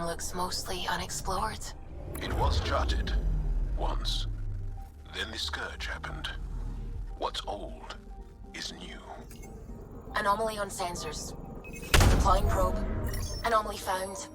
Looks mostly unexplored. It was charted. Once. Then the scourge happened. What's old is new. Anomaly on sensors. Deploying probe. Anomaly found.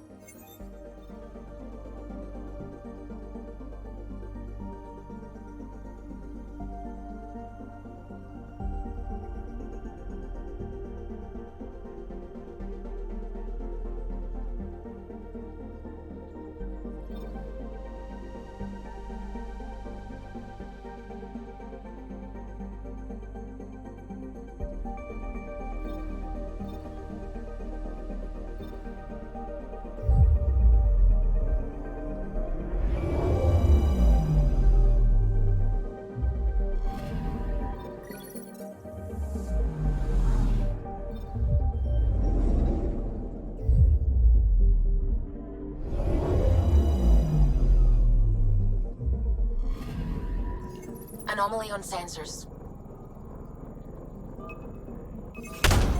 Anomaly on sensors.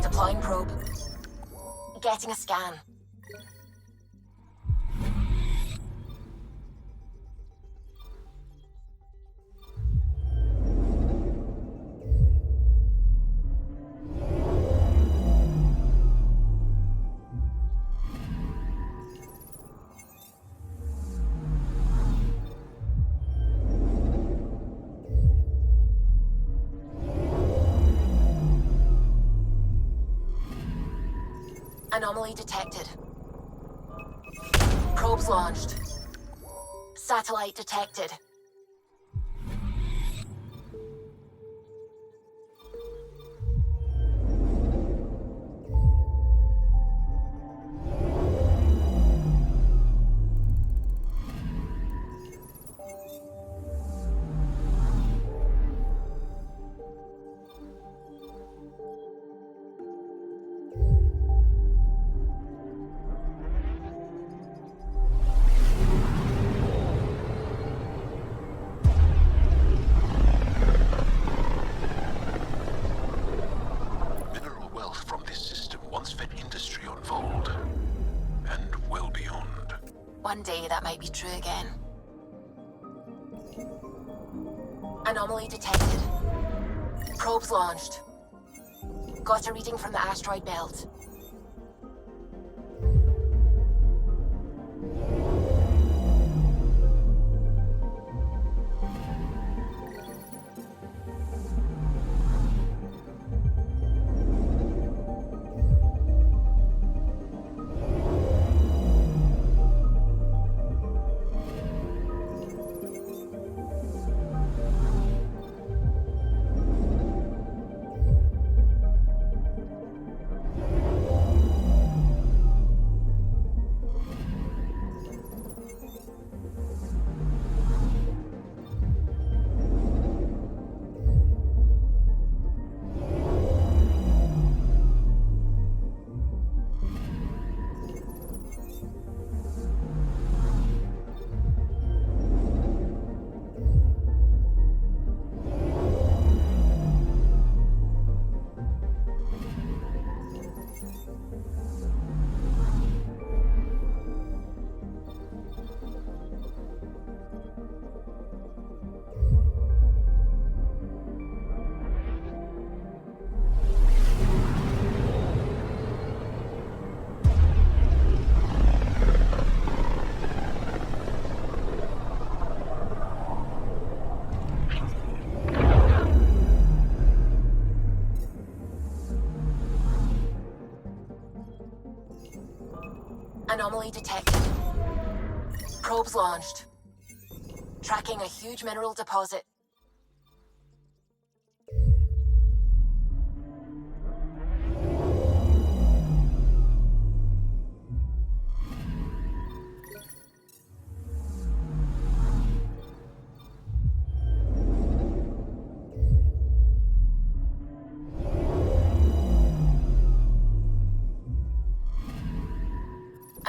Deploying probe. Getting a scan. Anomaly detected. Probes launched. Satellite detected. One day that might be true again. Anomaly detected. Probes launched. Got a reading from the asteroid belt. Anomaly detected. Probes launched. Tracking a huge mineral deposit.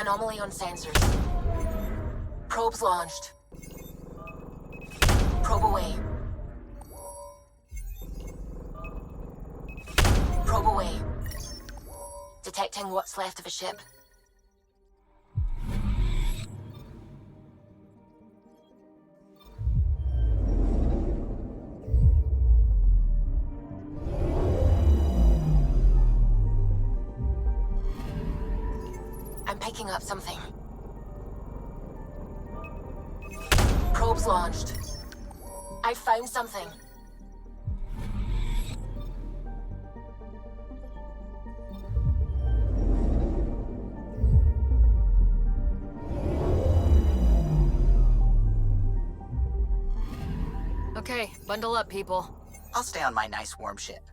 Anomaly on sensors. Probes launched. Probe away. Probe away. Detecting what's left of a ship. I'm picking up something. Probes launched. I found something. Okay, bundle up, people. I'll stay on my nice warm ship.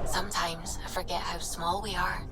Sometimes I forget how small we are.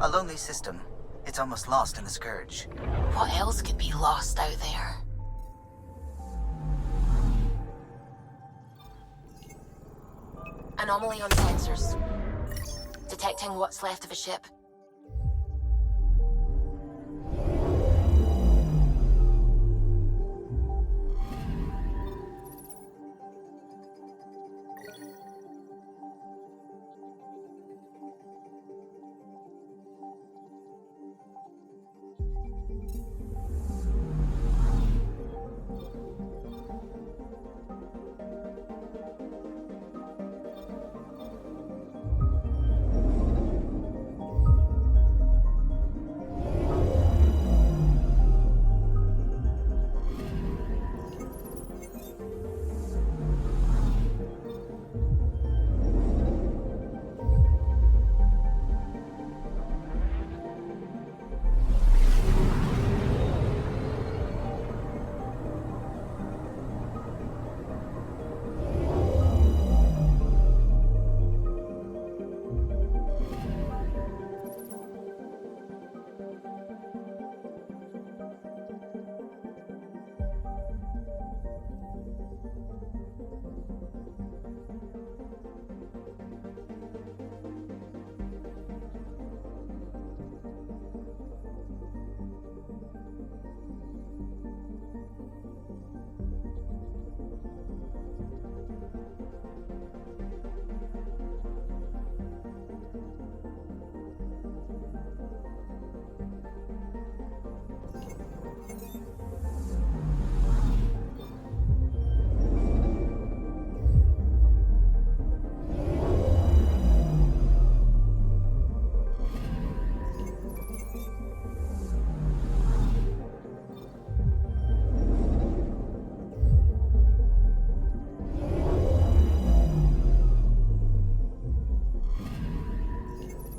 A lonely system. It's almost lost in the Scourge. What else could be lost out there? Anomaly on sensors. Detecting what's left of a ship.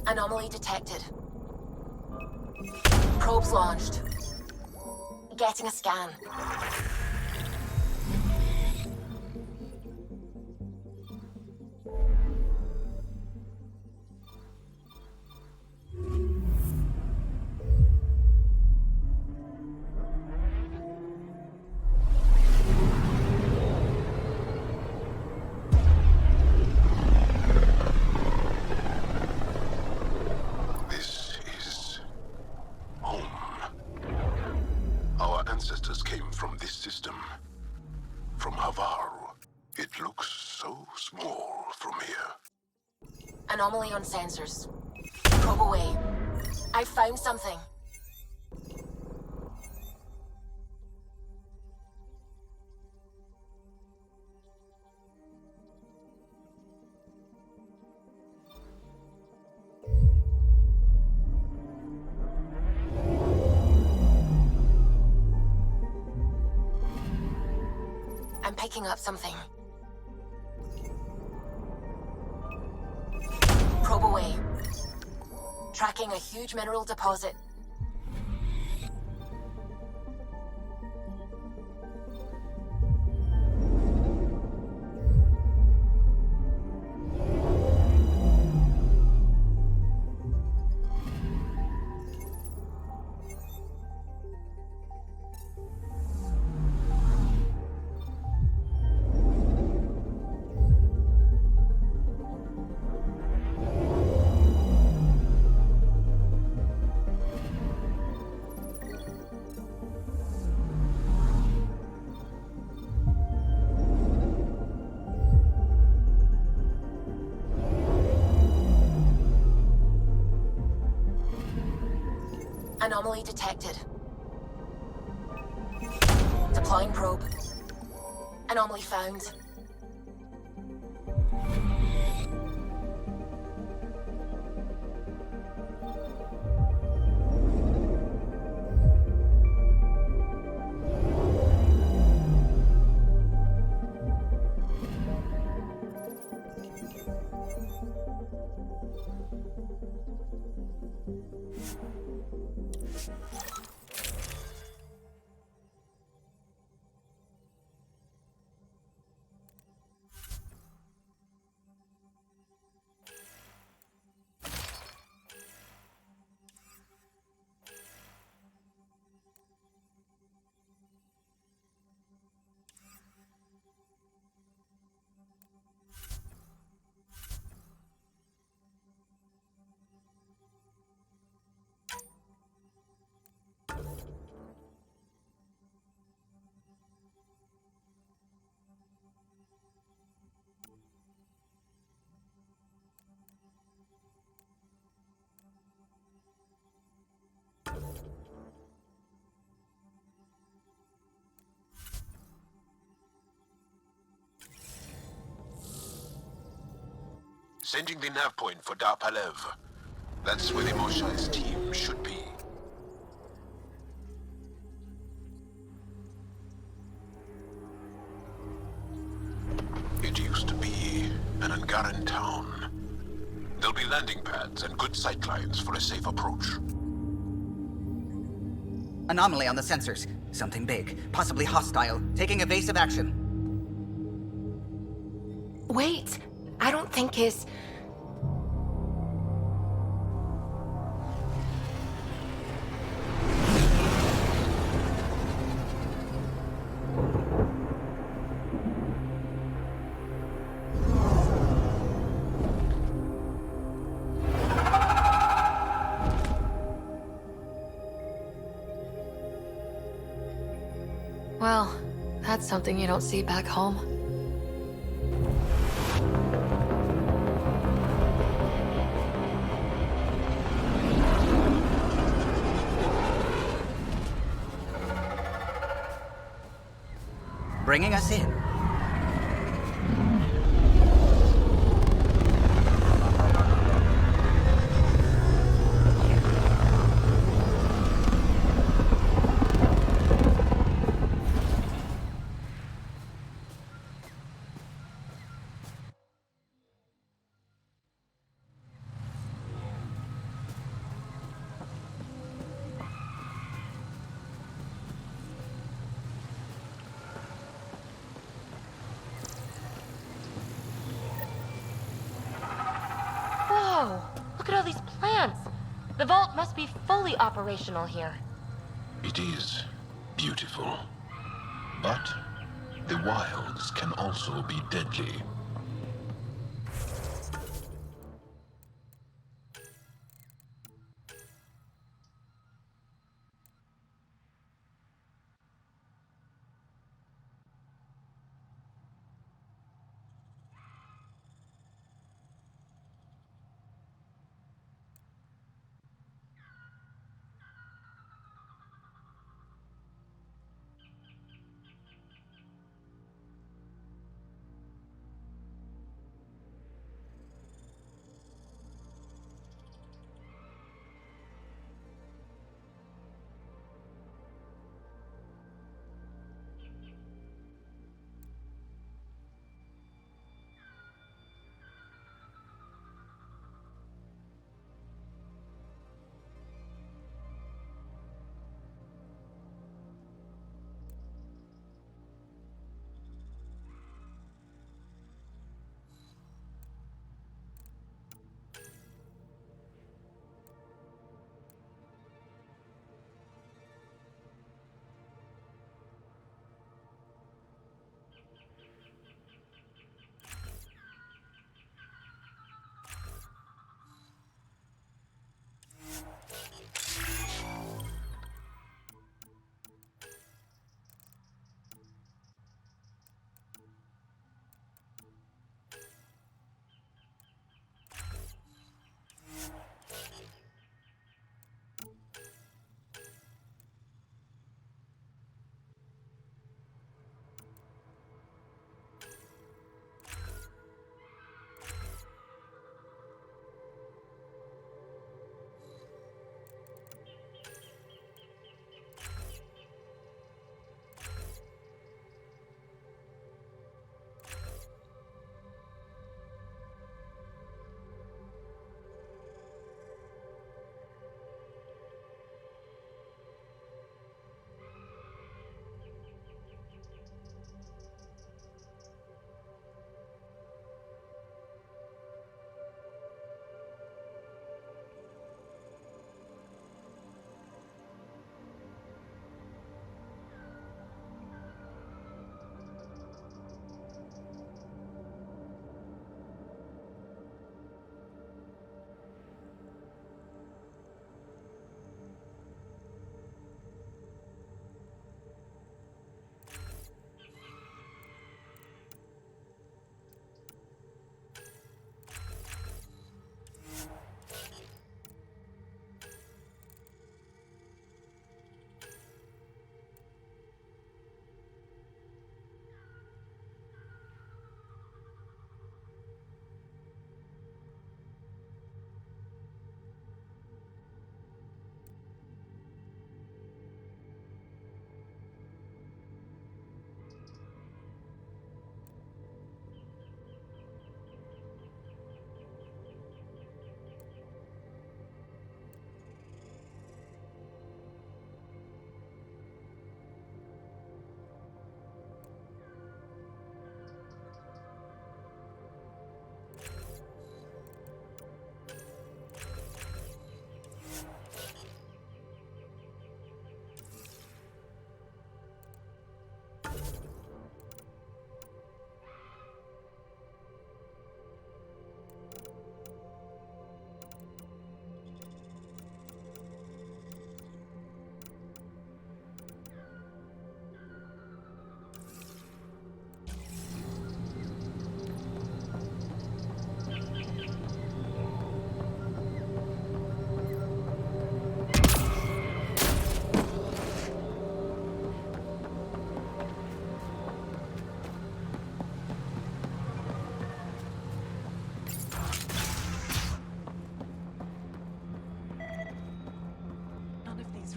Anomaly detected. Probes launched. Getting a scan. This is home. Our ancestors came from this system. From Havaru. It looks so small from here. Anomaly on sensors. Probe away. I found something. I'm picking up something. Probe away. Tracking a huge mineral deposit. Anomaly detected. Deploying probe. Anomaly found. Sending the nav point for Dar Palev. That's where the Moshai's team should be. It used to be an Angaran town. There'll be landing pads and good sightlines for a safe approach. Anomaly on the sensors. Something big, possibly hostile, taking evasive action. Wait, I don't think his... Well, that's something you don't see back home. Bringing us in. The vault must be fully operational here. It is beautiful. But the wilds can also be deadly.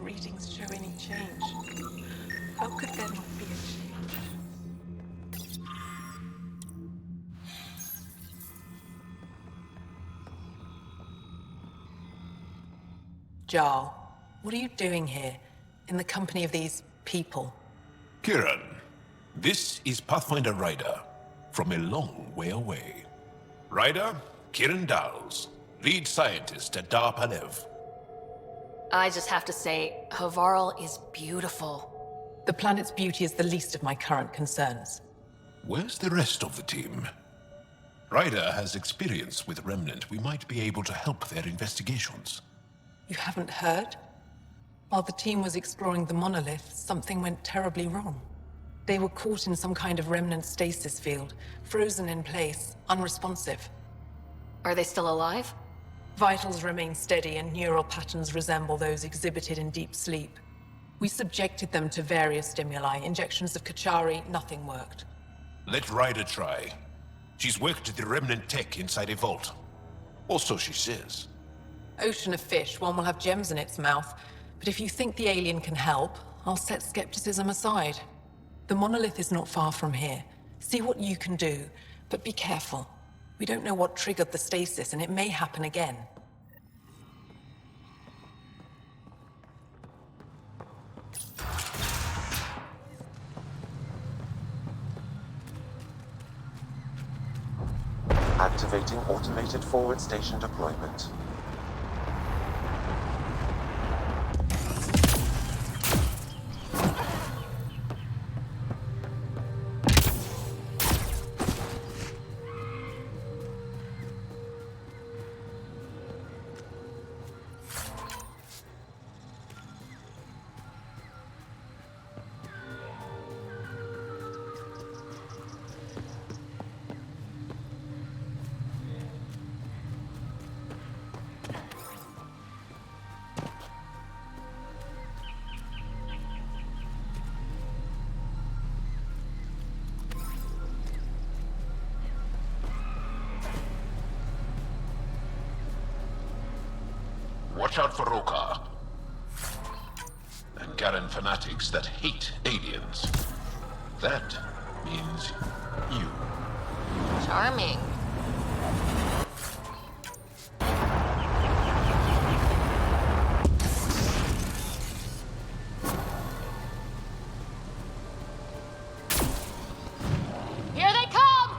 readings show any change. How could there not be a change? Jarl, what are you doing here, in the company of these people? Kiran, this is Pathfinder Ryder, from a long way away. Ryder, Kiran Dals, lead scientist at Dar Palev. I just have to say, Havarl is beautiful. The planet's beauty is the least of my current concerns. Where's the rest of the team? Ryder has experience with Remnant. We might be able to help their investigations. You haven't heard? While the team was exploring the monolith, something went terribly wrong. They were caught in some kind of remnant stasis field, frozen in place, unresponsive. Are they still alive? Vitals remain steady and neural patterns resemble those exhibited in deep sleep. We subjected them to various stimuli, injections of Kachari, nothing worked. Let Ryder try. She's worked the Remnant tech inside a vault. Or so she says. Ocean of fish, one will have gems in its mouth. But if you think the alien can help, I'll set skepticism aside. The monolith is not far from here. See what you can do, but be careful. We don't know what triggered the stasis, and it may happen again. Activating automated forward station deployment. Watch out for Roka. And Garen fanatics that hate aliens. That means you. Charming. Here they come!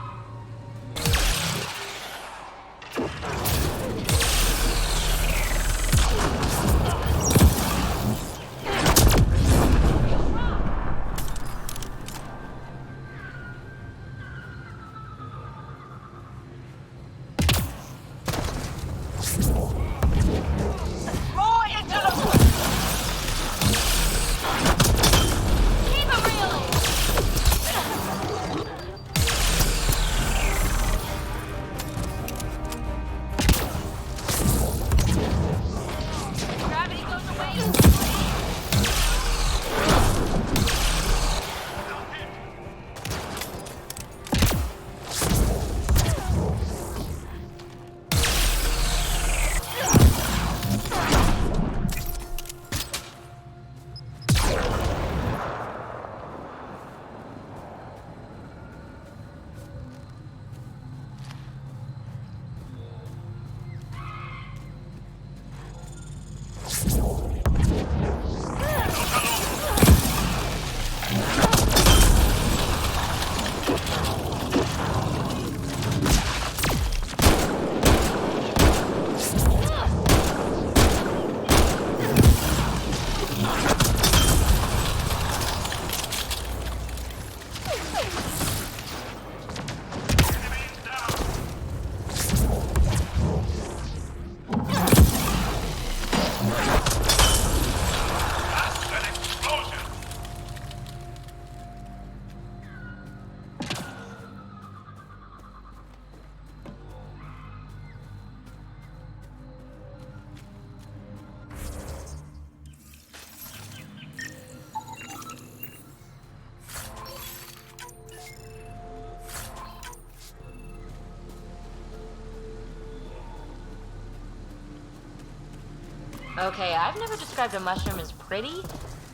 Okay, I've never described a mushroom as pretty,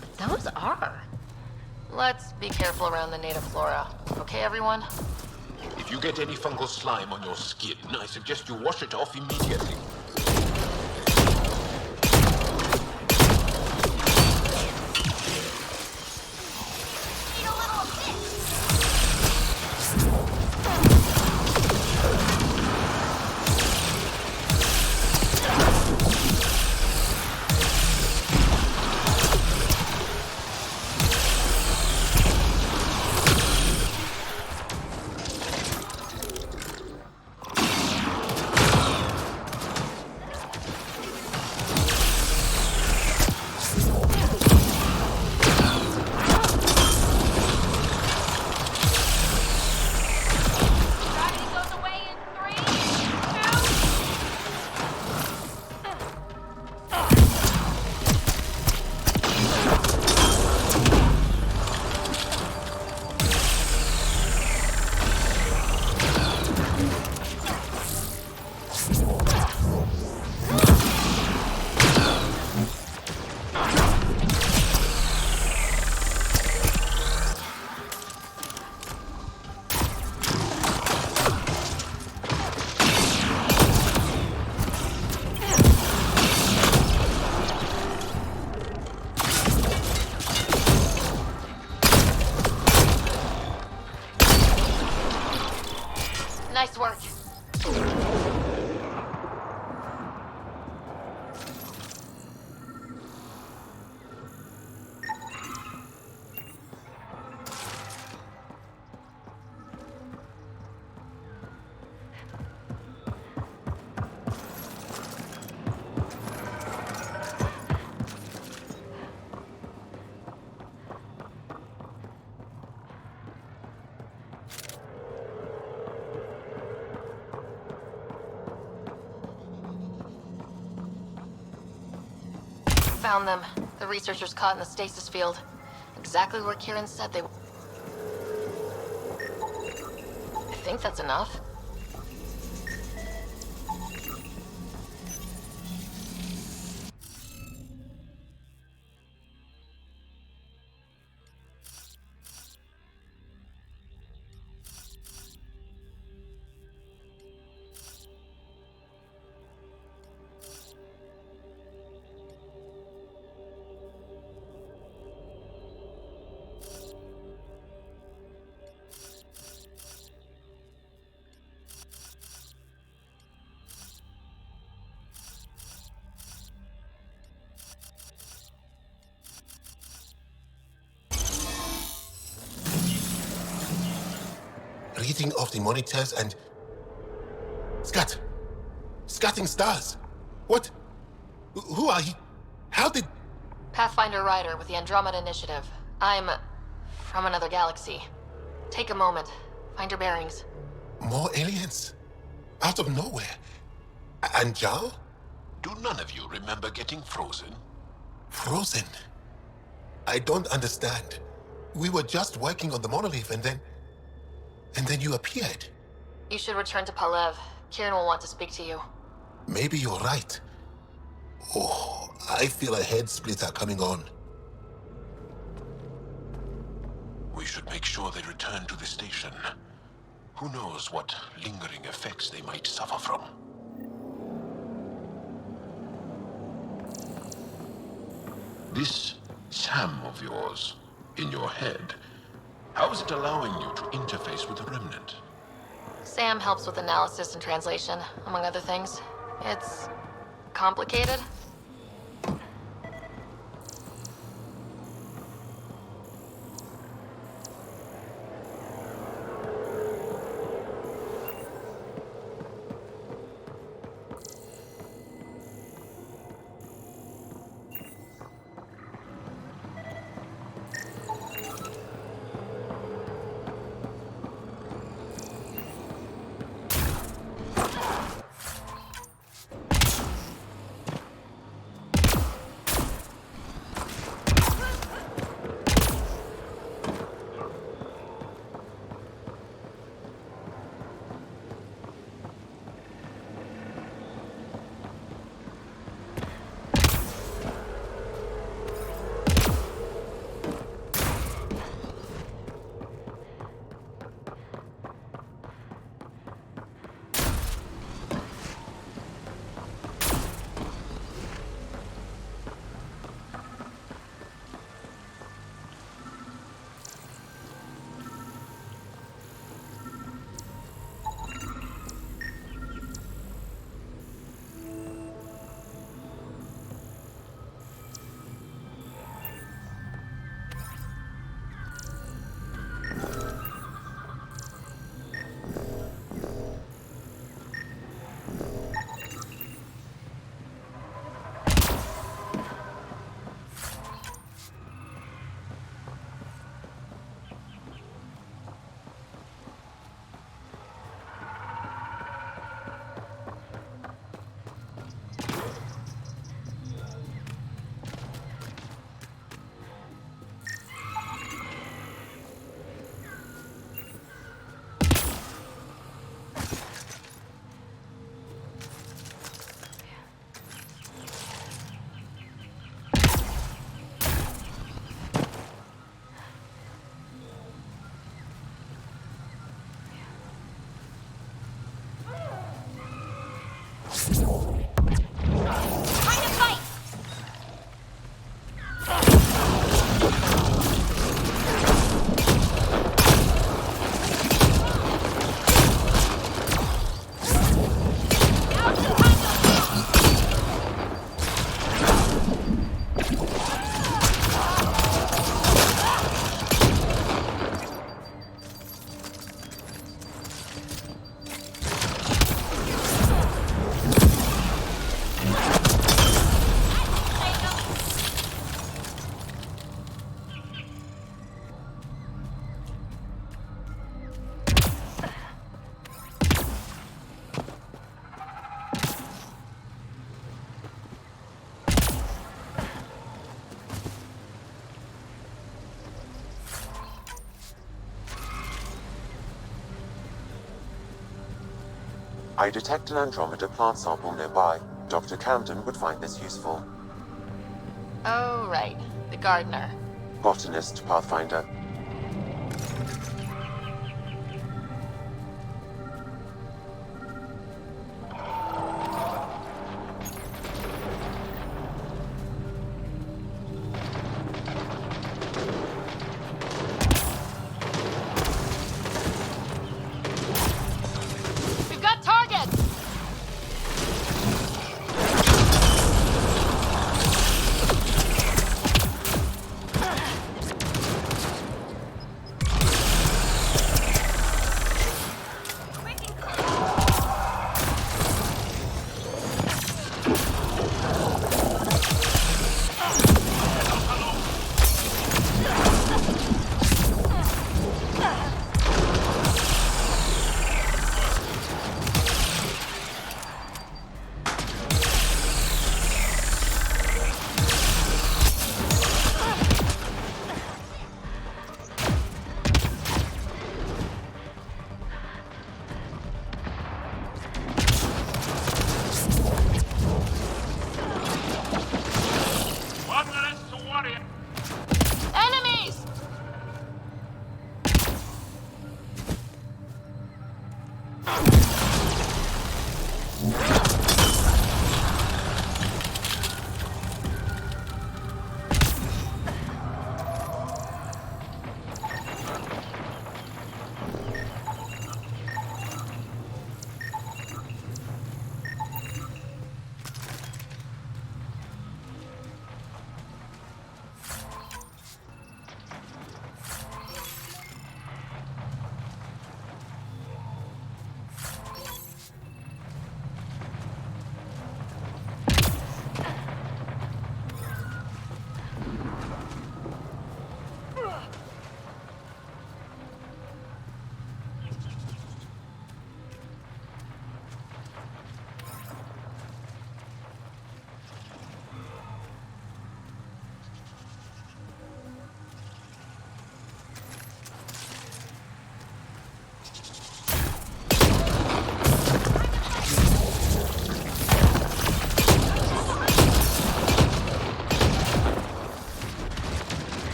but those are. Let's be careful around the native flora. Okay, everyone? If you get any fungal slime on your skin, I suggest you wash it off immediately. Nice work. Found them. The researchers caught in the stasis field. Exactly where Kieran said they... I think that's enough. Reading of the monitors and... Scatting stars. What? Who are you? How did... Pathfinder Ryder with the Andromeda Initiative. I'm... from another galaxy. Take a moment. Find your bearings. More aliens? Out of nowhere? And Jal? Do none of you remember getting frozen? Frozen? I don't understand. We were just working on the monolith and then you appeared. You should return to Palev. Kieran will want to speak to you. Maybe you're right. Oh, I feel a head splitter coming on. We should make sure they return to the station. Who knows what lingering effects they might suffer from. This Sam of yours, in your head, how is it allowing you to interface with the Remnant? Sam helps with analysis and translation, among other things. It's... complicated? I detect an Andromeda plant sample nearby. Dr. Camden would find this useful. Oh, right. The gardener. Botanist, Pathfinder. We've got targets! Enemies!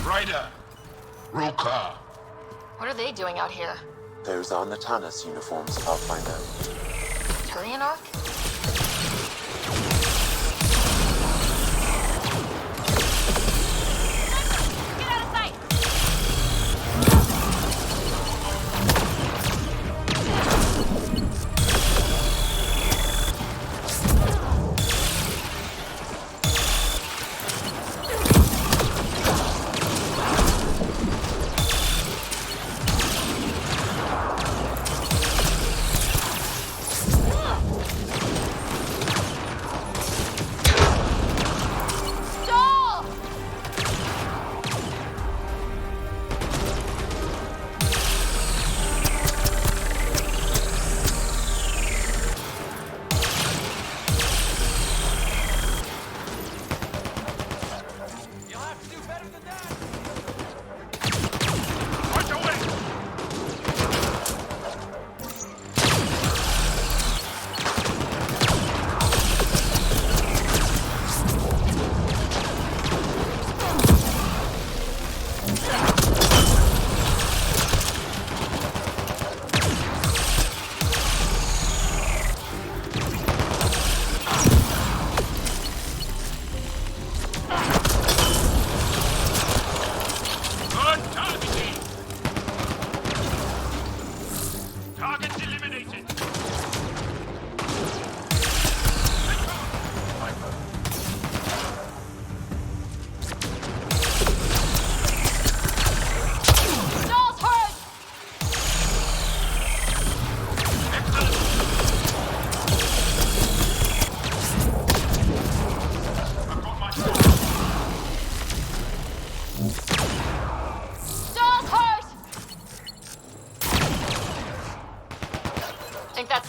Ryder! Roka! What are they doing out here? Those are Natanus uniforms, Pathfinder. Turian Ark? Get out of sight!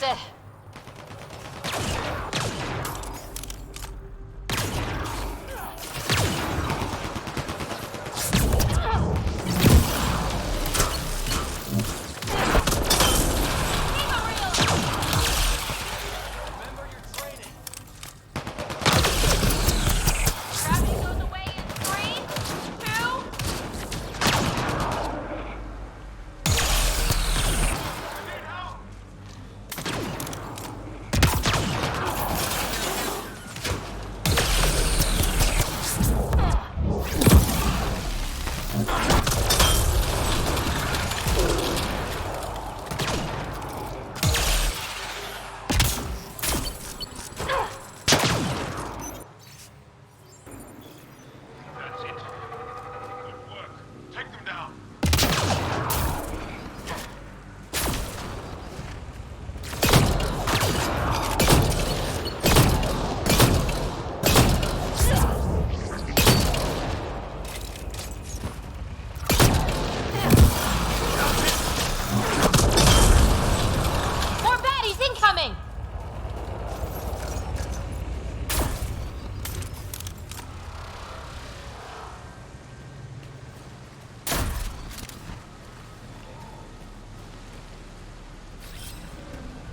it. That's it. Good work. Take them down. More baddies incoming!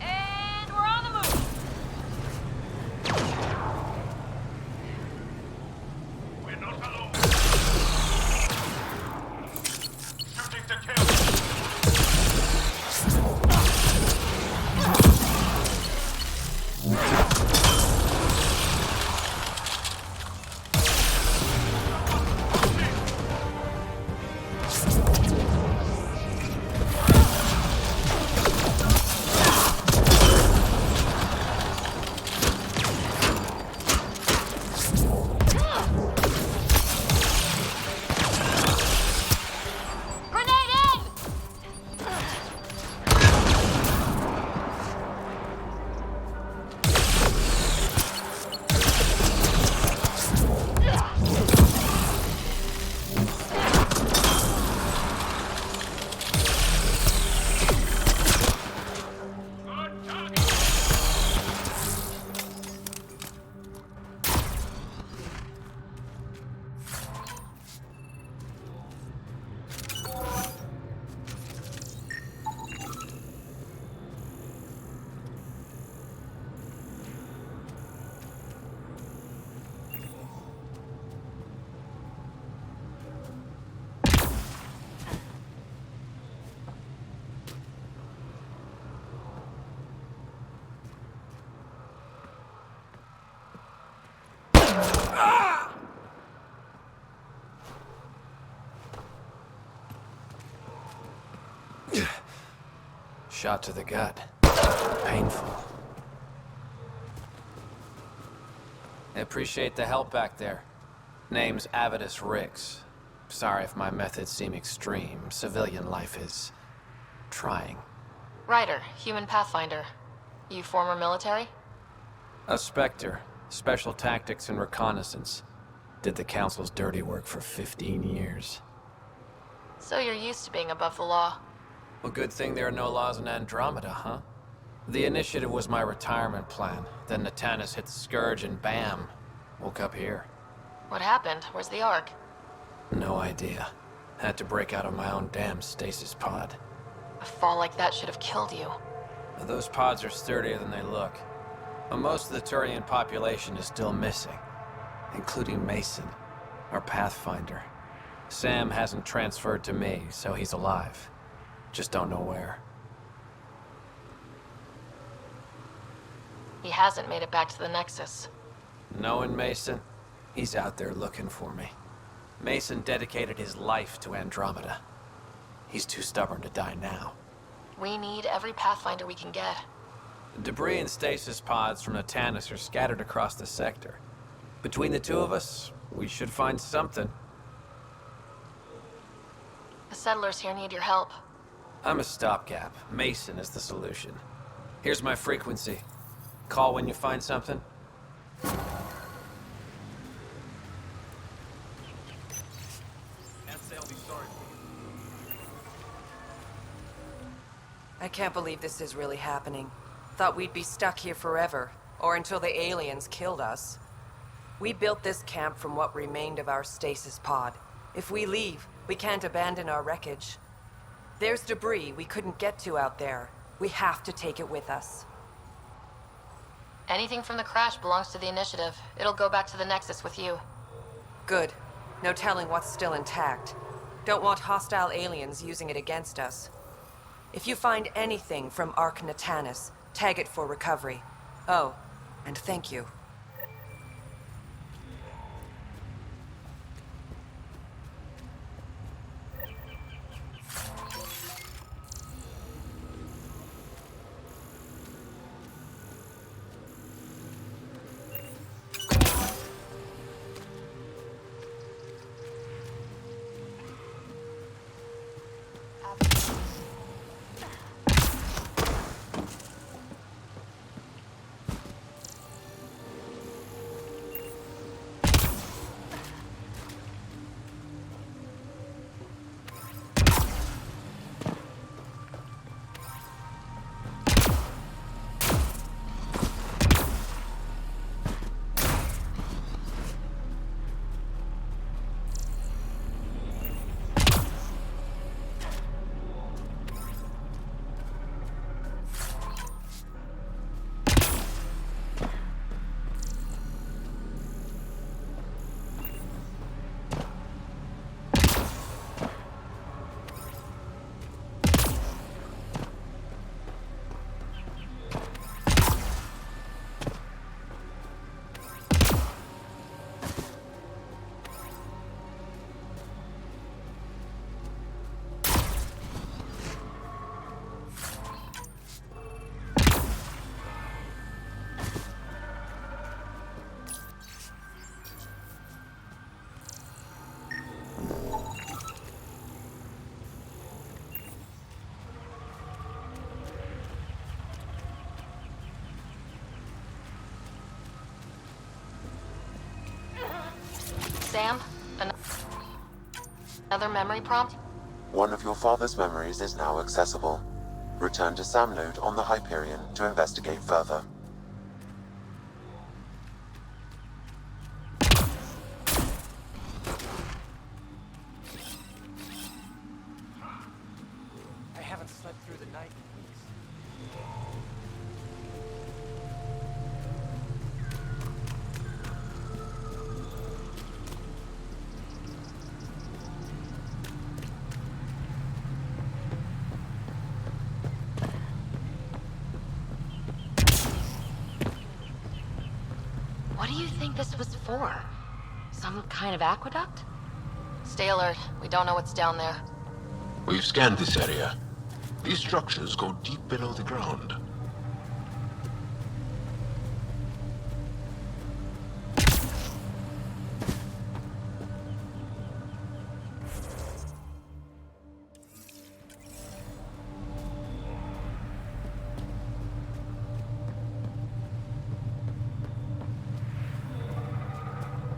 And we're on the move! We're not alone. Shooting to kill. Grenade in! Good target. Shot to the gut. Painful. I appreciate the help back there. Name's Avidus Rix. Sorry if my methods seem extreme. Civilian life is trying. Ryder, human pathfinder. You former military? A Spectre. Special tactics and reconnaissance. Did the Council's dirty work for 15 years. So you're used to being above the law. Well, good thing there are no laws in Andromeda, huh? The initiative was my retirement plan. Then Natanus hit the Scourge and bam! Woke up here. What happened? Where's the Ark? No idea. Had to break out of my own damn stasis pod. A fall like that should have killed you. Those pods are sturdier than they look. But most of the Turian population is still missing, including Mason, our Pathfinder. Sam hasn't transferred to me, so he's alive. Just don't know where. He hasn't made it back to the Nexus. Knowing Mason, he's out there looking for me. Mason dedicated his life to Andromeda. He's too stubborn to die now. We need every Pathfinder we can get. Debris and stasis pods from Natanus are scattered across the sector. Between the two of us, we should find something. The settlers here need your help. I'm a stopgap. Mason is the solution. Here's my frequency. Call when you find something. I can't believe this is really happening. Thought we'd be stuck here forever, or until the aliens killed us. We built this camp from what remained of our stasis pod. If we leave, we can't abandon our wreckage. There's debris we couldn't get to out there. We have to take it with us. Anything from the crash belongs to the Initiative. It'll go back to the Nexus with you. Good. No telling what's still intact. Don't want hostile aliens using it against us. If you find anything from Ark Natanis, tag it for recovery. Oh, and thank you. Sam? Another memory prompt? One of your father's memories is now accessible. Return to Sam Node on the Hyperion to investigate further. I haven't slept through the night in weeks. What do you think this was for? Some kind of aqueduct? Stay alert. We don't know what's down there. We've scanned this area. These structures go deep below the ground.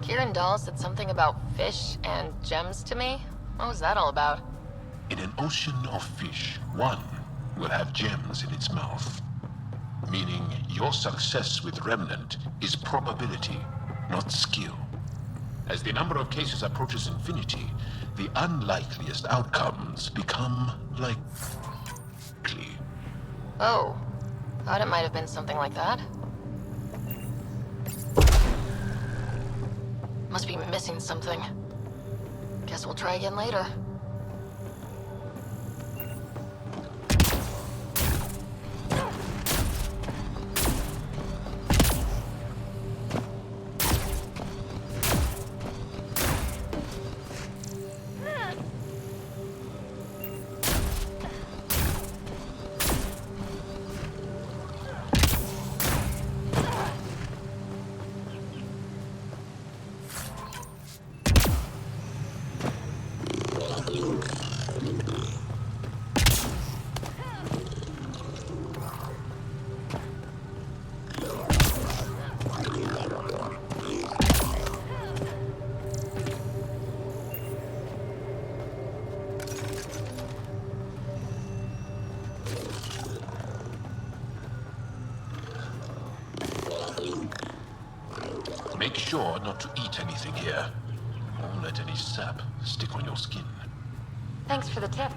Kieran Dahl said something about fish and gems to me. What was that all about? In an ocean of fish, one will have gems in its mouth. Meaning your success with Remnant is probability, not skill. As the number of cases approaches infinity, the unlikeliest outcomes become likely. Oh. Thought it might have been something like that. Must be missing something. Guess we'll try again later. make sure not to eat anything here, or let any sap stick on your skin. Thanks for the tip.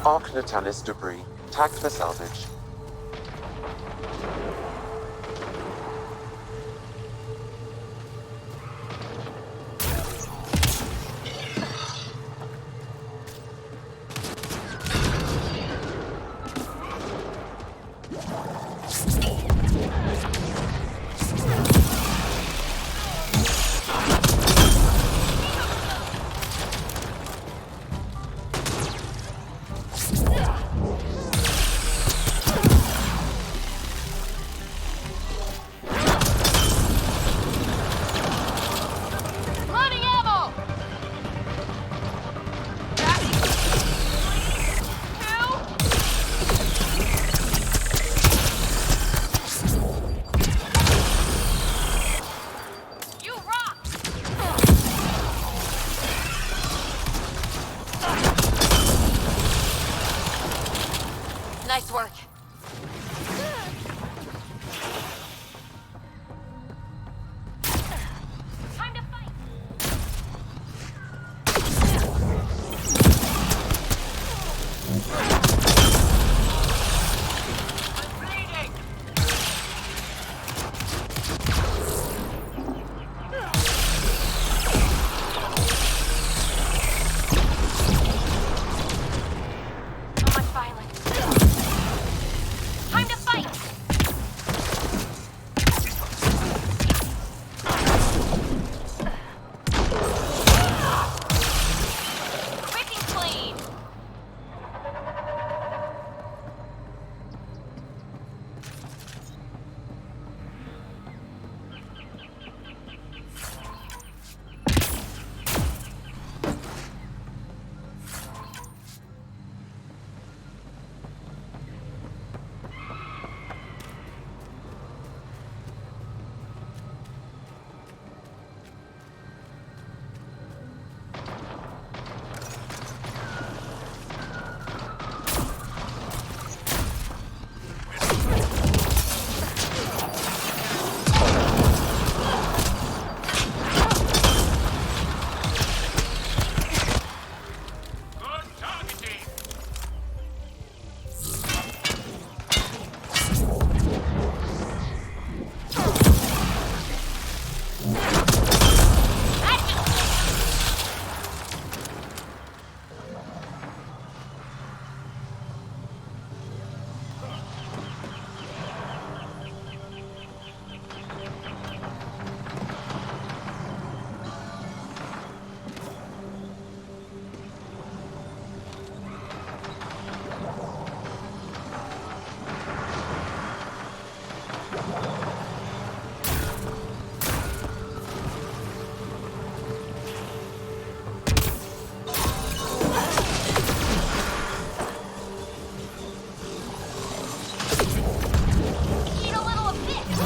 Arc Natalis debris, tagged for salvage. Nice work. Time to fight. I'm bleeding. So much violence. Time to fight! Quick and clean! Eat a little of this!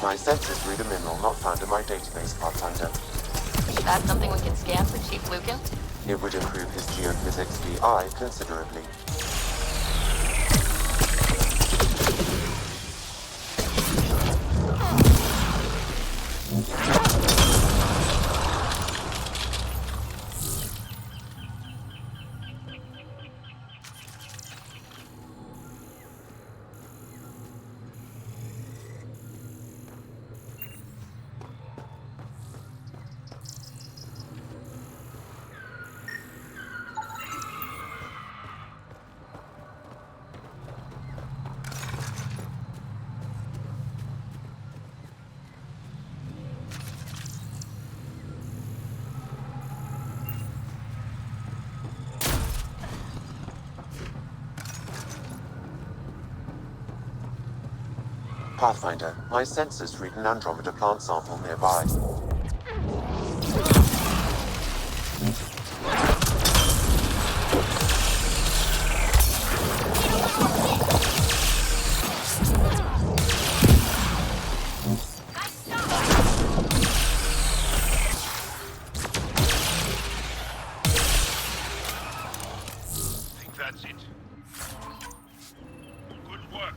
My sensors read a mineral not found in my database, Pathfinder. That's something we can scan for Chief Lucan? It would improve his geophysics VI considerably. Pathfinder, my sensors read an Andromeda plant sample nearby. I think that's it. Good work.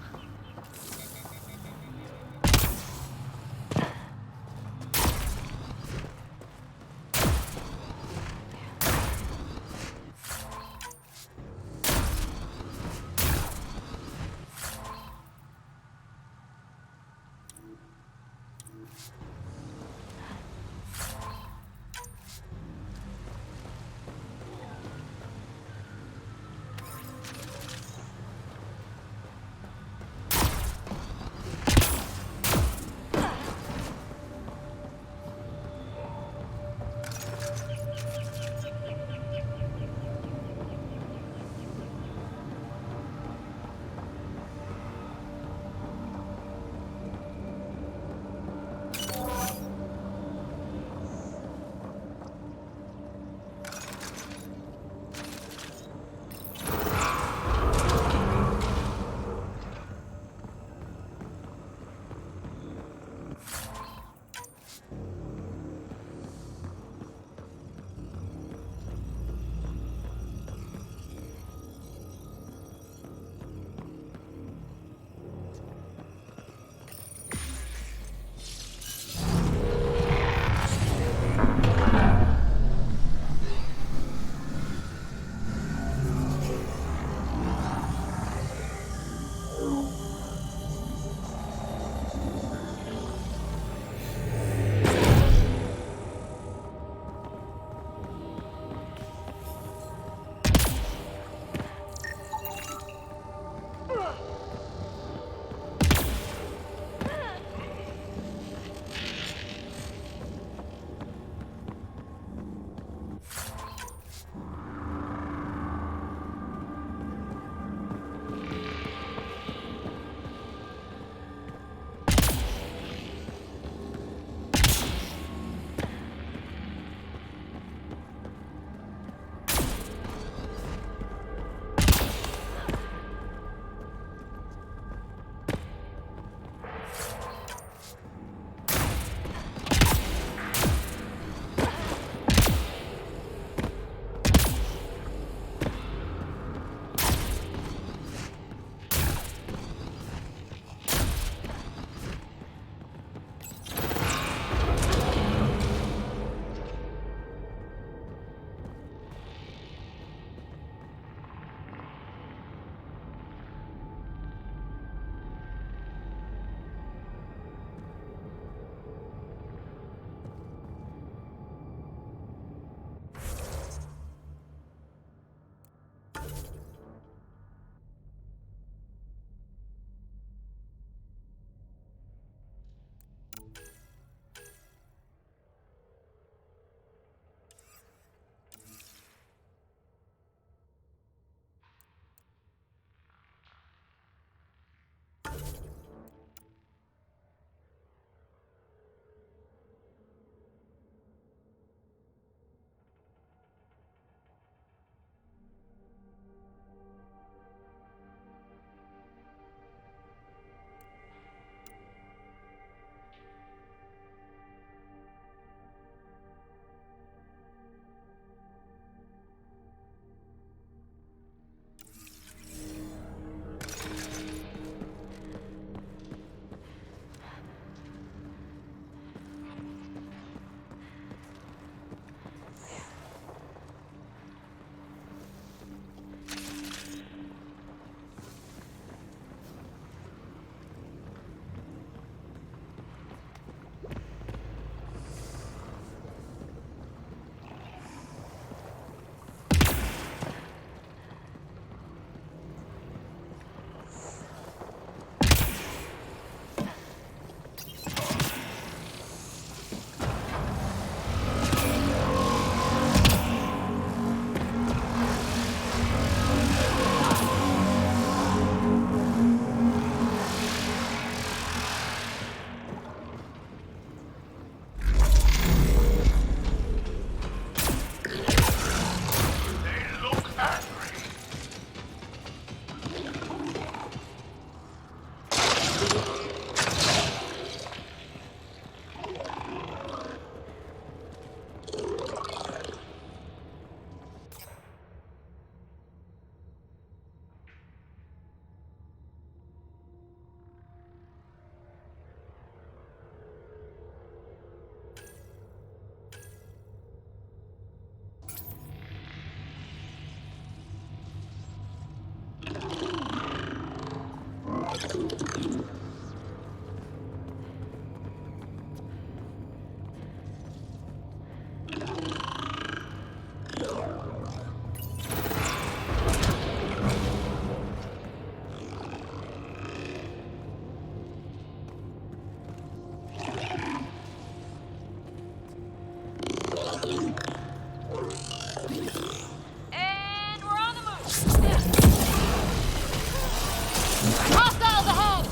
Hostiles ahead!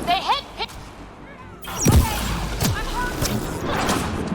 They hit pi- Okay, I'm hurt.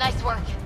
Nice work.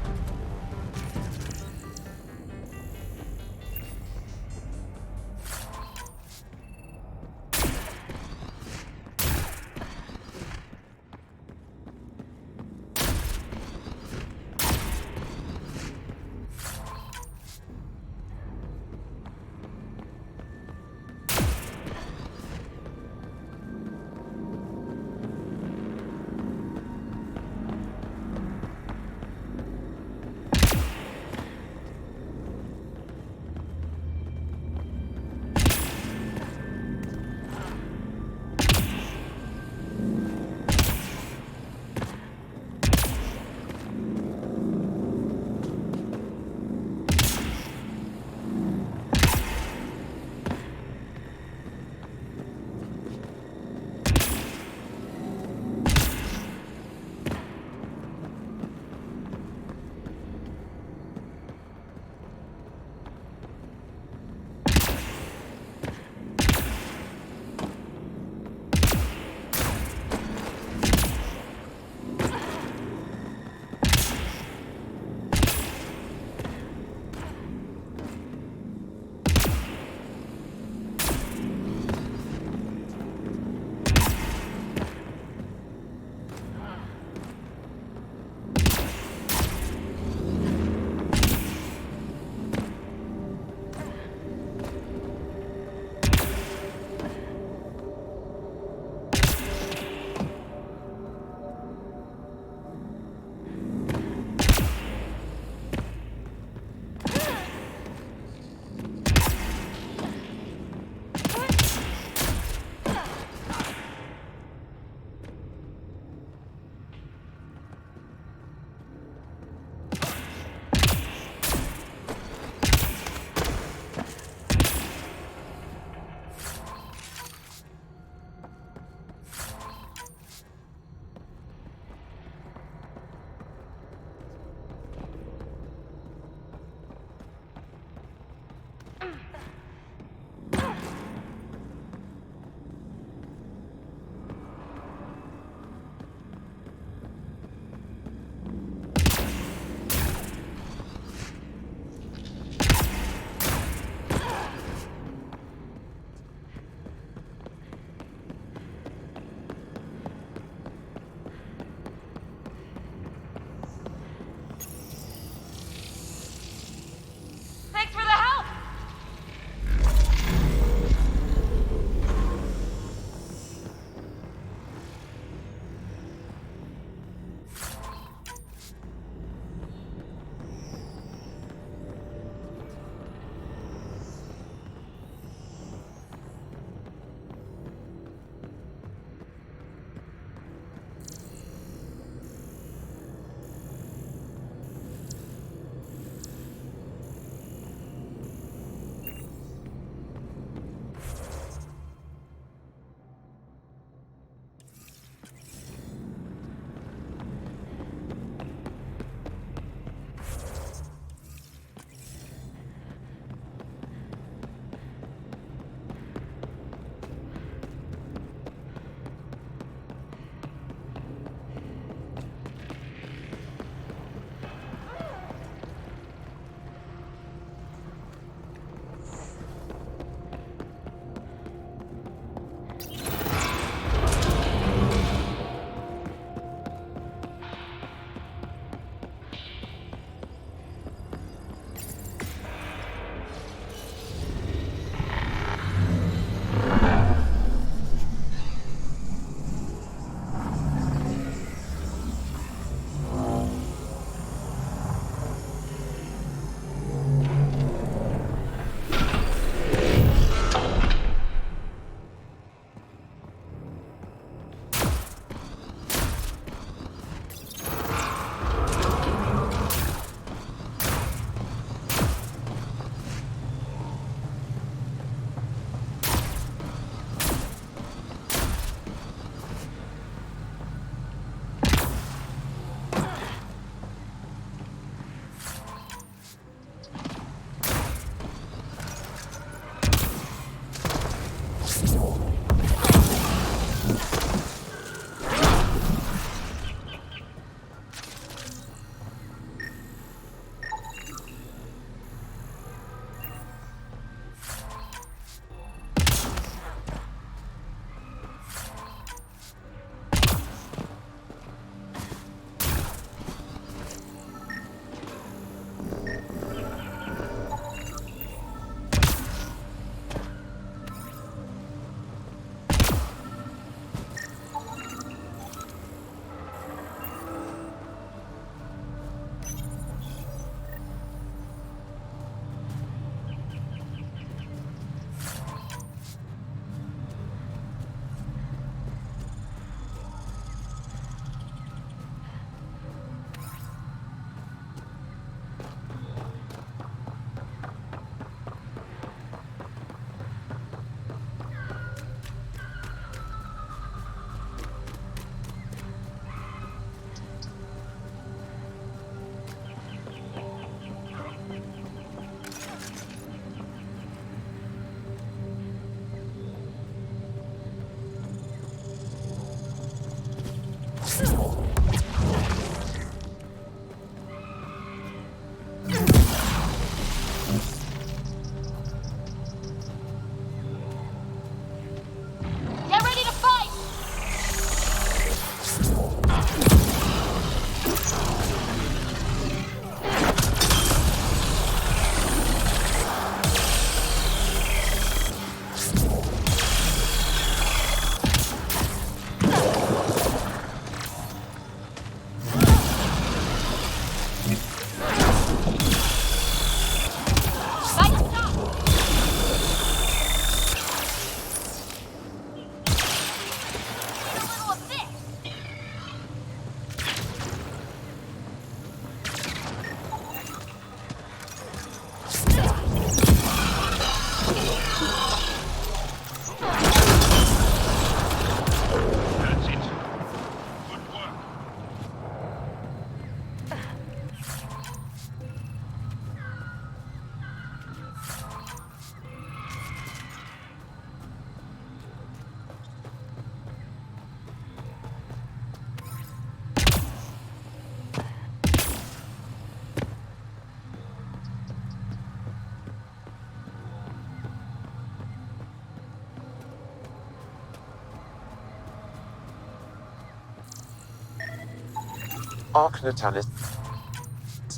Arc Natalis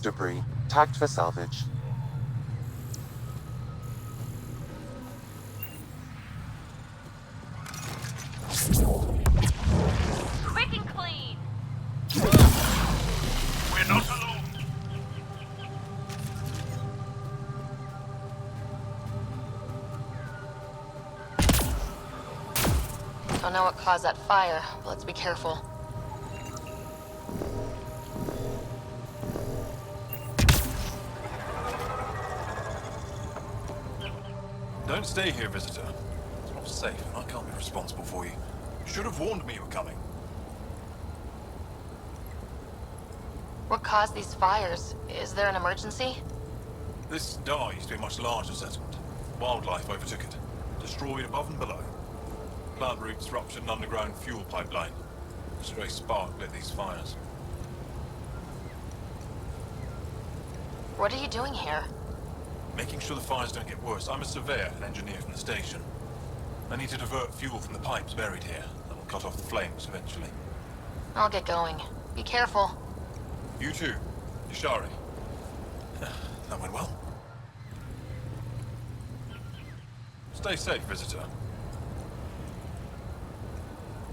debris, tagged for salvage. Quick and clean. We're not alone. Don't know what caused that fire, but let's be careful. Don't stay here, visitor. It's not safe, and I can't be responsible for you. You should have warned me you were coming. What caused these fires? Is there an emergency? This star used to be a much larger settlement. Wildlife overtook it, destroyed above and below. Plant roots ruptured an underground fuel pipeline. A stray spark lit these fires. What are you doing here? Making sure the fires don't get worse. I'm a surveyor and engineer from the station. I need to divert fuel from the pipes buried here. That will cut off the flames eventually. I'll get going. Be careful. You too, Ishari. That went well. Stay safe, visitor.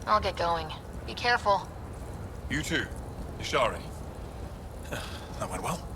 I'll get going. Be careful. You too, Ishari. That went well.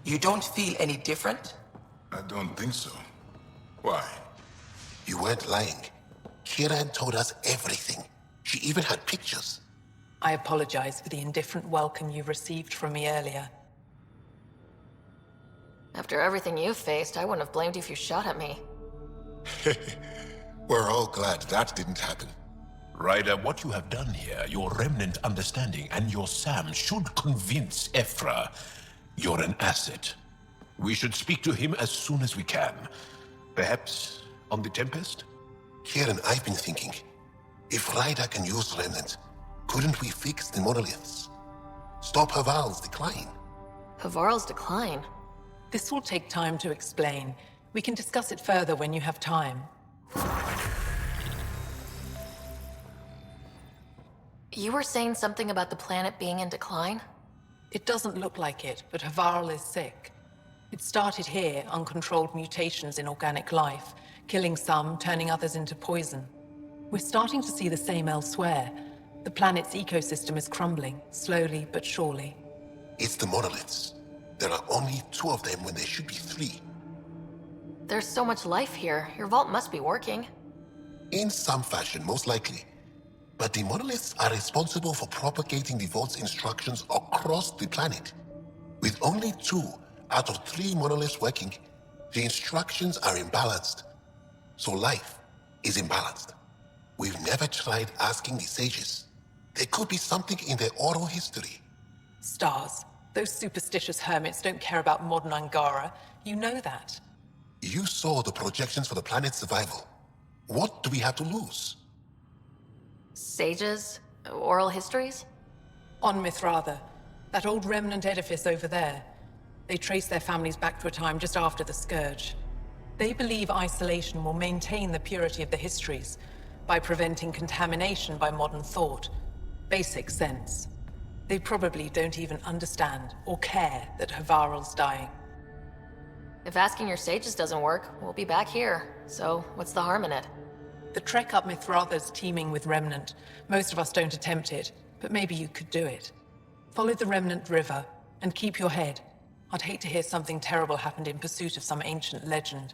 You don't feel any different? I don't think so. Why? You weren't lying. Kiran told us everything. She even had pictures. I apologize for the indifferent welcome you received from me earlier. After everything you've faced, I wouldn't have blamed you if you shot at me. We're all glad that didn't happen. Ryder, what you have done here, your remnant understanding and your Sam should convince Ephra you're an asset. We should speak to him as soon as we can. Perhaps on the Tempest? Kieran, I've been thinking, if Ryder can use remnant, couldn't we fix the monoliths? Stop Haval's decline? Havarl's decline? This will take time to explain. We can discuss it further when you have time. You were saying something about the planet being in decline? It doesn't look like it, but Havarl is sick. It started here, uncontrolled mutations in organic life, killing some, turning others into poison. We're starting to see the same elsewhere. The planet's ecosystem is crumbling, slowly but surely. It's the monoliths. There are only 2 of them when there should be 3. There's so much life here. Your vault must be working. In some fashion, most likely. But the monoliths are responsible for propagating the vault's instructions across the planet. With only 2 out of 3 monoliths working, the instructions are imbalanced. So life is imbalanced. We've never tried asking the sages. There could be something in their oral history. Stars. Those superstitious hermits don't care about modern Angara. You know that. You saw the projections for the planet's survival. What do we have to lose? Sages? Oral histories? On Mithratha, that old remnant edifice over there. They trace their families back to a time just after the Scourge. They believe isolation will maintain the purity of the histories by preventing contamination by modern thought. Basic sense. They probably don't even understand or care that Havarl's dying. If asking your sages doesn't work, we'll be back here. So, what's the harm in it? The trek up Mithratha's teeming with Remnant. Most of us don't attempt it, but maybe you could do it. Follow the Remnant River, and keep your head. I'd hate to hear something terrible happened in pursuit of some ancient legend.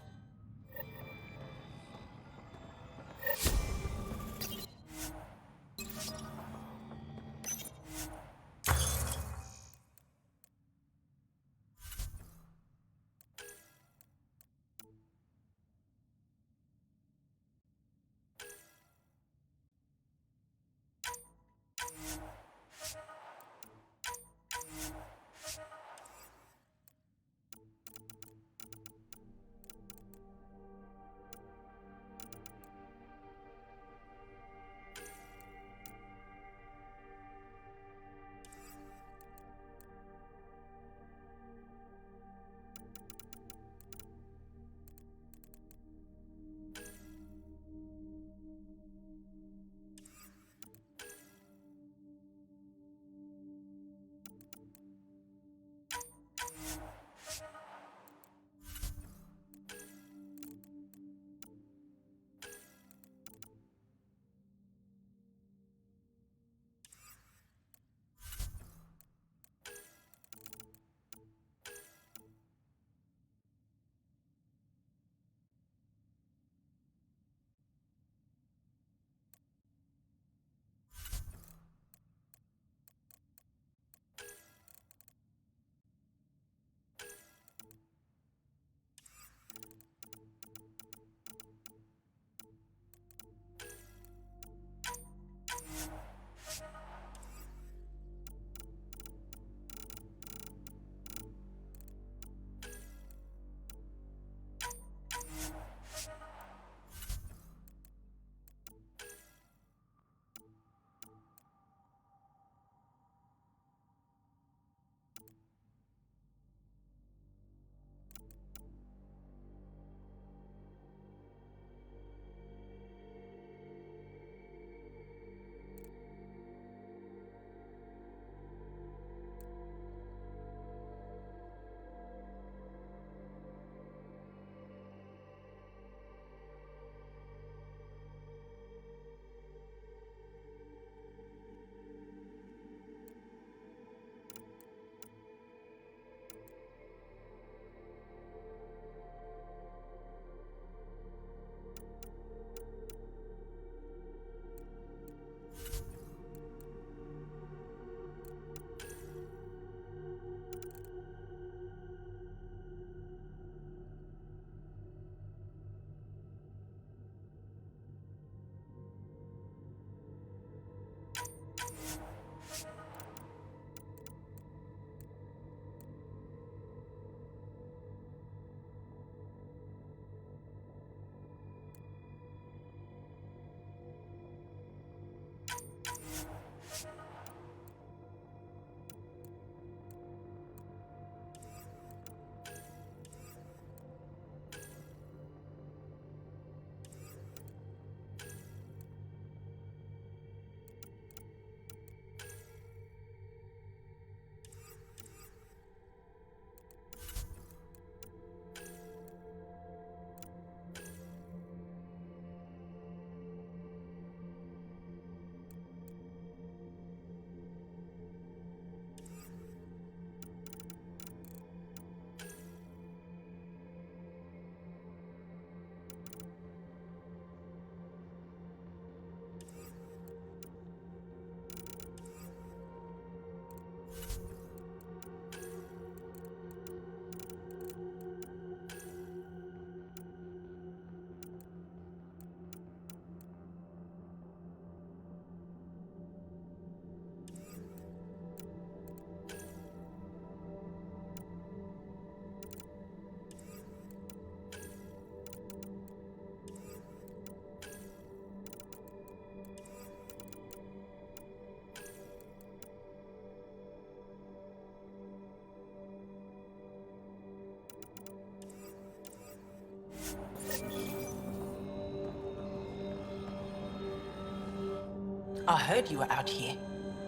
I heard you were out here.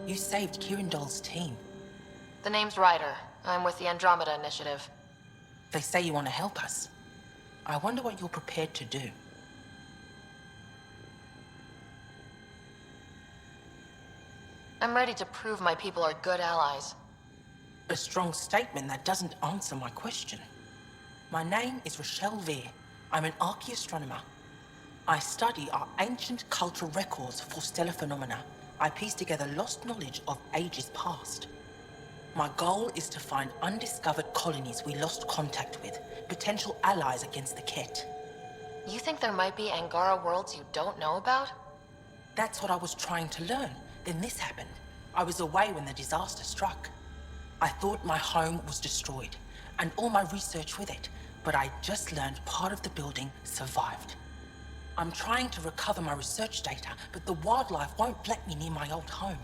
You saved Kirindol's team. The name's Ryder. I'm with the Andromeda Initiative. They say you want to help us. I wonder what you're prepared to do. I'm ready to prove my people are good allies. A strong statement that doesn't answer my question. My name is Rochelle Veer. I'm an archaeoastronomer. I study our ancient cultural records for stellar phenomena. I piece together lost knowledge of ages past. My goal is to find undiscovered colonies we lost contact with, potential allies against the Ket. You think there might be Angara worlds you don't know about? That's what I was trying to learn. Then this happened. I was away when the disaster struck. I thought my home was destroyed, and all my research with it, but I just learned part of the building survived. I'm trying to recover my research data, but the wildlife won't let me near my old home.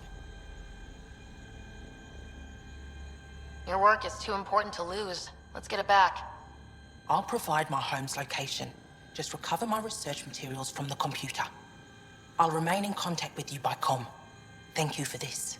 Your work is too important to lose. Let's get it back. I'll provide my home's location. Just recover my research materials from the computer. I'll remain in contact with you by comm. Thank you for this.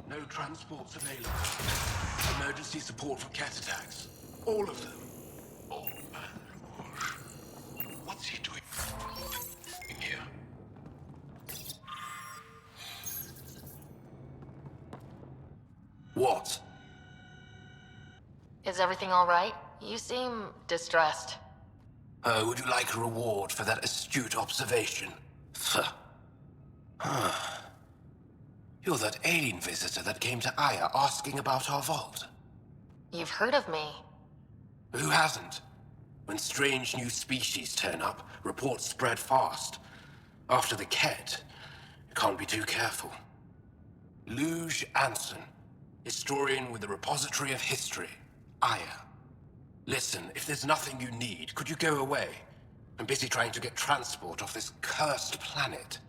No transports available. Emergency support for cat attacks. All of them. Oh, man, Rouge. What's he doing in here? What? Is everything all right? You seem distressed. Would you like a reward for that astute observation? You're that alien visitor that came to Aya asking about our vault. You've heard of me. Who hasn't? When strange new species turn up, reports spread fast. After the Ket, you can't be too careful. Luge Anson, historian with the Repository of History, Aya. Listen, if there's nothing you need, could you go away? I'm busy trying to get transport off this cursed planet.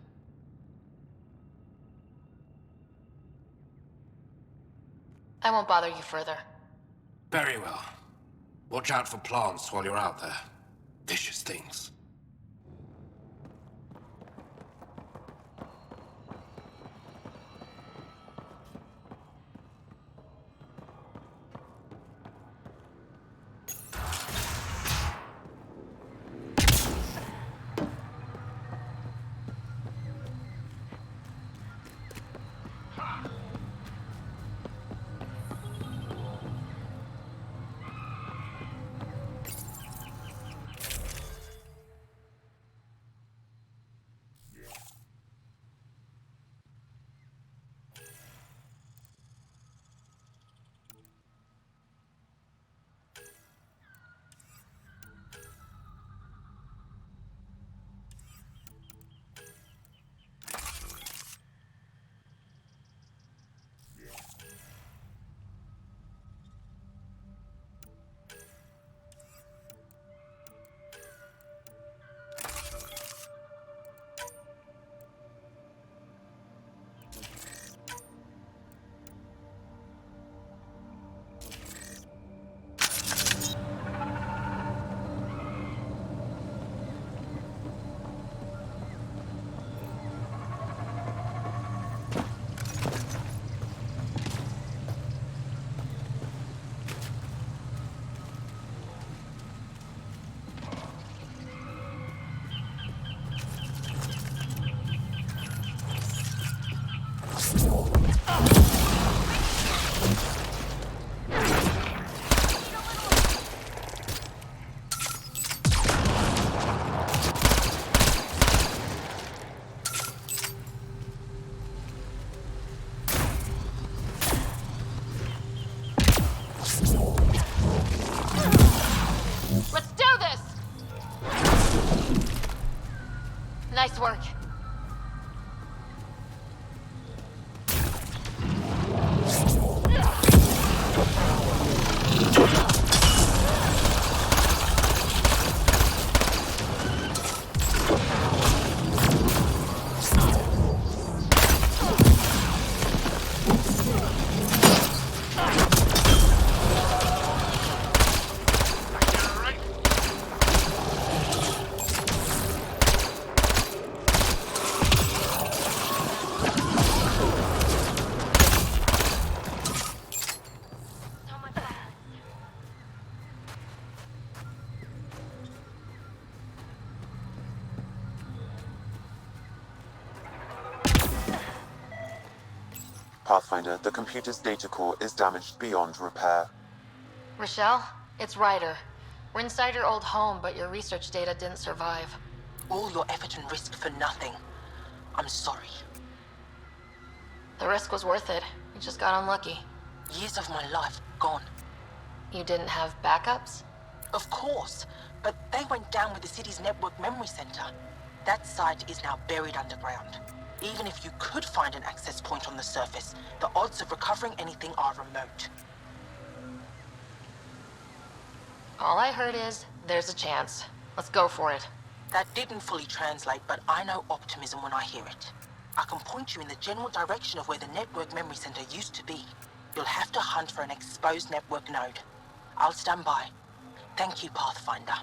I won't bother you further. Very well. Watch out for plants while you're out there. Vicious things. Let's do this! Nice work. Pathfinder, the computer's data core is damaged beyond repair. Rochelle, it's Ryder. We're inside your old home, but your research data didn't survive. All your effort and risk for nothing. I'm sorry. The risk was worth it. You just got unlucky. Years of my life gone. You didn't have backups? Of course, but they went down with the city's network memory center. That site is now buried underground. Even if you could find an access point on the surface, the odds of recovering anything are remote. All I heard is, there's a chance. Let's go for it. That didn't fully translate, but I know optimism when I hear it. I can point you in the general direction of where the network memory center used to be. You'll have to hunt for an exposed network node. I'll stand by. Thank you, Pathfinder.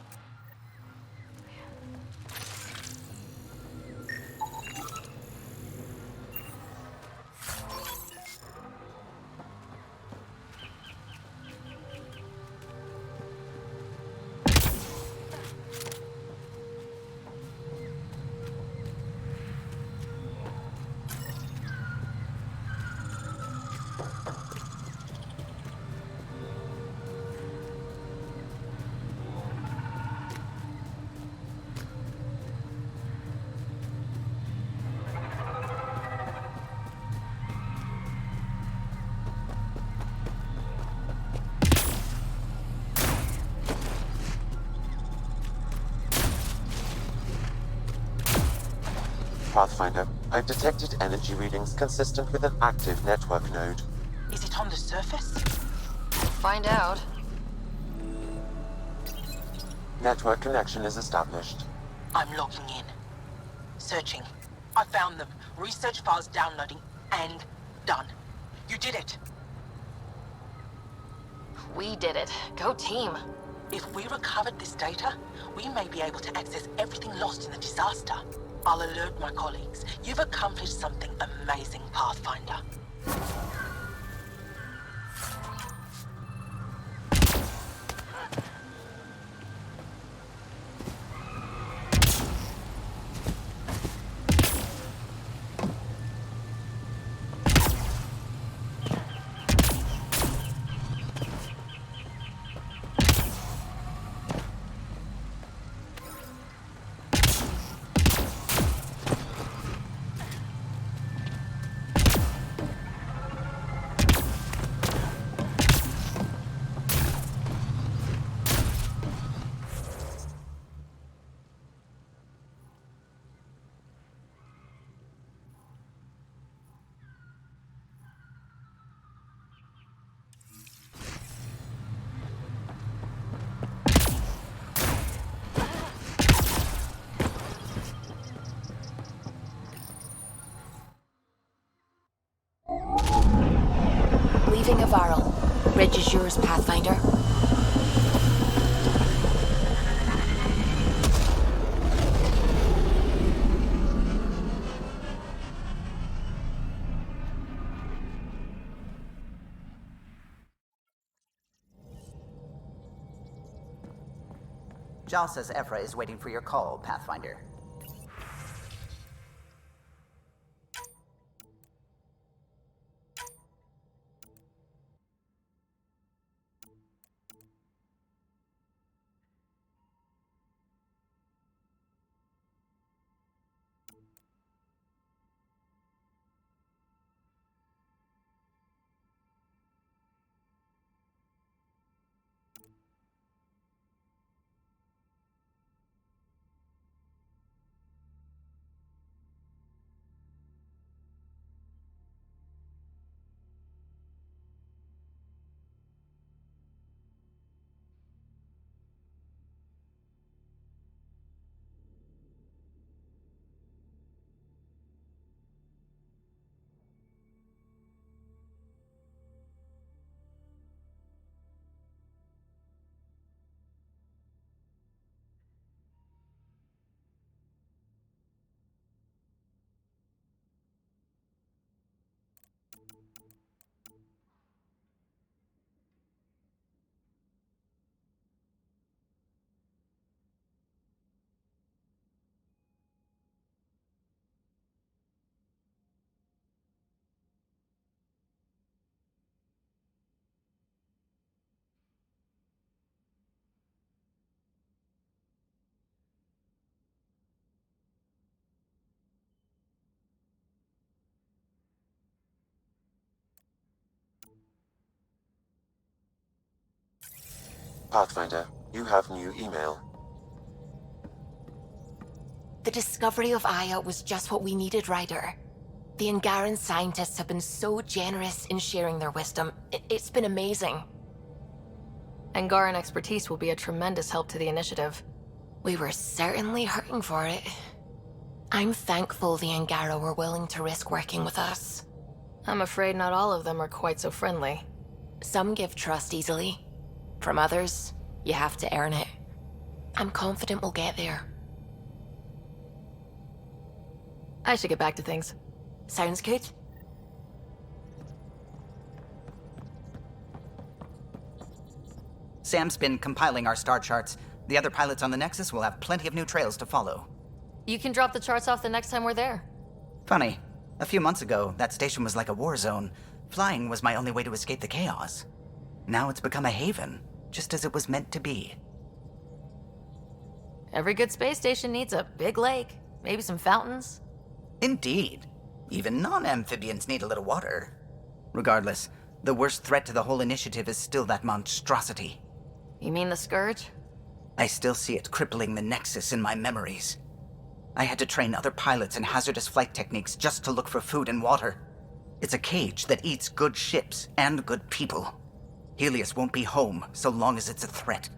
Pathfinder, I've detected energy readings consistent with an active network node. Is it on the surface? Find out. Network connection is established. I'm logging in. Searching. I found them. Research files downloading and done. You did it. We did it. Go team. If we recovered this data, we may be able to access everything lost in the disaster. I'll alert my colleagues. You've accomplished something amazing, Pathfinder. Leaving a Varl. Bridge is yours, Pathfinder. Jal says Ephra is waiting for your call, Pathfinder. Pathfinder, you have new email. The discovery of Aya was just what we needed, Ryder. The Angaran scientists have been so generous in sharing their wisdom. It's been amazing. Angaran expertise will be a tremendous help to the initiative. We were certainly hurting for it. I'm thankful the Angara were willing to risk working with us. I'm afraid not all of them are quite so friendly. Some give trust easily. From others, you have to earn it. I'm confident we'll get there. I should get back to things. Sounds good. Sam's been compiling our star charts. The other pilots on the Nexus will have plenty of new trails to follow. You can drop the charts off the next time we're there. Funny. A few months ago, that station was like a war zone. Flying was my only way to escape the chaos. Now it's become a haven, just as it was meant to be. Every good space station needs a big lake, maybe some fountains. Indeed. Even non-amphibians need a little water. Regardless, the worst threat to the whole initiative is still that monstrosity. You mean the Scourge? I still see it crippling the Nexus in my memories. I had to train other pilots in hazardous flight techniques just to look for food and water. It's a cage that eats good ships and good people. Helios won't be home so long as it's a threat.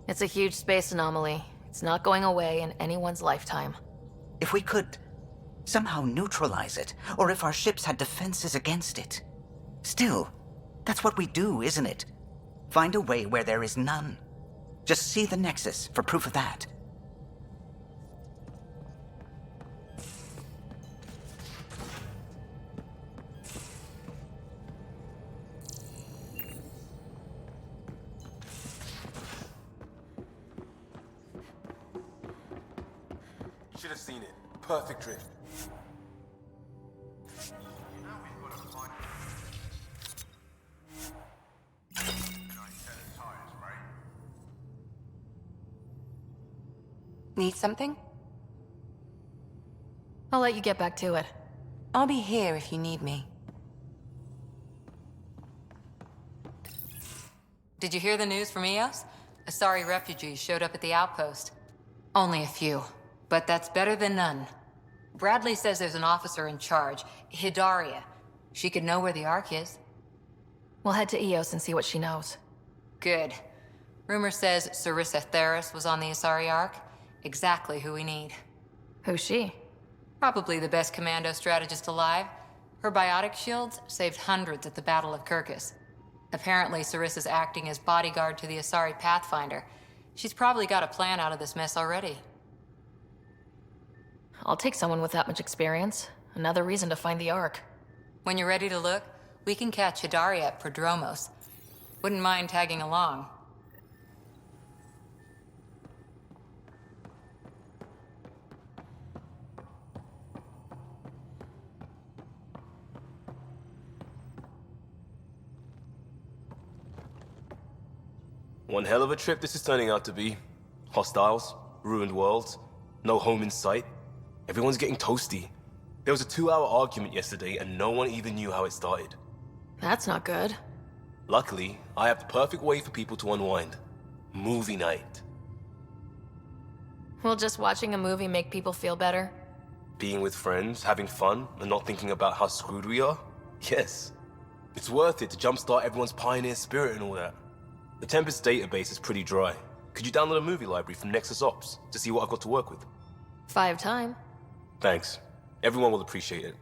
It's a huge space anomaly. It's not going away in anyone's lifetime. If we could somehow neutralize it, or if our ships had defenses against it. Still, that's what we do, isn't it? Find a way where there is none. Just see the Nexus for proof of that. Should have seen it. Perfect drift. Need something? I'll let you get back to it. I'll be here if you need me. Did you hear the news from Eos? Asari refugees showed up at the outpost. Only a few, but that's better than none. Bradley says there's an officer in charge, Hidaria. She could know where the Ark is. We'll head to Eos and see what she knows. Good. Rumor says Sarissa Theris was on the Asari Ark. Exactly who we need. Who's she? Probably the best commando strategist alive. Her biotic shields saved hundreds at the Battle of Kirkus. Apparently, Sarissa's acting as bodyguard to the Asari Pathfinder. She's probably got a plan out of this mess already. I'll take someone with that much experience. Another reason to find the Ark. When you're ready to look, we can catch Hidaria at Prodromos. Wouldn't mind tagging along. One hell of a trip this is turning out to be. Hostiles, ruined worlds, no home in sight. Everyone's getting toasty. There was a 2-hour argument yesterday and no one even knew how it started. That's not good. Luckily, I have the perfect way for people to unwind. Movie night. Will just watching a movie make people feel better? Being with friends, having fun, and not thinking about how screwed we are? Yes. It's worth it to jumpstart everyone's pioneer spirit and all that. The Tempest database is pretty dry. Could you download a movie library from Nexus Ops to see what I've got to work with? 5 time. Thanks. Everyone will appreciate it.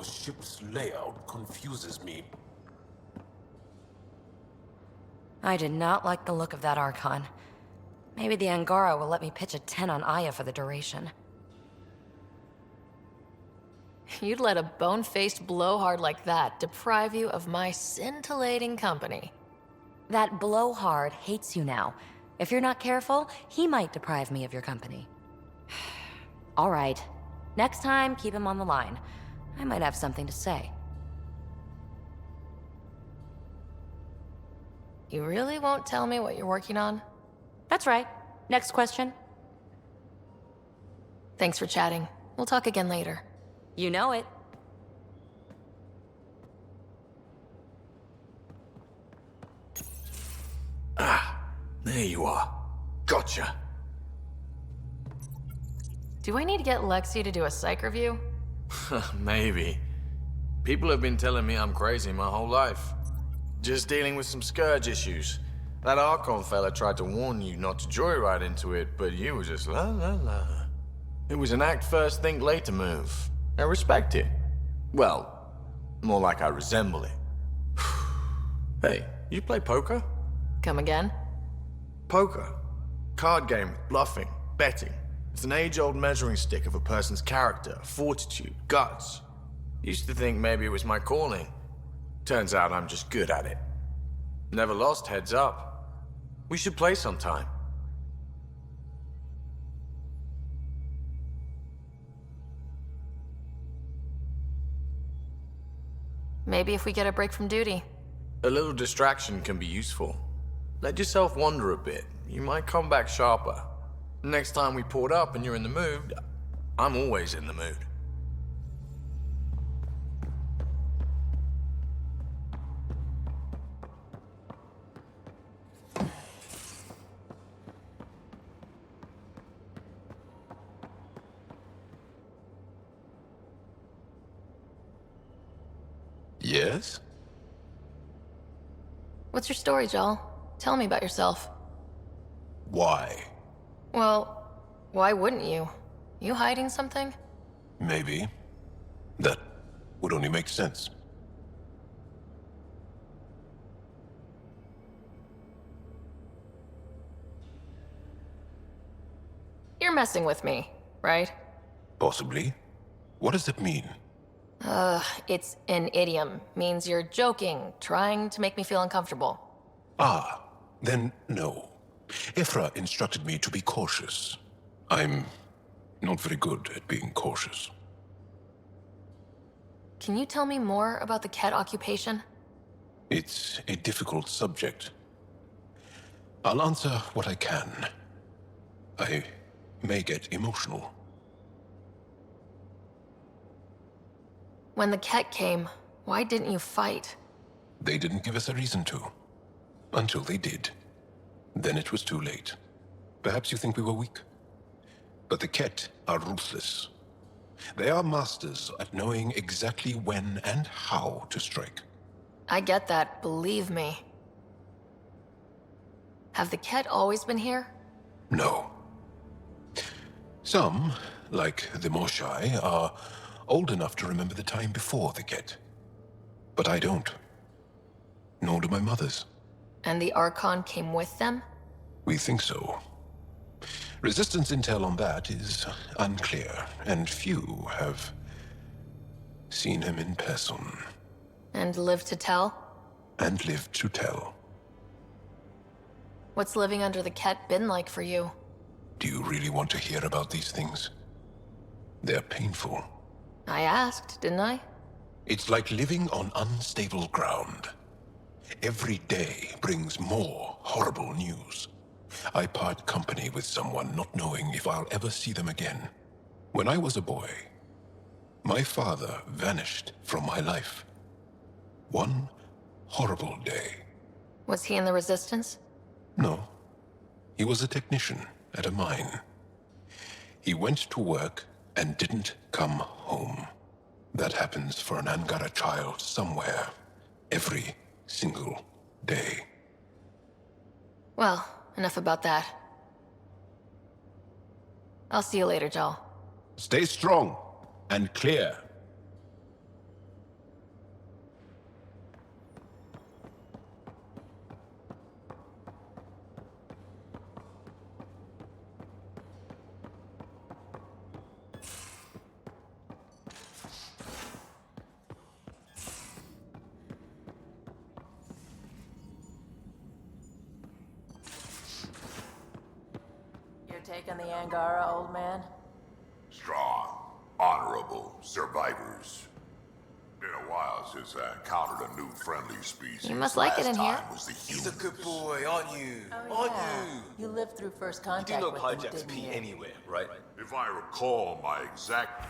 your ship's layout confuses me. I did not like the look of that Archon. Maybe the Angara will let me pitch a 10 on Aya for the duration. You'd let a bone-faced blowhard like that deprive you of my scintillating company. That blowhard hates you now. If you're not careful, he might deprive me of your company. All right. Next time, keep him on the line. I might have something to say. You really won't tell me what you're working on? That's right. Next question. Thanks for chatting. We'll talk again later. You know it. There you are. Gotcha. Do I need to get Lexi to do a psych review? Maybe. People have been telling me I'm crazy my whole life. Just dealing with some scourge issues. That Archon fella tried to warn you not to joyride into it, but you were just la la la. It was an act first, think later move. I respect it. Well, more like I resemble it. Hey, you play poker? Come again? Poker. Card game with bluffing, betting. It's an age-old measuring stick of a person's character, fortitude, guts. Used to think maybe it was my calling. Turns out I'm just good at it. Never lost heads up. We should play sometime. Maybe if we get a break from duty. A little distraction can be useful. Let yourself wander a bit. You might come back sharper. Next time we port up and you're in the mood, I'm always in the mood. Yes? What's your story, Joel? Tell me about yourself. Why? Well, why wouldn't you? You hiding something? Maybe. That would only make sense. You're messing with me, right? Possibly. What does it mean? It's an idiom. Means you're joking, trying to make me feel uncomfortable. Ah, then no. Ephra instructed me to be cautious. I'm not very good at being cautious. Can you tell me more about the Ket occupation? It's a difficult subject. I'll answer what I can. I may get emotional. When the Ket came, why didn't you fight? They didn't give us a reason to. Until they did. Then it was too late. Perhaps you think we were weak. But the Ket are ruthless. They are masters at knowing exactly when and how to strike. I get that, believe me. Have the Ket always been here? No. Some, like the Moshai, are old enough to remember the time before the Ket. But I don't. Nor do my mothers. And the Archon came with them? We think so. Resistance intel on that is unclear, and few have seen him in person. And lived to tell? And lived to tell. What's living under the Ket been like for you? Do you really want to hear about these things? They're painful. I asked, didn't I? It's like living on unstable ground. Every day brings more horrible news. I part company with someone not knowing if I'll ever see them again. When I was a boy, my father vanished from my life. One horrible day. Was he in the Resistance? No. He was a technician at a mine. He went to work and didn't come home. That happens for an Angara child somewhere, every single day. Well, enough about that. I'll see you later, Joel. Stay strong and clear. take on the Angara, old man? Strong, honorable survivors. Been a while since I encountered a new friendly species. You must like it in here. Was the He's a good boy, aren't you? Oh, yeah. You lived through first You contact do know with them, hijacks didn't pee you? anywhere, right? If I recall my exact...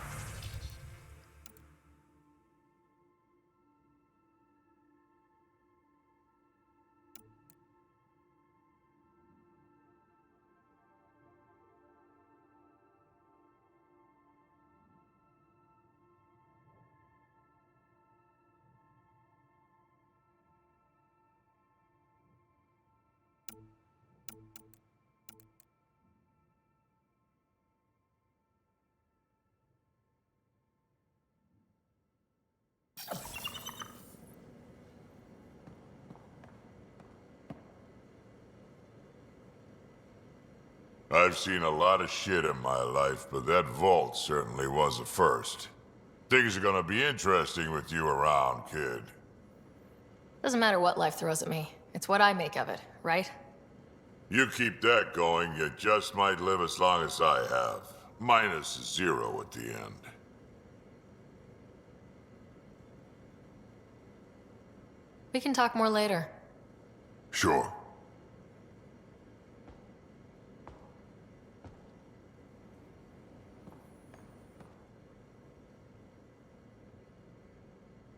I've seen a lot of shit in my life, but that vault certainly was a first. Things are gonna be interesting with you around, kid. Doesn't matter what life throws at me. It's what I make of it, right? You keep that going, you just might live as long as I have. Minus 0 at the end. We can talk more later. Sure.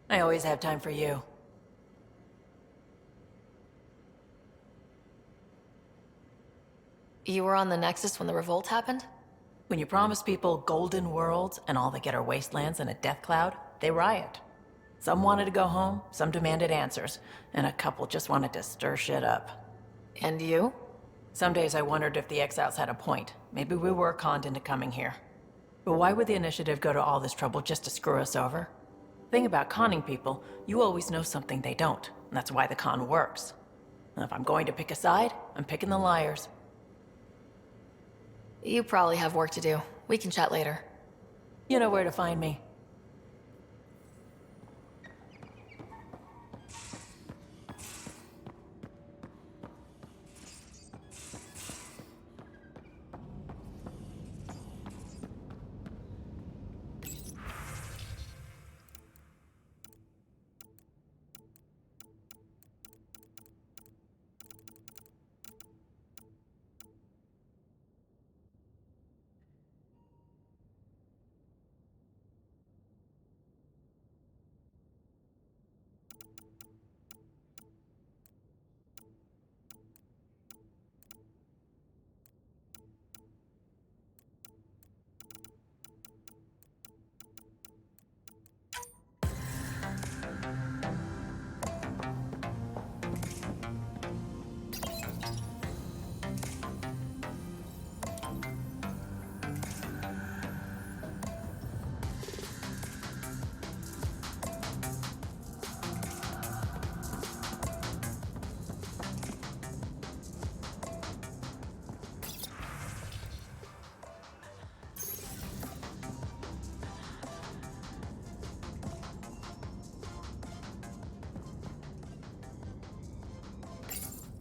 I always have time for you. You were on the Nexus when the revolt happened? When you promise people golden worlds and all they get are wastelands and a death cloud, they riot. Some wanted to go home, some demanded answers, and a couple just wanted to stir shit up. And you? Some days I wondered if the exiles had a point. Maybe we were conned into coming here. But why would the Initiative go to all this trouble just to screw us over? Thing about conning people, you always know something they don't, and that's why the con works. And if I'm going to pick a side, I'm picking the liars. You probably have work to do. We can chat later. You know where to find me.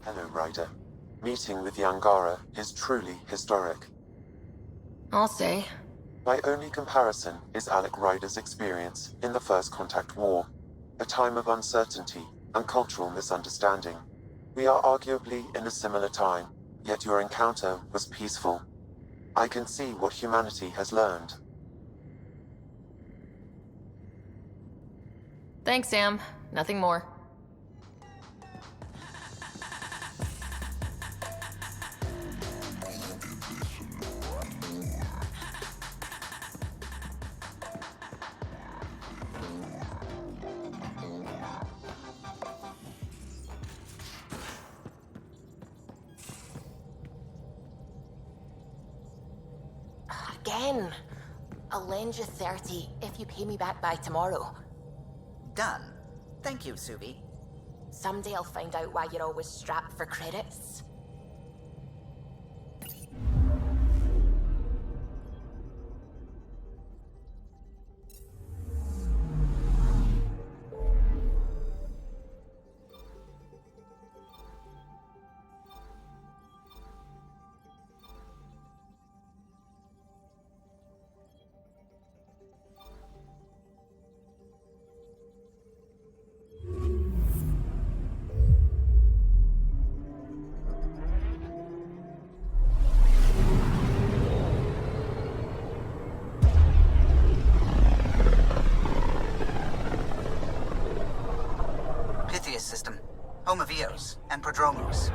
Hello, Ryder. Meeting with the Angara is truly historic. I'll say. My only comparison is Alec Ryder's experience in the First Contact War, a time of uncertainty and cultural misunderstanding. We are arguably in a similar time, yet your encounter was peaceful. I can see what humanity has learned. Thanks, Sam. Nothing more. Again. I'll lend you 30 if you pay me back by tomorrow. Done. Thank you, Subi. Someday I'll find out why you're always strapped for credits. home of Eos and Prodromos.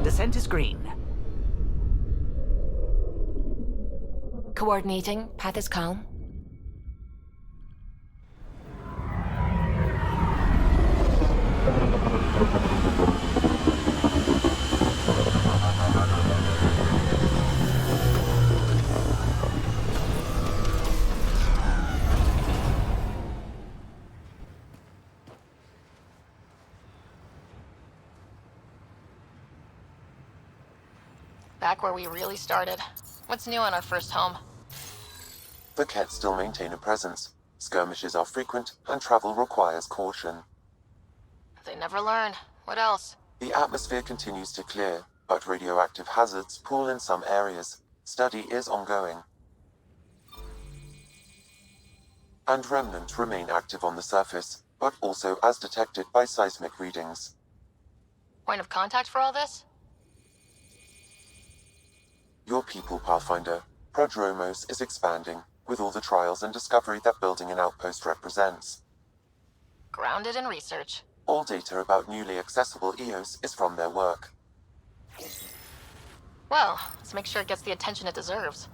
Descent is green. Coordinating. Path is calm. Back where we really started. What's new on our first home? The Kett still maintain a presence. Skirmishes are frequent, and travel requires caution. They never learn. What else? The atmosphere continues to clear, but radioactive hazards pool in some areas. Study is ongoing. And remnant remain active on the surface, but also as detected by seismic readings. Point of contact for all this? Your people, Pathfinder. Prodromos is expanding, with all the trials and discovery that building an outpost represents. Grounded in research. All data about newly accessible Eos is from their work. Well, let's make sure it gets the attention it deserves.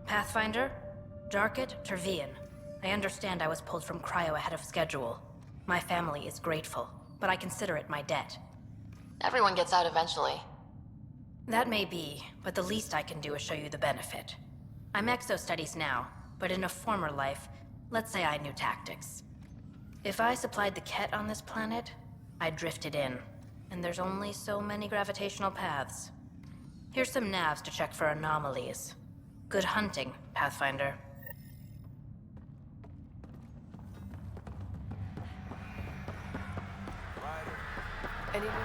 Pathfinder, Darket, Tervian. I understand I was pulled from cryo ahead of schedule. My family is grateful, but I consider it my debt. Everyone gets out eventually. That may be, but the least I can do is show you the benefit. I'm exo-studies now, but in a former life, let's say I knew tactics. If I supplied the Kett on this planet, I drifted in, and there's only so many gravitational paths. Here's some navs to check for anomalies. Good hunting, Pathfinder.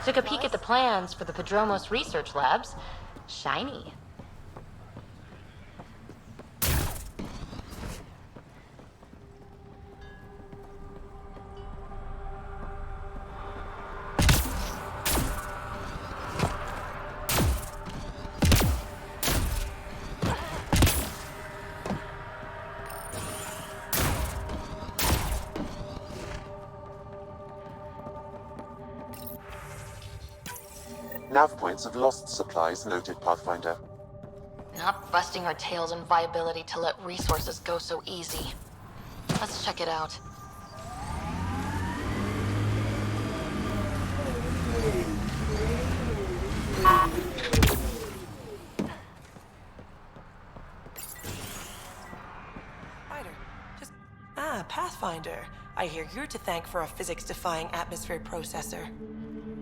Took a peek at the plans for the Prodromos research labs. Shiny. Nav points of lost supplies noted, Pathfinder. Not busting our tails in viability to let resources go so easy. Let's check it out. Pathfinder. I hear you're to thank for a physics-defying atmosphere processor.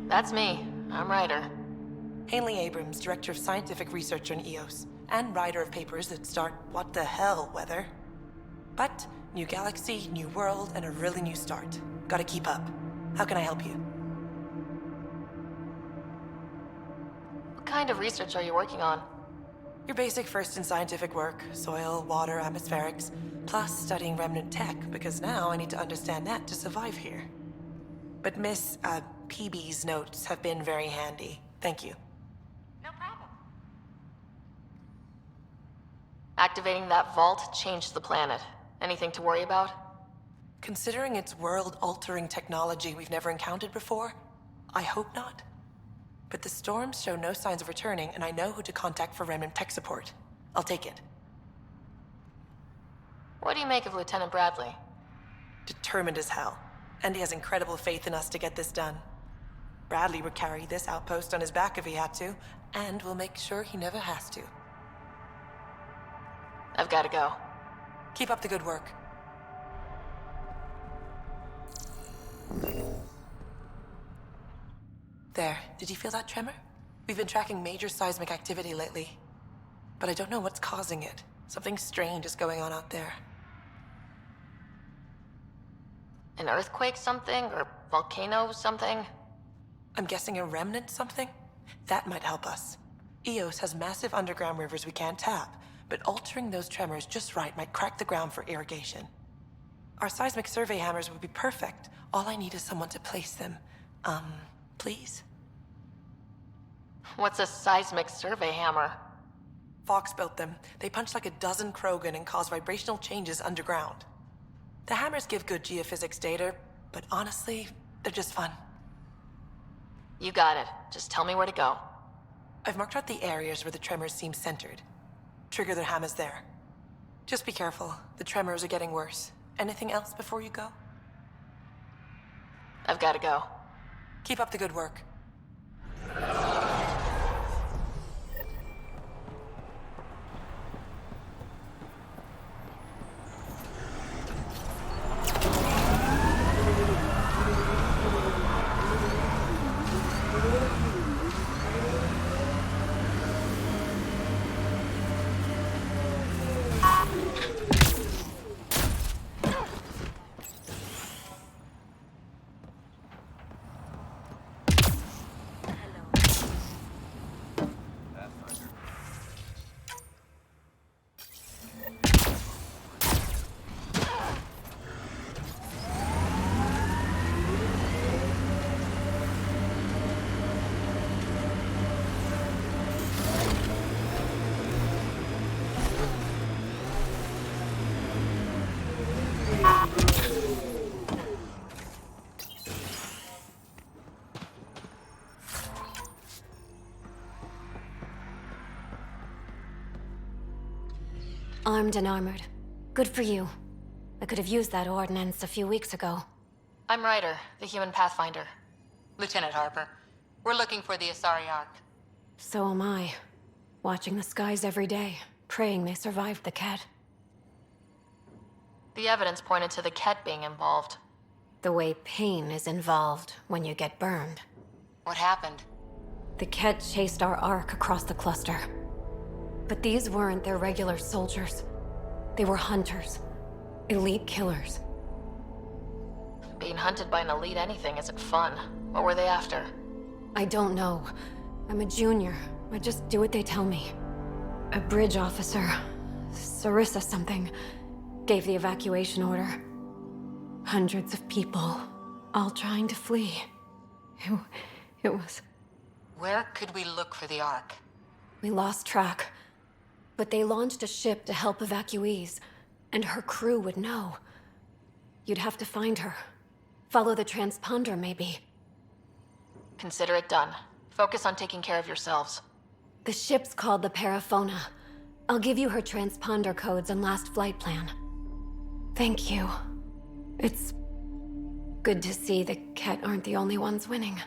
That's me. I'm Ryder. Hanley Abrams, Director of Scientific Research on Eos, and writer of papers that start what the hell weather. But, new galaxy, new world, and a really new start. Gotta keep up. How can I help you? What kind of research are you working on? Your basic first in scientific work, soil, water, atmospherics, plus studying remnant tech, because now I need to understand that to survive here. But Miss, PB's notes have been very handy. Thank you. No problem. Activating that vault changed the planet. Anything to worry about? Considering it's world-altering technology we've never encountered before, I hope not. But the storms show no signs of returning, and I know who to contact for remnant tech support. I'll take it. What do you make of Lieutenant Bradley? Determined as hell. And he has incredible faith in us to get this done. Bradley would carry this outpost on his back if he had to, and we'll make sure he never has to. I've got to go. Keep up the good work. There, did you feel that tremor? We've been tracking major seismic activity lately. But I don't know what's causing it. Something strange is going on out there. An earthquake something? Or volcano something? I'm guessing a remnant something? That might help us. Eos has massive underground rivers we can't tap, but altering those tremors just right might crack the ground for irrigation. Our seismic survey hammers would be perfect. All I need is someone to place them. Please? What's a seismic survey hammer? Fox built them. They punch like a dozen Krogan and cause vibrational changes underground. The hammers give good geophysics data, but honestly, they're just fun. You got it. Just tell me where to go. I've marked out the areas where the tremors seem centered. Trigger the hammers there. Just be careful. The tremors are getting worse. Anything else before you go? I've got to go. Keep up the good work. Armed and armored. Good for you. I could have used that ordnance a few weeks ago. I'm Ryder, the human pathfinder. Lieutenant Harper, we're looking for the Asari Ark. So am I. Watching the skies every day, praying they survived the Ket. The evidence pointed to the Ket being involved. The way pain is involved when you get burned. What happened? The Ket chased our Ark across the cluster. But these weren't their regular soldiers. They were hunters. Elite killers. Being hunted by an elite anything isn't fun. What were they after? I don't know. I'm a junior. I just do what they tell me. A bridge officer, Sarissa something, gave the evacuation order. Hundreds of people, all trying to flee. It was... Where could we look for the Ark? We lost track. But they launched a ship to help evacuees, and her crew would know. You'd have to find her. Follow the transponder, maybe. Consider it done. Focus on taking care of yourselves. The ship's called the Paraphona. I'll give you her transponder codes and last flight plan. Thank you. It's good to see the Ket aren't the only ones winning.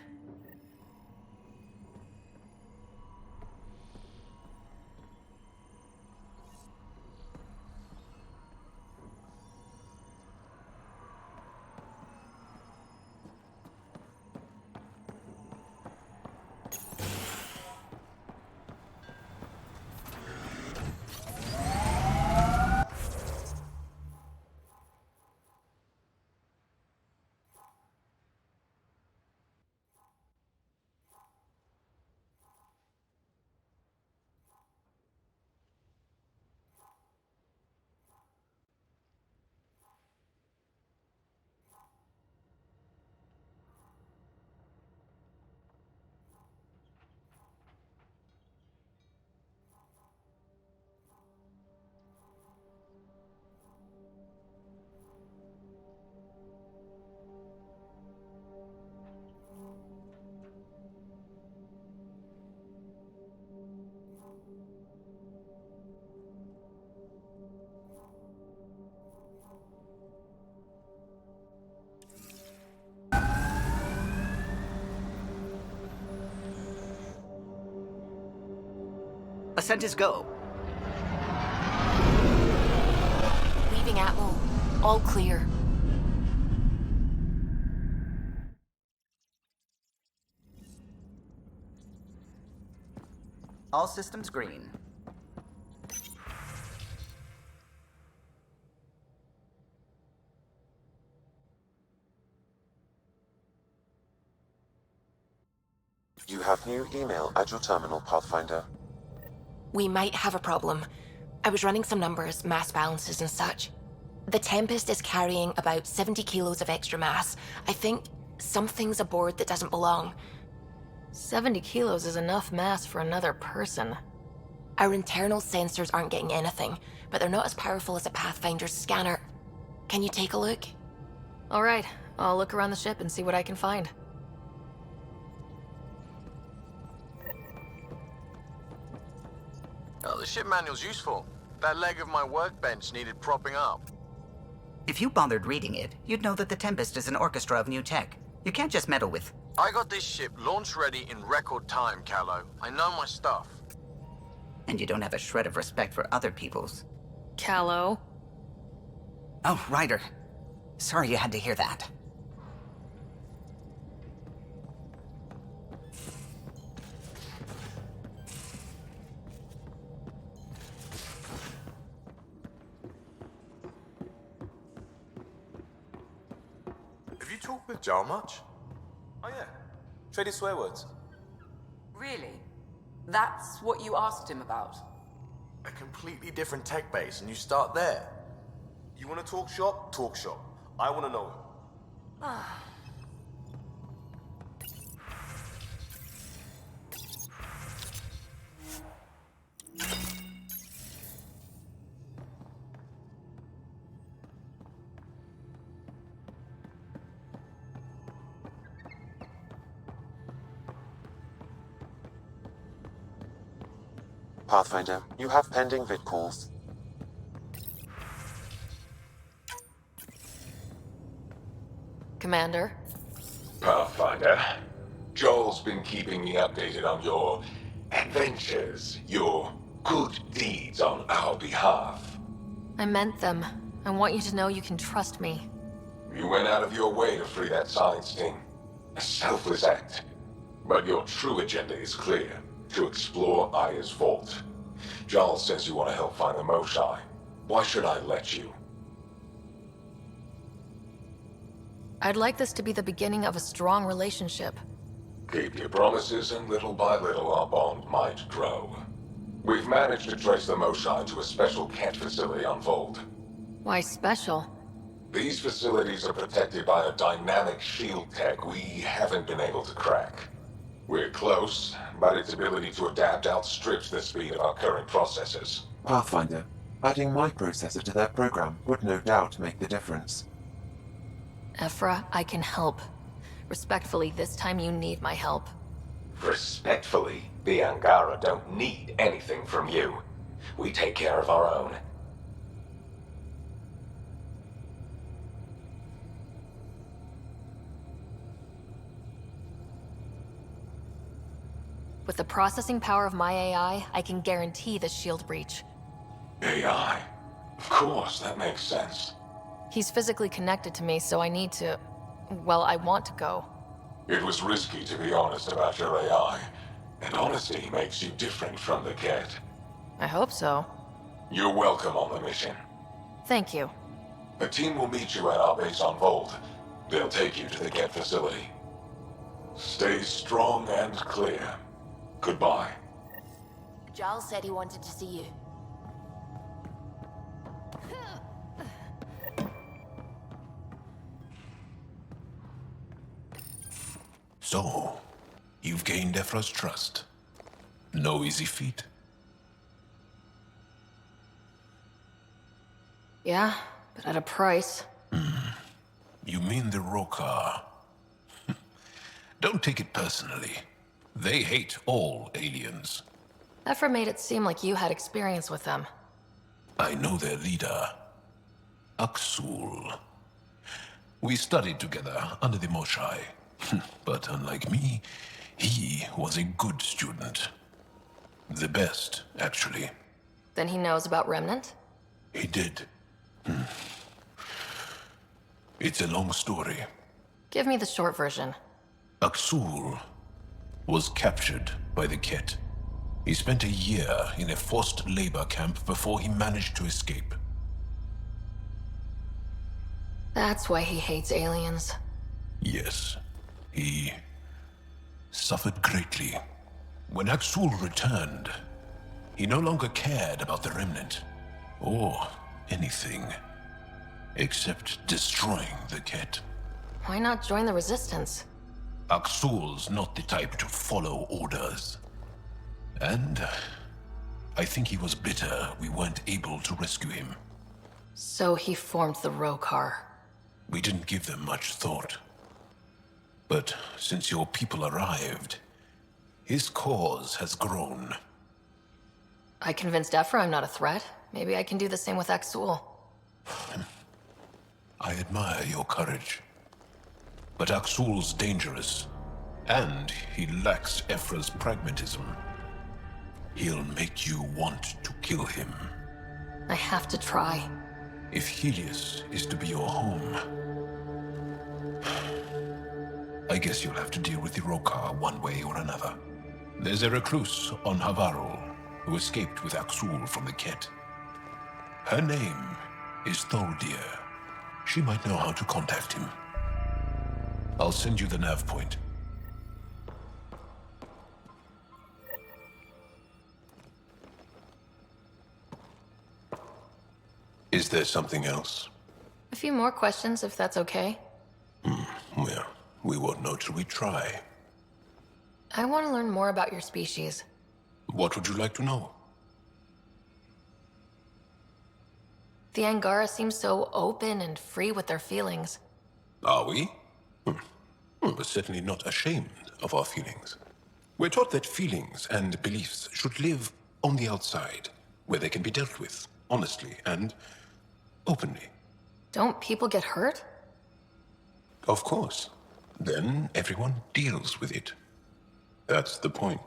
Ascent is go. Leaving Atmo. All clear. All systems green. You have new email at your terminal, Pathfinder. We might have a problem. I was running some numbers, mass balances and such. The Tempest is carrying about 70 kilos of extra mass. I think something's aboard that doesn't belong. 70 kilos is enough mass for another person. Our internal sensors aren't getting anything, but they're not as powerful as a Pathfinder's scanner. Can you take a look? All right, I'll look around the ship and see what I can find. Oh, the ship manual's useful. That leg of my workbench needed propping up. If you bothered reading it, you'd know that the Tempest is an orchestra of new tech. You can't just meddle with... I got this ship launch ready in record time, Callow. I know my stuff. And you don't have a shred of respect for other people's. Callow. Oh, Ryder. Sorry you had to hear that. Have you talked with Jarl much? Oh yeah, traded swear words. Really? That's what you asked him about? A completely different tech base, and you start there. You want to talk shop? Talk shop. I want to know him. Ah. Pathfinder, you have pending vid calls. Commander? Pathfinder, Joel's been keeping me updated on your adventures, your good deeds on our behalf. I meant them. I want you to know you can trust me. You went out of your way to free that science team. A selfless act. But your true agenda is clear. To explore Aya's vault. Joel says you want to help find the Moshae. Why should I let you? I'd like this to be the beginning of a strong relationship. Keep your promises, and little by little our bond might grow. We've managed to trace the Moshae to a special cat facility on Vold. Why special? These facilities are protected by a dynamic shield tech we haven't been able to crack. We're close, but its ability to adapt outstrips the speed of our current processors. Pathfinder, adding my processor to their program would no doubt make the difference. Ephra, I can help. Respectfully, this time you need my help. Respectfully, the Angara don't need anything from you. We take care of our own. With the processing power of my AI, I can guarantee the shield breach. AI? Of course, that makes sense. He's physically connected to me, so I need to... well, I want to go. It was risky to be honest about your AI, and honesty makes you different from the cat. I hope so. You're welcome on the mission. Thank you. A team will meet you at our base on Vold. They'll take you to the cat facility. Stay strong and clear. Goodbye. Giles said he wanted to see you. So, you've gained Ephra's trust. No easy feat. Yeah, but at a price. You mean the Rokar? Don't take it personally. They hate all aliens. Ephra made it seem like you had experience with them. I know their leader, Aksul. We studied together under the Moshae. But unlike me, he was a good student. The best, actually. Then he knows about Remnant? He did. It's a long story. Give me the short version. Aksul was captured by the Ket. He spent a year in a forced labor camp before he managed to escape. That's why he hates aliens. Yes, he suffered greatly. When Aksul returned, he no longer cared about the Remnant, or anything, except destroying the Ket. Why not join the Resistance? Aksul's not the type to follow orders. And I think he was bitter we weren't able to rescue him. So he formed the Rokar. We didn't give them much thought. But since your people arrived, his cause has grown. I convinced Ephra I'm not a threat. Maybe I can do the same with Aksul. I admire your courage. But Aksul's dangerous, and he lacks Ephra's pragmatism. He'll make you want to kill him. I have to try. If Helios is to be your home, I guess you'll have to deal with the Rokar one way or another. There's a recluse on Havarul who escaped with Aksul from the Ket. Her name is Thordir. She might know how to contact him. I'll send you the nav point. Is there something else? A few more questions, if that's okay. Well, we won't know till we try. I want to learn more about your species. What would you like to know? The Angara seem so open and free with their feelings. Are we? We're certainly not ashamed of our feelings. We're taught that feelings and beliefs should live on the outside, where they can be dealt with, honestly and openly. Don't people get hurt? Of course. Then everyone deals with it. That's the point.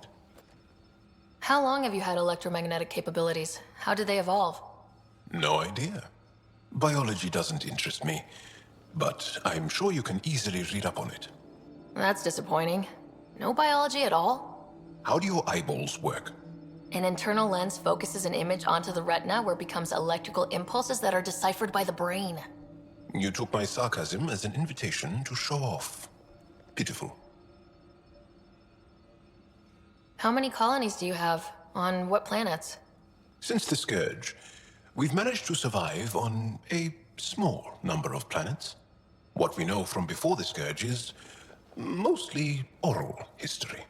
How long have you had electromagnetic capabilities? How did they evolve? No idea. Biology doesn't interest me, but I'm sure you can easily read up on it. That's disappointing. No biology at all? How do your eyeballs work? An internal lens focuses an image onto the retina where it becomes electrical impulses that are deciphered by the brain. You took my sarcasm as an invitation to show off. Pitiful. How many colonies do you have? On what planets? Since the Scourge, we've managed to survive on a small number of planets. What we know from before the Scourge is mostly oral history.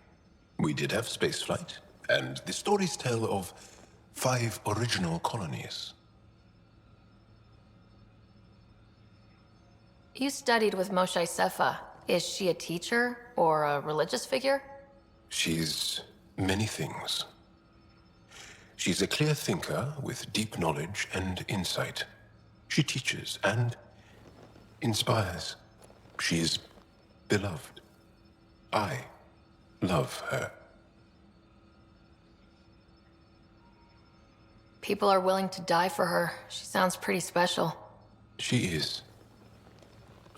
We did have spaceflight, and the stories tell of 5 original colonies. You studied with Moshe Sefa. Is she a teacher or a religious figure? She's many things. She's a clear thinker with deep knowledge and insight. She teaches and inspires. She's beloved. I love her. People are willing to die for her. She sounds pretty special. She is.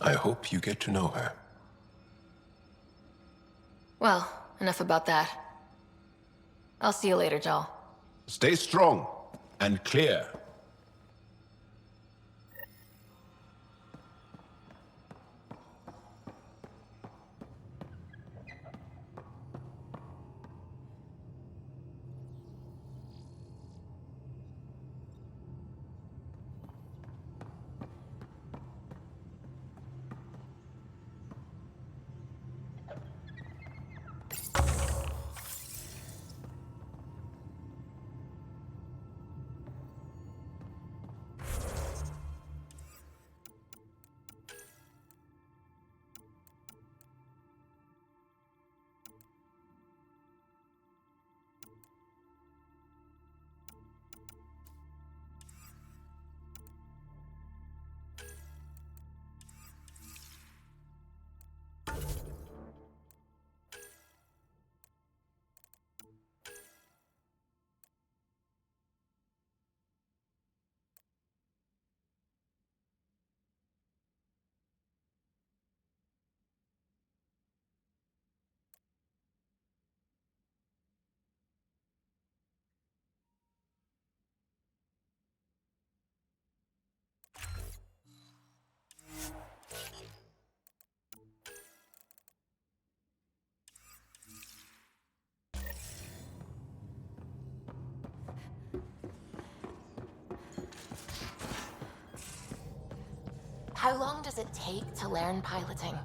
I hope you get to know her. Well, enough about that. I'll see you later, Jal. Stay strong and clear. How long does it take to learn piloting?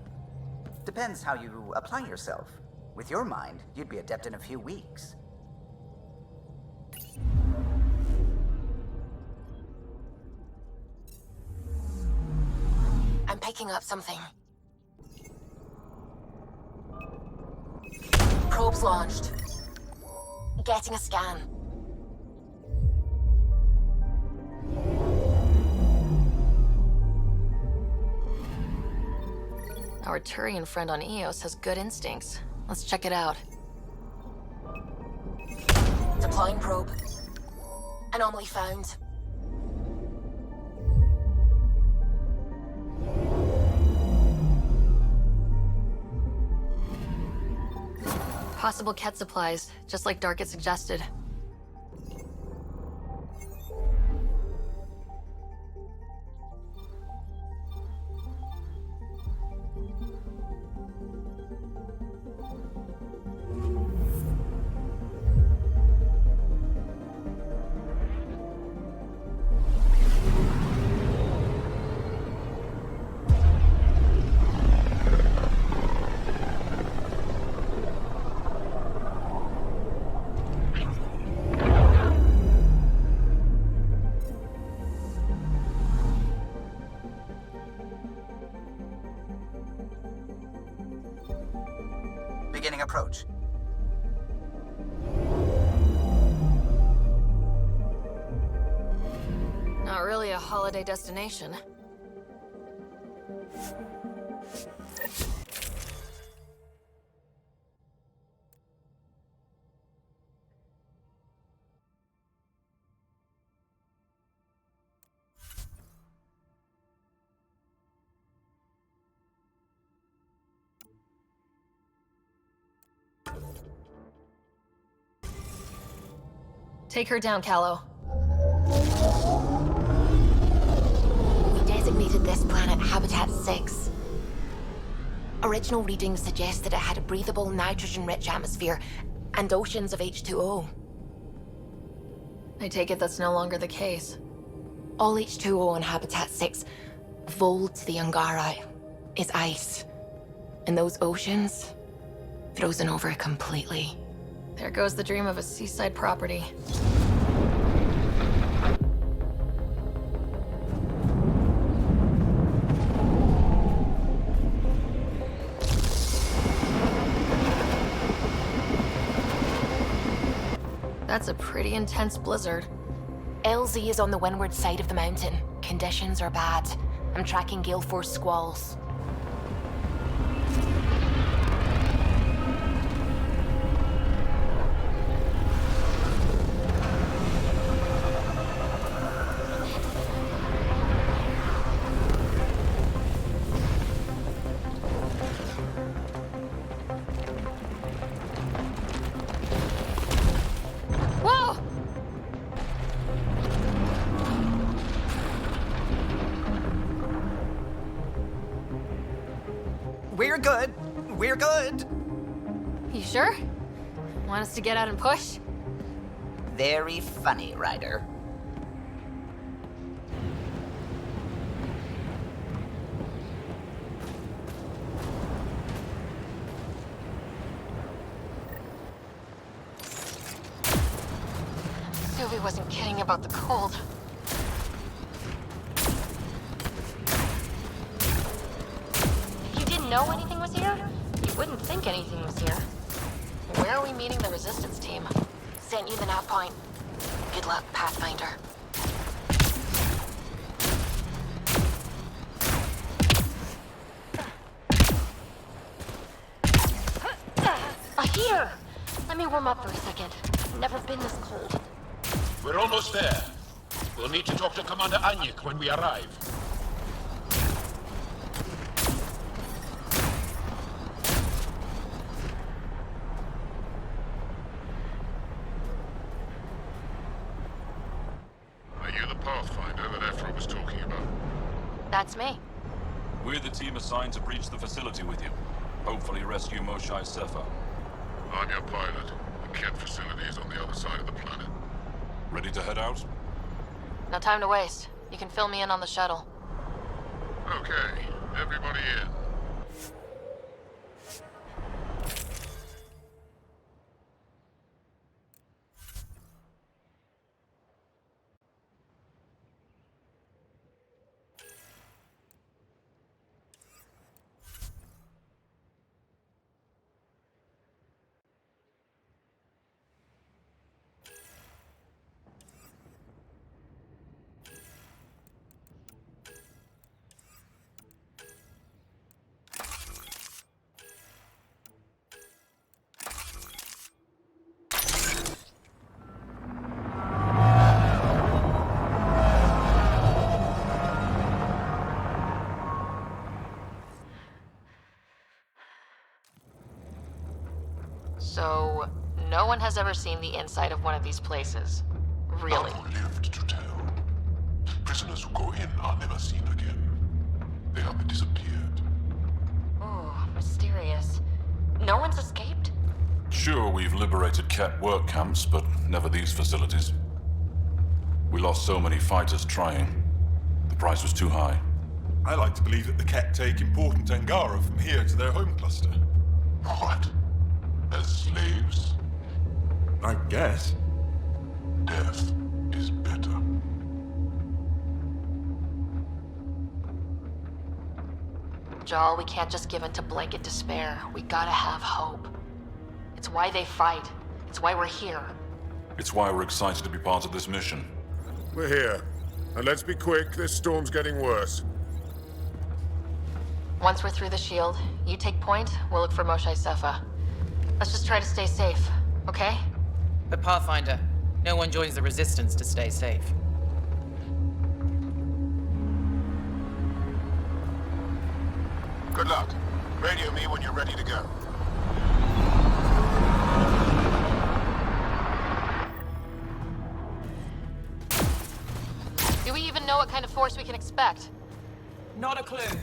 Depends how you apply yourself. With your mind, you'd be adept in a few weeks. I'm picking up something. Probes launched. Getting a scan. Our Turian friend on Eos has good instincts. Let's check it out. Deploying probe. Anomaly found. Possible Ket supplies, just like Dark had suggested. Beginning approach. Not really a holiday destination. Take her down, Callow. We designated this planet Habitat 6. Original readings suggest that it had a breathable, nitrogen-rich atmosphere and oceans of H2O. I take it that's no longer the case. All H2O on Habitat 6, Vold to the Angara, is ice. And those oceans, frozen over completely. There goes the dream of a seaside property. That's a pretty intense blizzard. LZ is on the windward side of the mountain. Conditions are bad. I'm tracking gale force squalls. Whoa! We're good. We're good. You sure? Want us to get out and push? Very funny, Ryder. Sylvie wasn't kidding about the cold. You didn't know anything was here? You wouldn't think anything was here. Where are we meeting the resistance team? Sent you the nav point. Good luck, Pathfinder. Here! Let me warm up for a second. Never been this cold. We're almost there. We'll need to talk to Commander Anyik when we arrive. Are you the Pathfinder that Ephra was talking about? That's me. We're the team assigned to breach the facility with you. Hopefully rescue Moshai's Sepha. I'm your pilot. The Ket facility is on the other side of the planet. Ready to head out? No time to waste. You can fill me in on the shuttle. Okay, everybody in. So, no one has ever seen the inside of one of these places. Really? None who lived to tell. Prisoners who go in are never seen again. They have disappeared. Ooh, mysterious. No one's escaped? Sure, we've liberated Ket work camps, but never these facilities. We lost so many fighters trying. The price was too high. I like to believe that the Ket take important Angara from here to their home cluster. What? As slaves? I guess. Death is better. Jarl, we can't just give in to blanket despair. We gotta have hope. It's why they fight. It's why we're here. It's why we're excited to be part of this mission. We're here. And let's be quick, this storm's getting worse. Once we're through the shield, you take point, we'll look for Moshae Sefa. Let's just try to stay safe, okay? But Pathfinder, no one joins the Resistance to stay safe. Good luck. Radio me when you're ready to go. Do we even know what kind of force we can expect? Not a clue.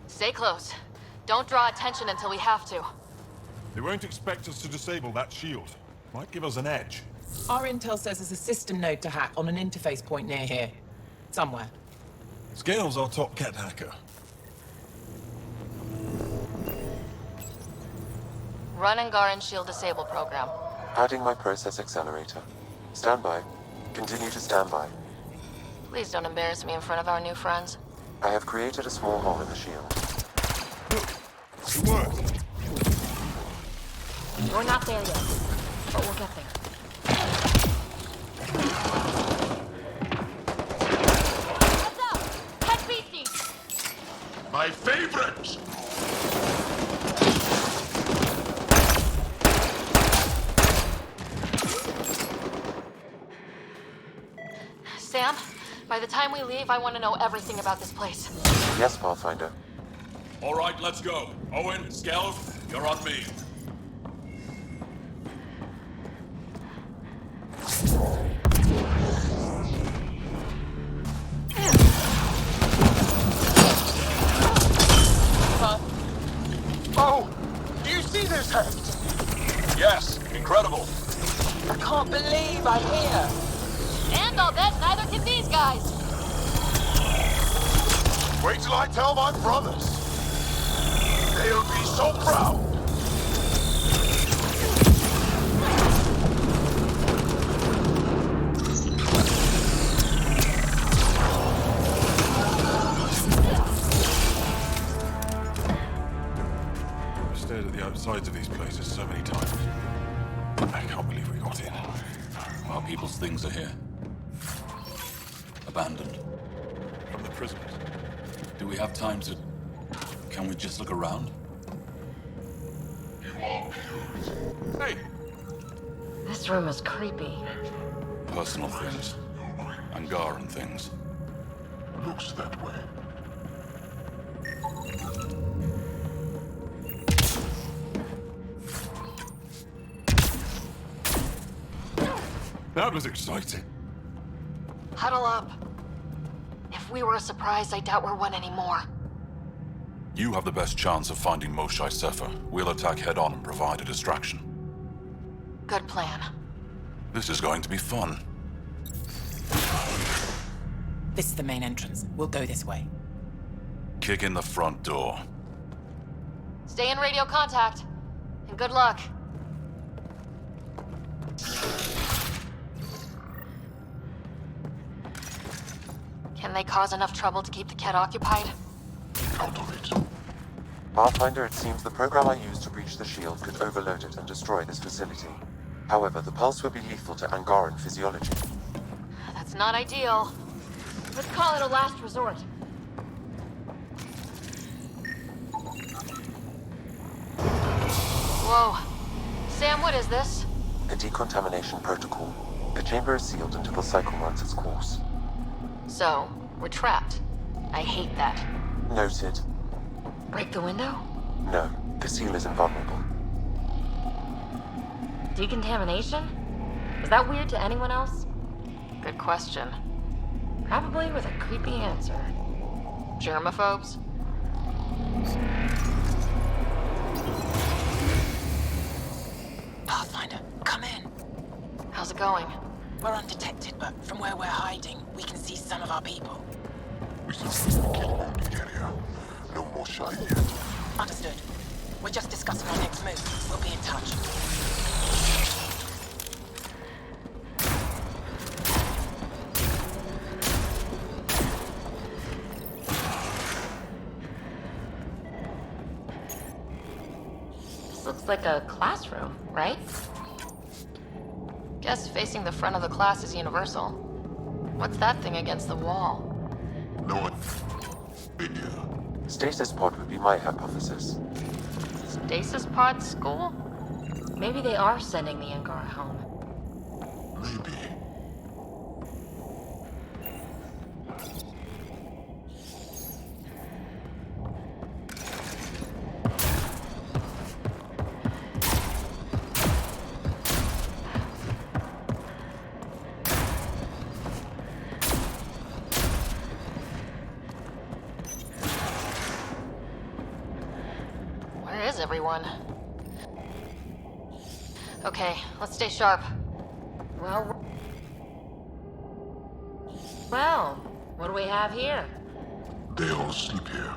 Stay close. Don't draw attention until we have to. They won't expect us to disable that shield. Might give us an edge. Our intel says there's a system node to hack on an interface point near here. Somewhere. Scale's our top Ket hacker. Run Angaran shield disable program. Adding my process accelerator. Stand by. Continue to stand by. Please don't embarrass me in front of our new friends. I have created a small hole in the shield. It worked. We're not there yet, but we'll get there. What's up? Head beastie! My favorite! Sam, by the time we leave, I want to know everything about this place. Yes, Pathfinder. All right, let's go. Owen, Skelv, you're on me. Oh! Do you see this, Hank? Yes, incredible. I can't believe I'm here. And I'll bet neither can these guys. Wait till I tell my brothers. They'll be so proud. I've stared at the outsides of these places so many times. I can't believe we got in. Our people's things are here. Abandoned. From the prisoners. Do we have time to... Can we just look around? Hey! This room is creepy. Personal things. Angaran things. Looks that way. That was exciting. Huddle up. If we were a surprise, I doubt we're one anymore. You have the best chance of finding Moshae Sefa. We'll attack head-on and provide a distraction. Good plan. This is going to be fun. This is the main entrance. We'll go this way. Kick in the front door. Stay in radio contact. And good luck. Can they cause enough trouble to keep the Kett occupied? Count on it. Pathfinder, it seems the program I used to breach the shield could overload it and destroy this facility. However, the pulse would be lethal to Angaran physiology. That's not ideal. Let's call it a last resort. Whoa. Sam, what is this? A decontamination protocol. The chamber is sealed until the cycle runs its course. So, we're trapped. I hate that. Noted. Break the window? No, the seal is invulnerable. Decontamination? Was that weird to anyone else? Good question. Probably with a creepy answer. Germaphobes? Pathfinder, come in. How's it going? We're undetected, but from where we're hiding, we can see some of our people. We still need to kill on the area. No more shy yet. Understood. We're just discussing our next move. We'll be in touch. This looks like a classroom, right? Guess facing the front of the class is universal. What's that thing against the wall? No idea. Stasis pod would be my hypothesis. Stasis pod school? Maybe they are sending the Angara home. Maybe. Where is everyone? Okay, let's stay sharp. Well, what do we have here? They all sleep here.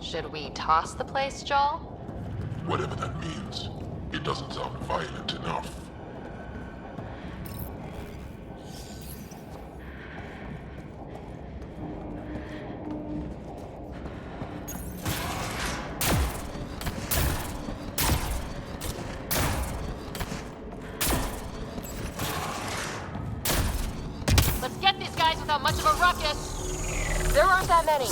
Should we toss the place, Joel? Whatever that means. It doesn't sound violent enough. Let's get these guys without much of a ruckus. There aren't that many.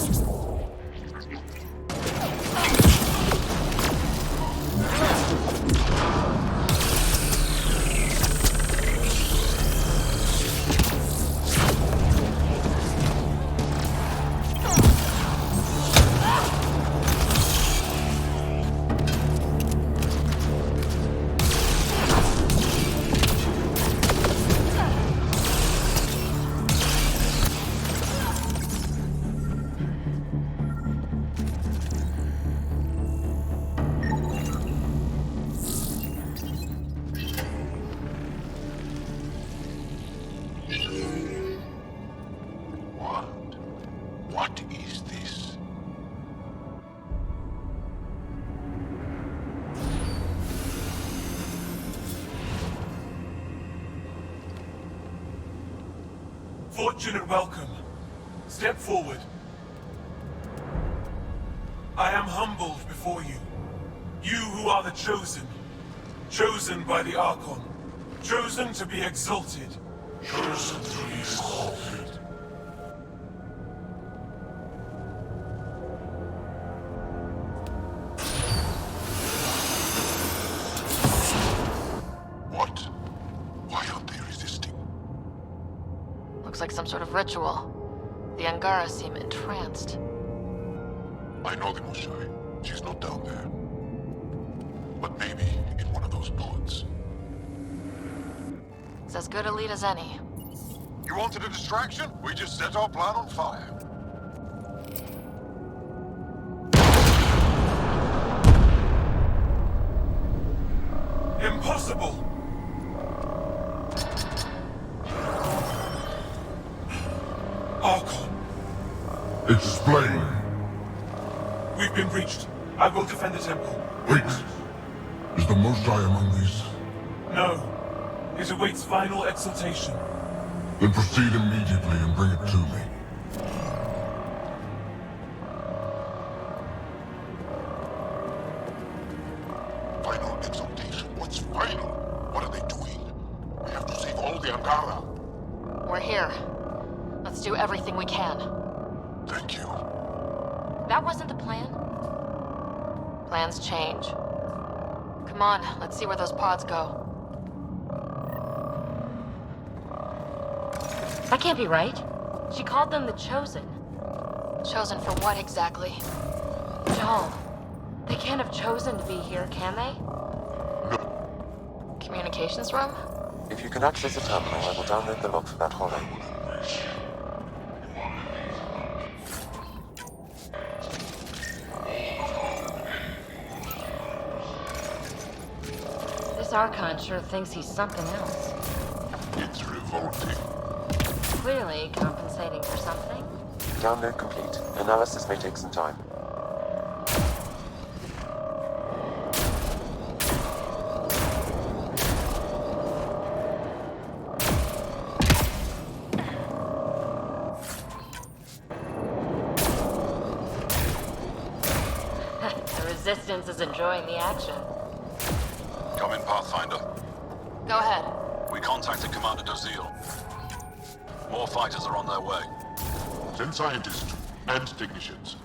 What is this? Fortunate welcome. Step forward. I am humbled before you. You who are the chosen. Chosen by the Archon. Chosen to be exalted. Chosen to be exalted. What? Why aren't they resisting? Looks like some sort of ritual. The Angara seem entranced. I know the Moshai. She's not down there. But maybe in one of those pods. It's as good a lead as any. You wanted a distraction? We just set our plan on fire. Impossible! Archon, Explain. we've been breached. I will defend the temple. Wait. Is the Most High among these? No. It awaits final exaltation. Then proceed immediately and bring it to me. Final exaltation? What's final? What are they doing? We have to save all the Angara. We're here. Let's do everything we can. Thank you. That wasn't the plan. Plans change. Come on, let's see where those pods go. That can't be right. She called them the Chosen. Chosen for what exactly? Joel, they can't have chosen to be here, can they? Communications room? If you can access the terminal, I will download the log from that hollow. This Archon sure thinks he's something else. It's revolting. Clearly compensating for something. Download complete. Analysis may take some time. The Resistance is enjoying the action. Come in, Pathfinder. Go ahead. We contacted Commander Dozil. More fighters are on their way. Send scientists and technicians.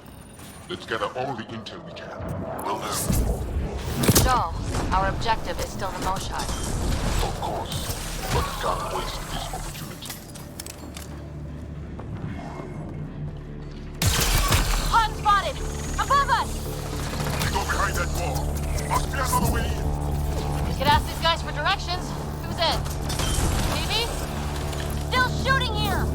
Let's gather all the intel we can. Will do. Joel, our objective is still the Moshai. Of course, but can't waste this opportunity. Hot spotted! Above us! They go behind that wall. Must be another way in. We could ask these guys for directions. Who's in? Stevie? Still shooting here!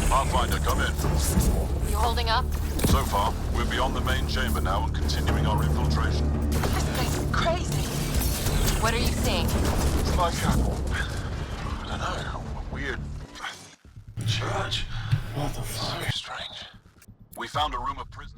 Pathfinder, come in. You holding up? So far, we're beyond the main chamber now and continuing our infiltration. This place is crazy. What are you seeing? It's like I don't know, a weird church. What the fuck? So strange. We found a room of prisoners.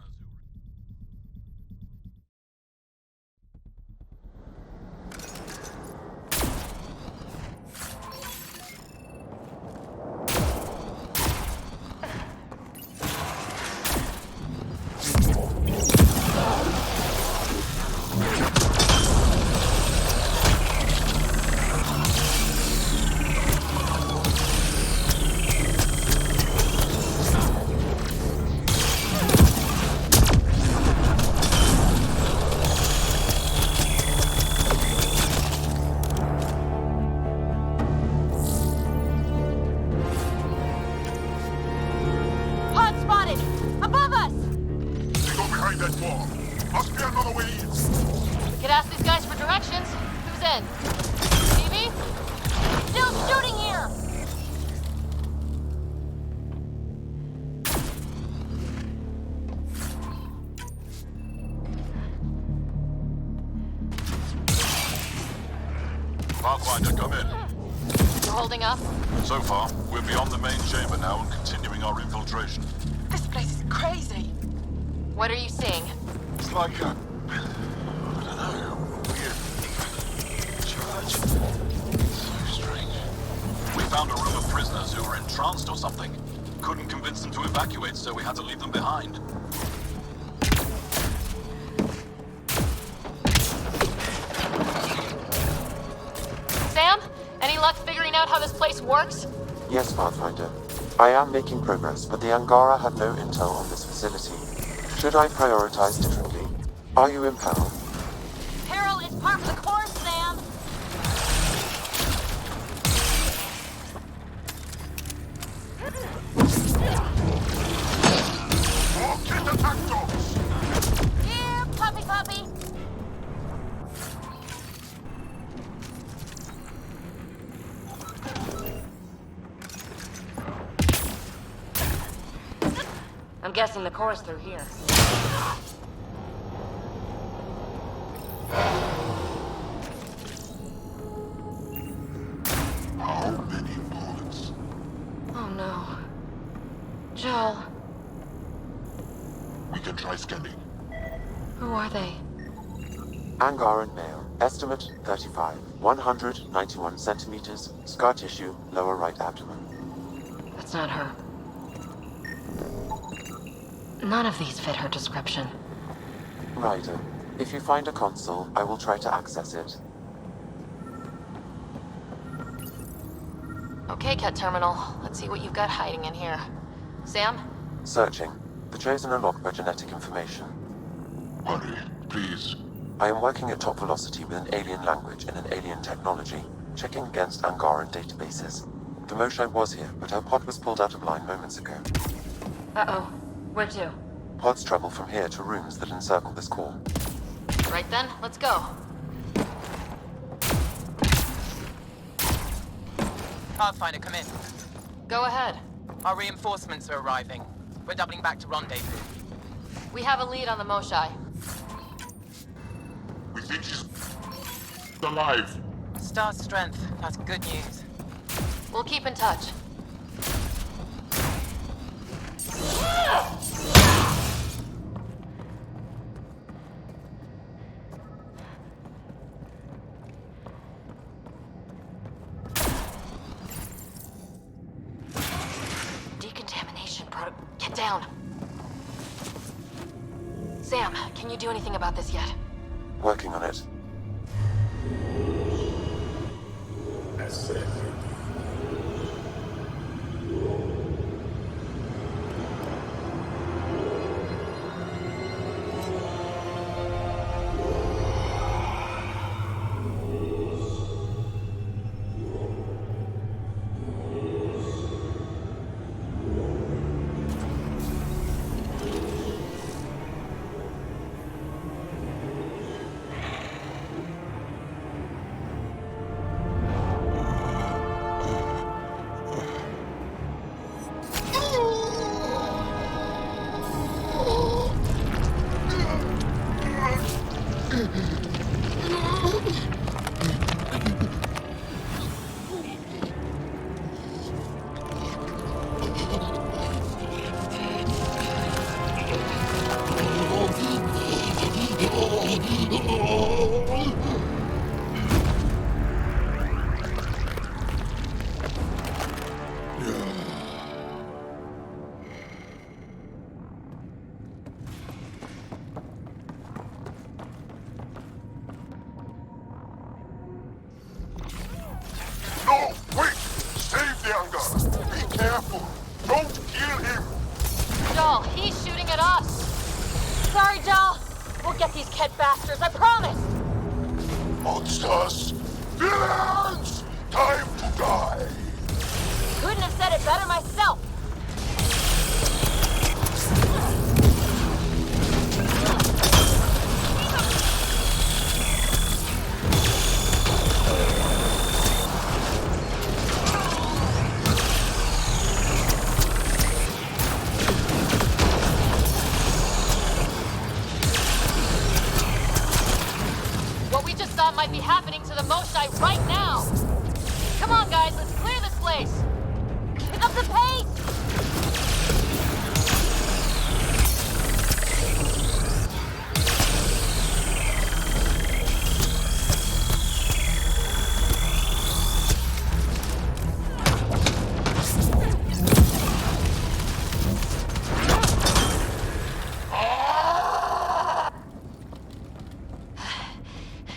Hot spotted! Above us! They go behind that wall. Must be another way in. We could ask these guys for directions. Who's in? Stevie? Still shooting here! Pathfinder, come in. You holding up? So far, we're beyond the main chamber now and continuing our infiltration. This place is crazy. What are you seeing? It's like I don't know, a weird church. So strange. We found a room of prisoners who were entranced or something. Couldn't convince them to evacuate, so we had to leave them behind. Sam? Any luck figuring out how this place works? Yes, Pathfinder. I am making progress, but the Angara have no intel on this facility. Should I prioritize differently? Are you in peril? Peril is part of the course, Sam! Oh, get attack dogs! Here, puppy puppy! I'm guessing the core's through here. How many bullets? Oh no. Joel, We can try scanning. who are they? Angaran male. Estimate 35. 191 centimeters. Scar tissue, lower right abdomen. That's not her. None of these fit her description. Ryder, if you find a console, I will try to access it. Okay, Ket Terminal. Let's see what you've got hiding in here. Sam? Searching. The Chosen are locked by genetic information. Hurry, please. I am working at top velocity with an alien language and an alien technology, checking against Angaran databases. The Moshae was here, but her pod was pulled out of line moments ago. Uh-oh. Where to? Pods travel from here to rooms that encircle this core. Right then, let's go. Pathfinder, come in. Go ahead. Our reinforcements are arriving. We're doubling back to rendezvous. We have a lead on the Moshae. We think she's alive. Star strength. That's good news. We'll keep in touch. Decontamination Get down. Sam, can you do anything about this yet? Working on it. No, wait! Save the Angara! Be careful! Don't kill him! Joel, he's shooting at us! Sorry, Joel! We'll get these Ket bastards, I promise! Monsters! Villains! Time to die! Couldn't have said it better myself! What we just saw might be happening to the Moshae right now! Come on, guys, let's clear this place! Pick up the pace!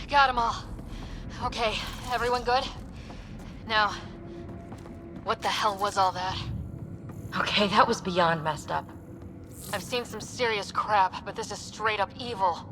Got them all. Okay, everyone good? Now, what the hell was all that? Okay, that was beyond messed up. I've seen some serious crap, but this is straight up evil.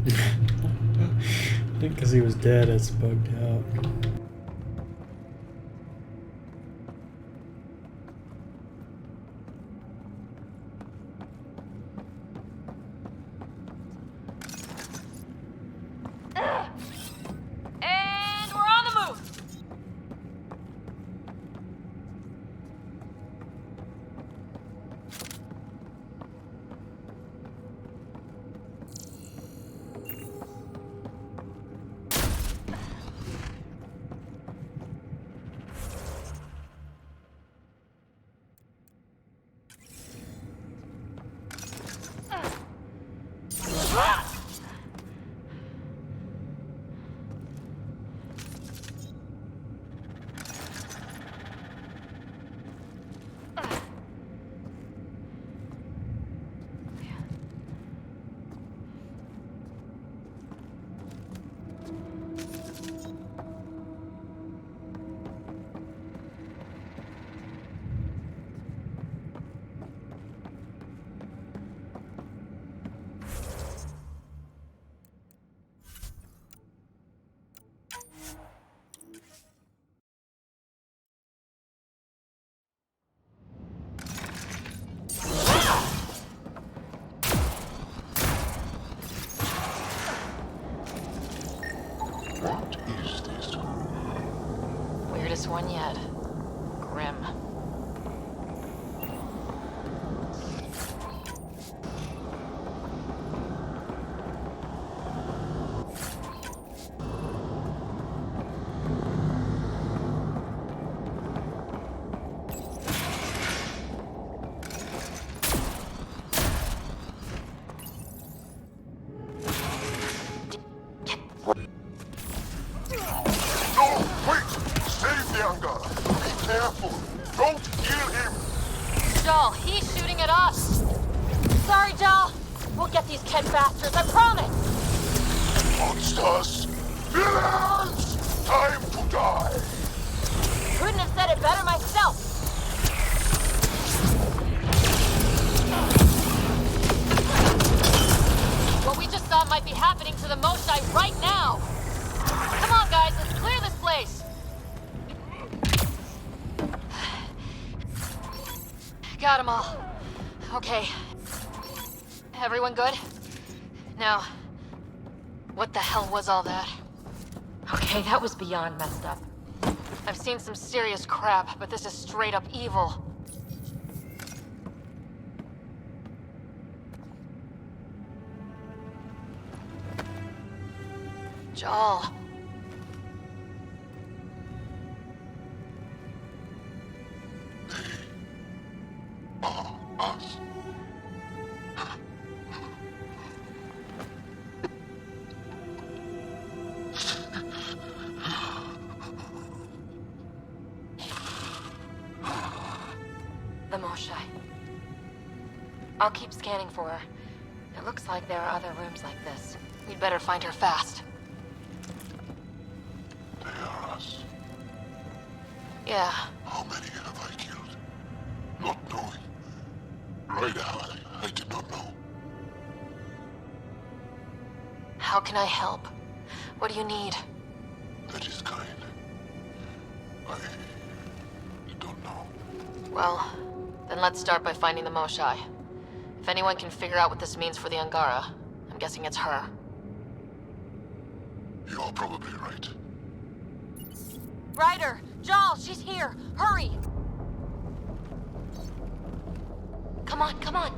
I think because he was dead, it's bugged out. And we're on the move! What is this room? Weirdest one yet. Grim. No, wait! Save the Angara! Be careful! Don't kill him! Joel, he's shooting at us! Sorry, Joel! We'll get these Kent bastards, I promise! Monsters! Villains! Time to die! Couldn't have said it better myself! What we just saw might be happening to the Moshai right now! Come on, guys, let's clear this place! Got them all. Okay. Everyone good? Now, what the hell was all that? Okay, that was beyond messed up. I've seen some serious crap, but this is straight up evil. Joel. Us. The Moshai. I'll keep scanning for her. It looks like there are other rooms like this. We'd better find her fast. They are us. Yeah. How many have I killed? Not knowing. Ryder, I did not know. How can I help? What do you need? That is kind. I don't know. Well, then let's start by finding the Moshai. If anyone can figure out what this means for the Angara, I'm guessing it's her. You are probably right. Ryder! Joel, she's here! Hurry! Come on, come on!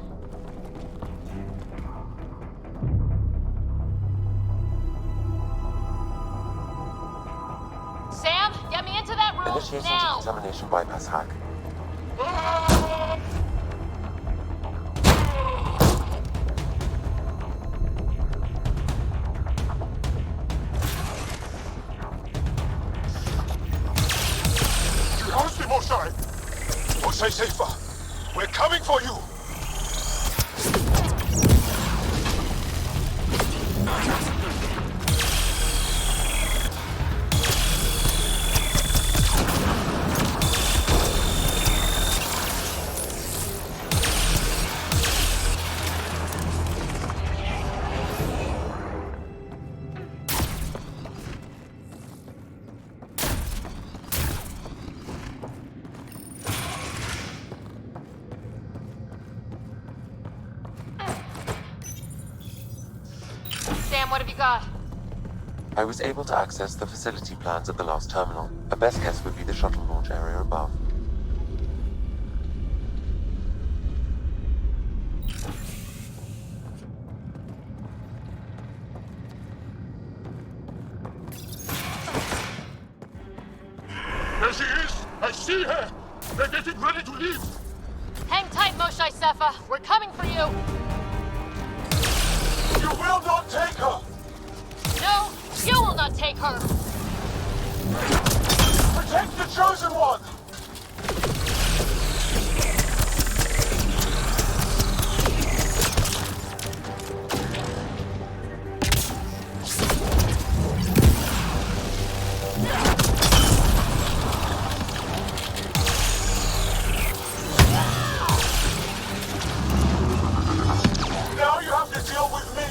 Sam, get me into that room Initiating now! decontamination bypass hack. How's the Moshai? Moshai safer. We're coming for you! Sam, what have you got? I was able to access the facility plans at the last terminal. A best guess would be the shuttle launch area above. There she is! I see her! They're getting ready to leave! Hang tight, Moshae Sefa. We're coming for you. You will not take her! No, you will not take her. Protect the Chosen One! Now you have to deal with me!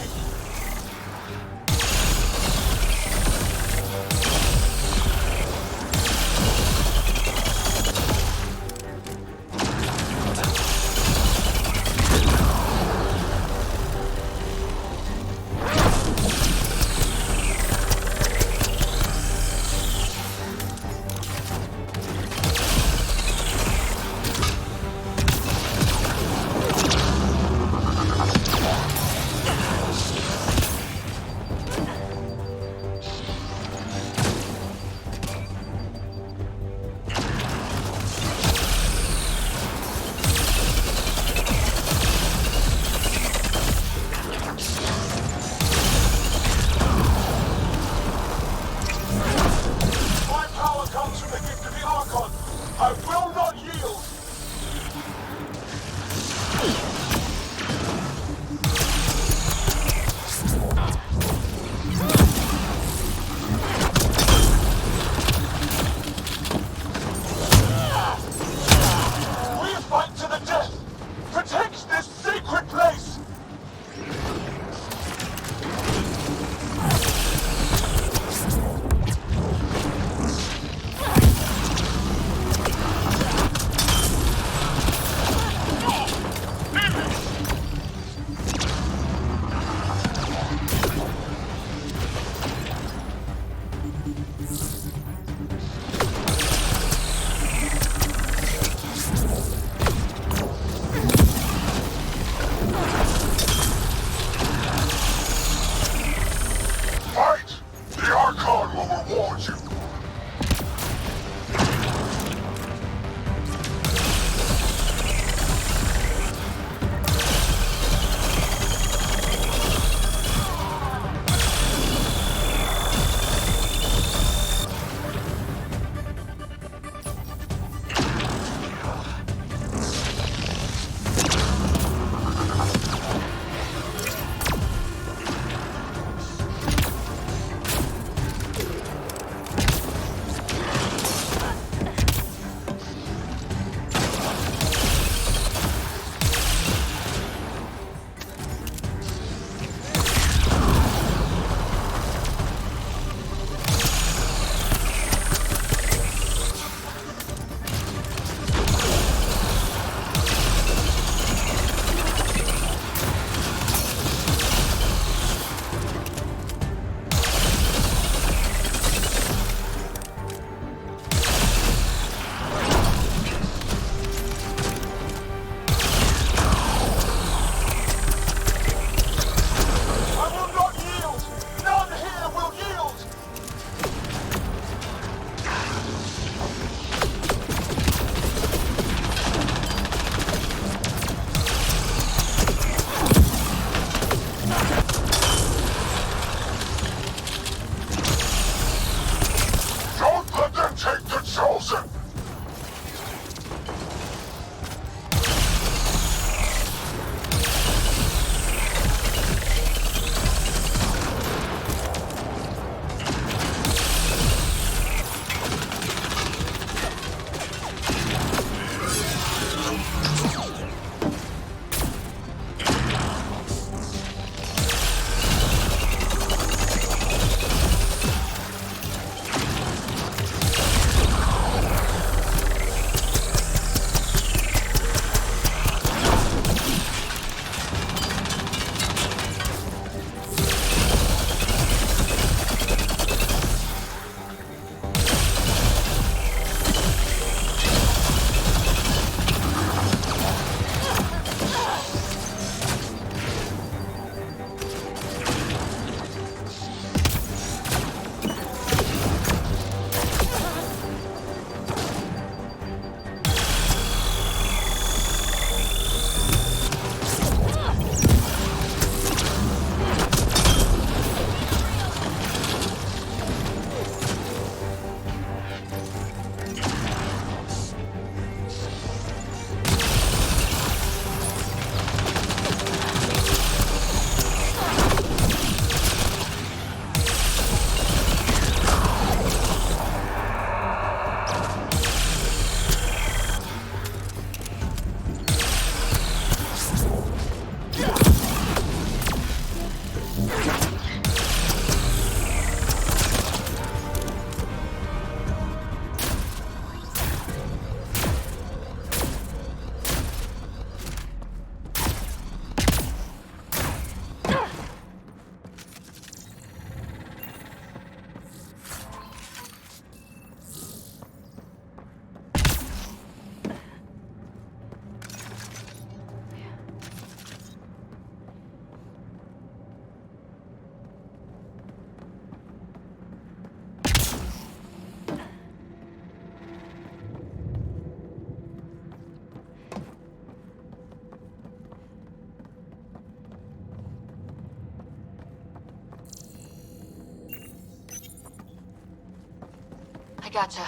Gotcha.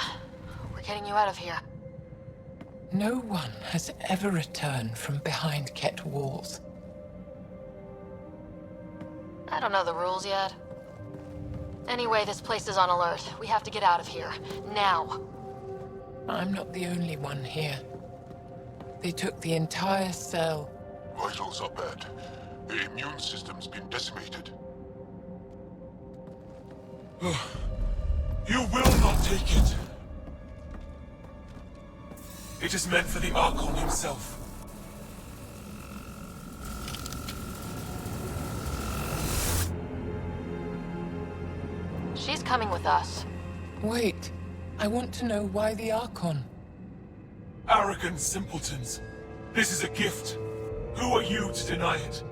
We're getting you out of here. No one has ever returned from behind Ket walls. I don't know the rules yet. Anyway, this place is on alert. We have to get out of here. Now. I'm not the only one here. They took the entire cell. Vitals are bad. The immune system's been decimated. You will not take it. It is meant for the Archon himself. She's coming with us. Wait, I want to know why the Archon. Arrogant simpletons. This is a gift. Who are you to deny it?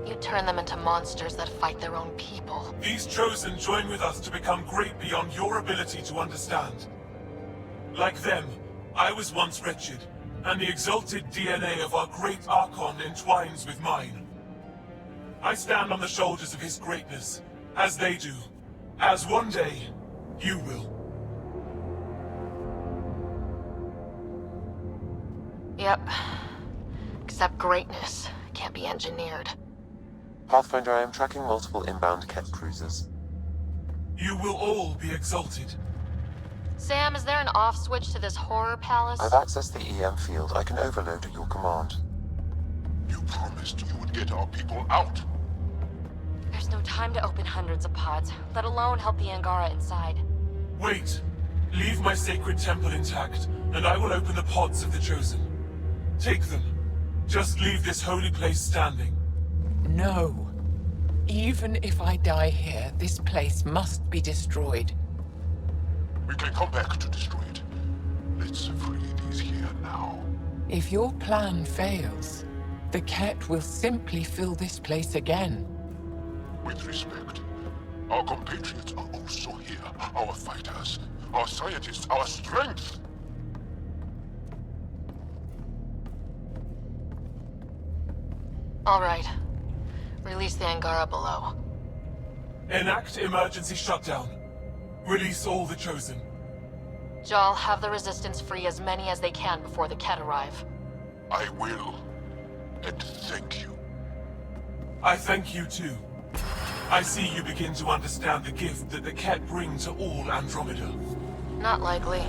You turn them into monsters that fight their own people. These Chosen join with us to become great beyond your ability to understand. Like them, I was once wretched, and the exalted DNA of our great Archon entwines with mine. I stand on the shoulders of his greatness, as they do, as one day, you will. Yep. Except greatness can't be engineered. Pathfinder, I am tracking multiple inbound Ket cruisers. You will all be exalted. Sam, is there an off switch to this horror palace? I've accessed the EM field. I can overload at your command. You promised you would get our people out. There's no time to open hundreds of pods, let alone help the Angara inside. Wait. Leave my sacred temple intact, and I will open the pods of the Chosen. Take them. Just leave this holy place standing. No. Even if I die here, this place must be destroyed. We can come back to destroy it. Let's free these here now. If your plan fails, the Ket will simply fill this place again. With respect, our compatriots are also here. Our fighters, our scientists, our strength. All right. Release the Angara below. Enact emergency shutdown. Release all the Chosen. Jal, have the Resistance free as many as they can before the Ket arrive. I will. And thank you. I thank you too. I see you begin to understand the gift that the Ket bring to all Andromeda. Not likely.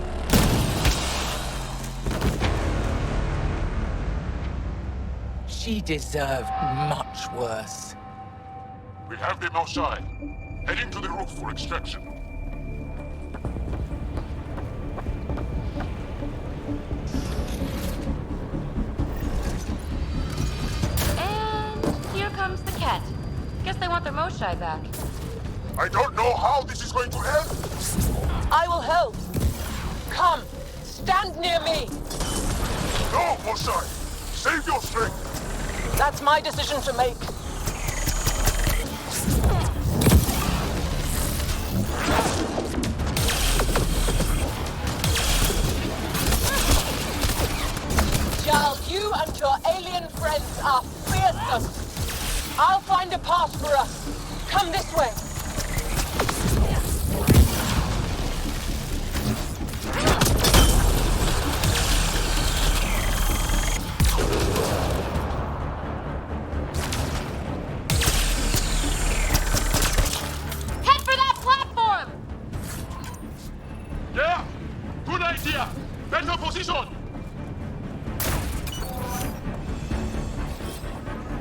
She deserved much worse. We have them outside. Heading to the roof for extraction. And here comes the Ket. Guess they want their Moshai back. I don't know how this is going to end. I will help. Come, stand near me. No, Moshai. Save your strength. That's my decision to make. Jal, you and your alien friends are fearsome. I'll find a path for us. Come this way. Head for that platform! Yeah! Good idea! Better position!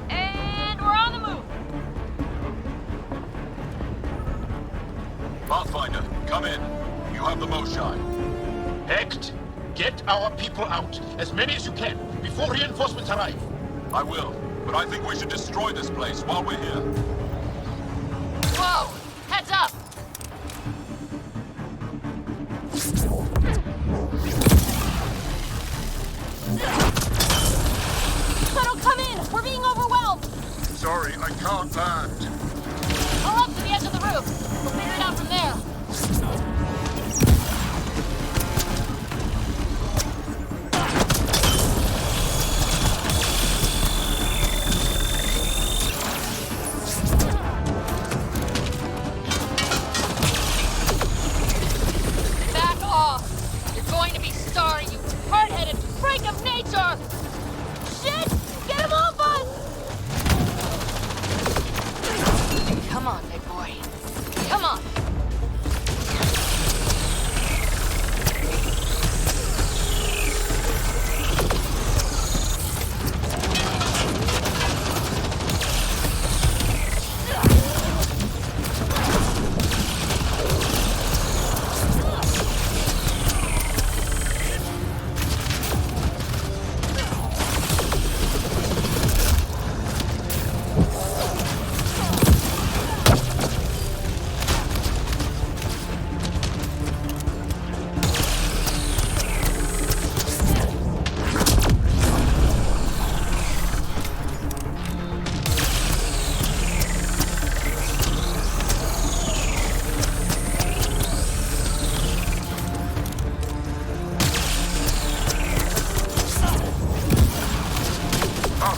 And we're on the move! Pathfinder, come in. You have the Moshai. Hecht, get our people out, as many as you can, before reinforcements arrive. I will, but I think we should destroy this place while we're here. Whoa! Heads up! Shuttle, come in! We're being overwhelmed! Sorry, I can't land. I'll up to the edge of the roof. We'll figure it out from there.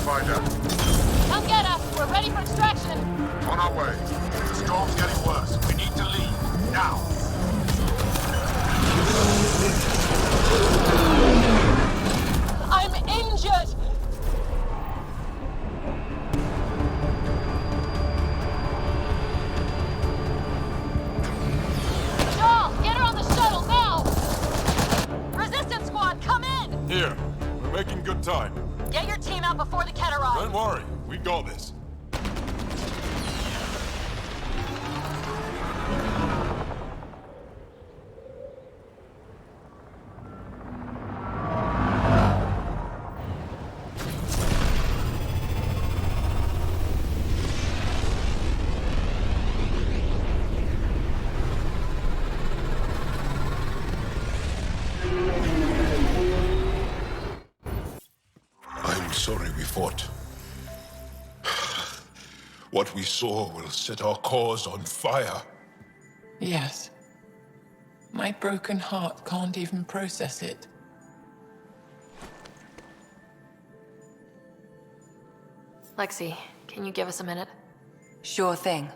Pathfinder. Come get us! We're ready for extraction! On our way. The storm's getting worse. We need to leave. Now. I'm injured! Joel, get her on the shuttle, now! Resistance squad, come in! Here. We're making good time. Get your team out before the Ket arrives. Don't worry. We got this. I'm sorry we fought. What we saw will set our cause on fire. Yes. My broken heart can't even process it. Lexi, can you give us a minute? Sure thing.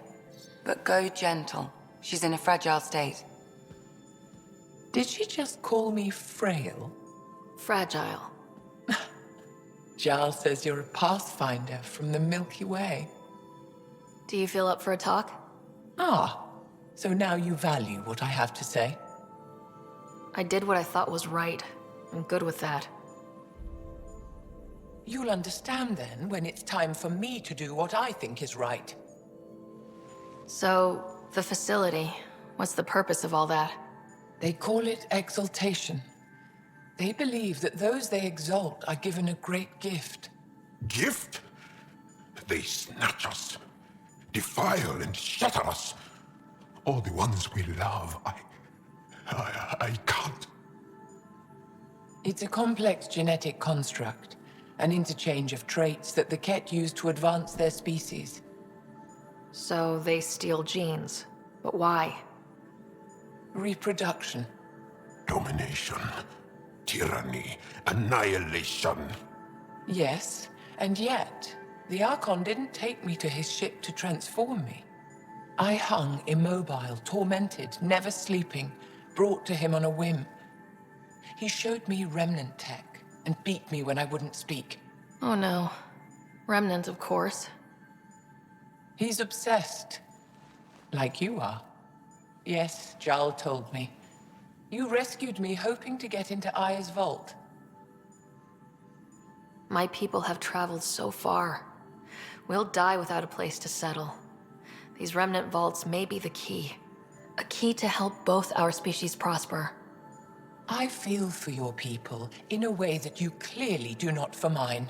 But go gentle. She's in a fragile state. Did she just call me frail? Fragile. Giles says you're a pathfinder from the Milky Way. Do you feel up for a talk? Ah, so now you value what I have to say? I did what I thought was right. I'm good with that. You'll understand then when it's time for me to do what I think is right. So, the facility, what's the purpose of all that? They call it exaltation. They believe that those they exalt are given a great gift. Gift? They snatch us, defile and shatter us. All the ones we love. I can't. It's a complex genetic construct, an interchange of traits that the Ket use to advance their species. So they steal genes. But why? Reproduction. Domination. Tyranny. Annihilation. Yes, and yet, the Archon didn't take me to his ship to transform me. I hung immobile, tormented, never sleeping, brought to him on a whim. He showed me remnant tech and beat me when I wouldn't speak. Oh no. Remnant, of course. He's obsessed. Like you are. Yes, Jarl told me. You rescued me hoping to get into Aya's vault. My people have traveled so far. We'll die without a place to settle. These remnant vaults may be the key. A key to help both our species prosper. I feel for your people in a way that you clearly do not for mine.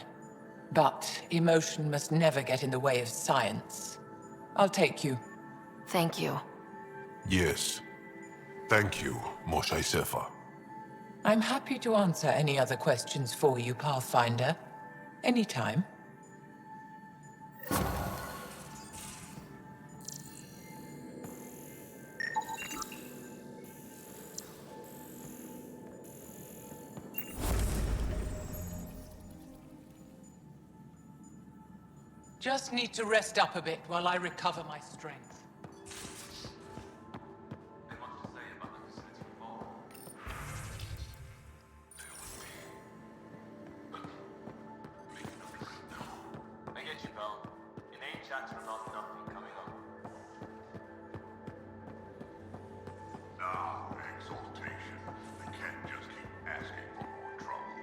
But emotion must never get in the way of science. I'll take you. Thank you. Yes. Thank you, Moshae Sefa. I'm happy to answer any other questions for you, Pathfinder. Anytime. Just need to rest up a bit while I recover my strength. I get you, pal. Inane chats are not nothing coming up. Exaltation. They can't just keep asking for more trouble.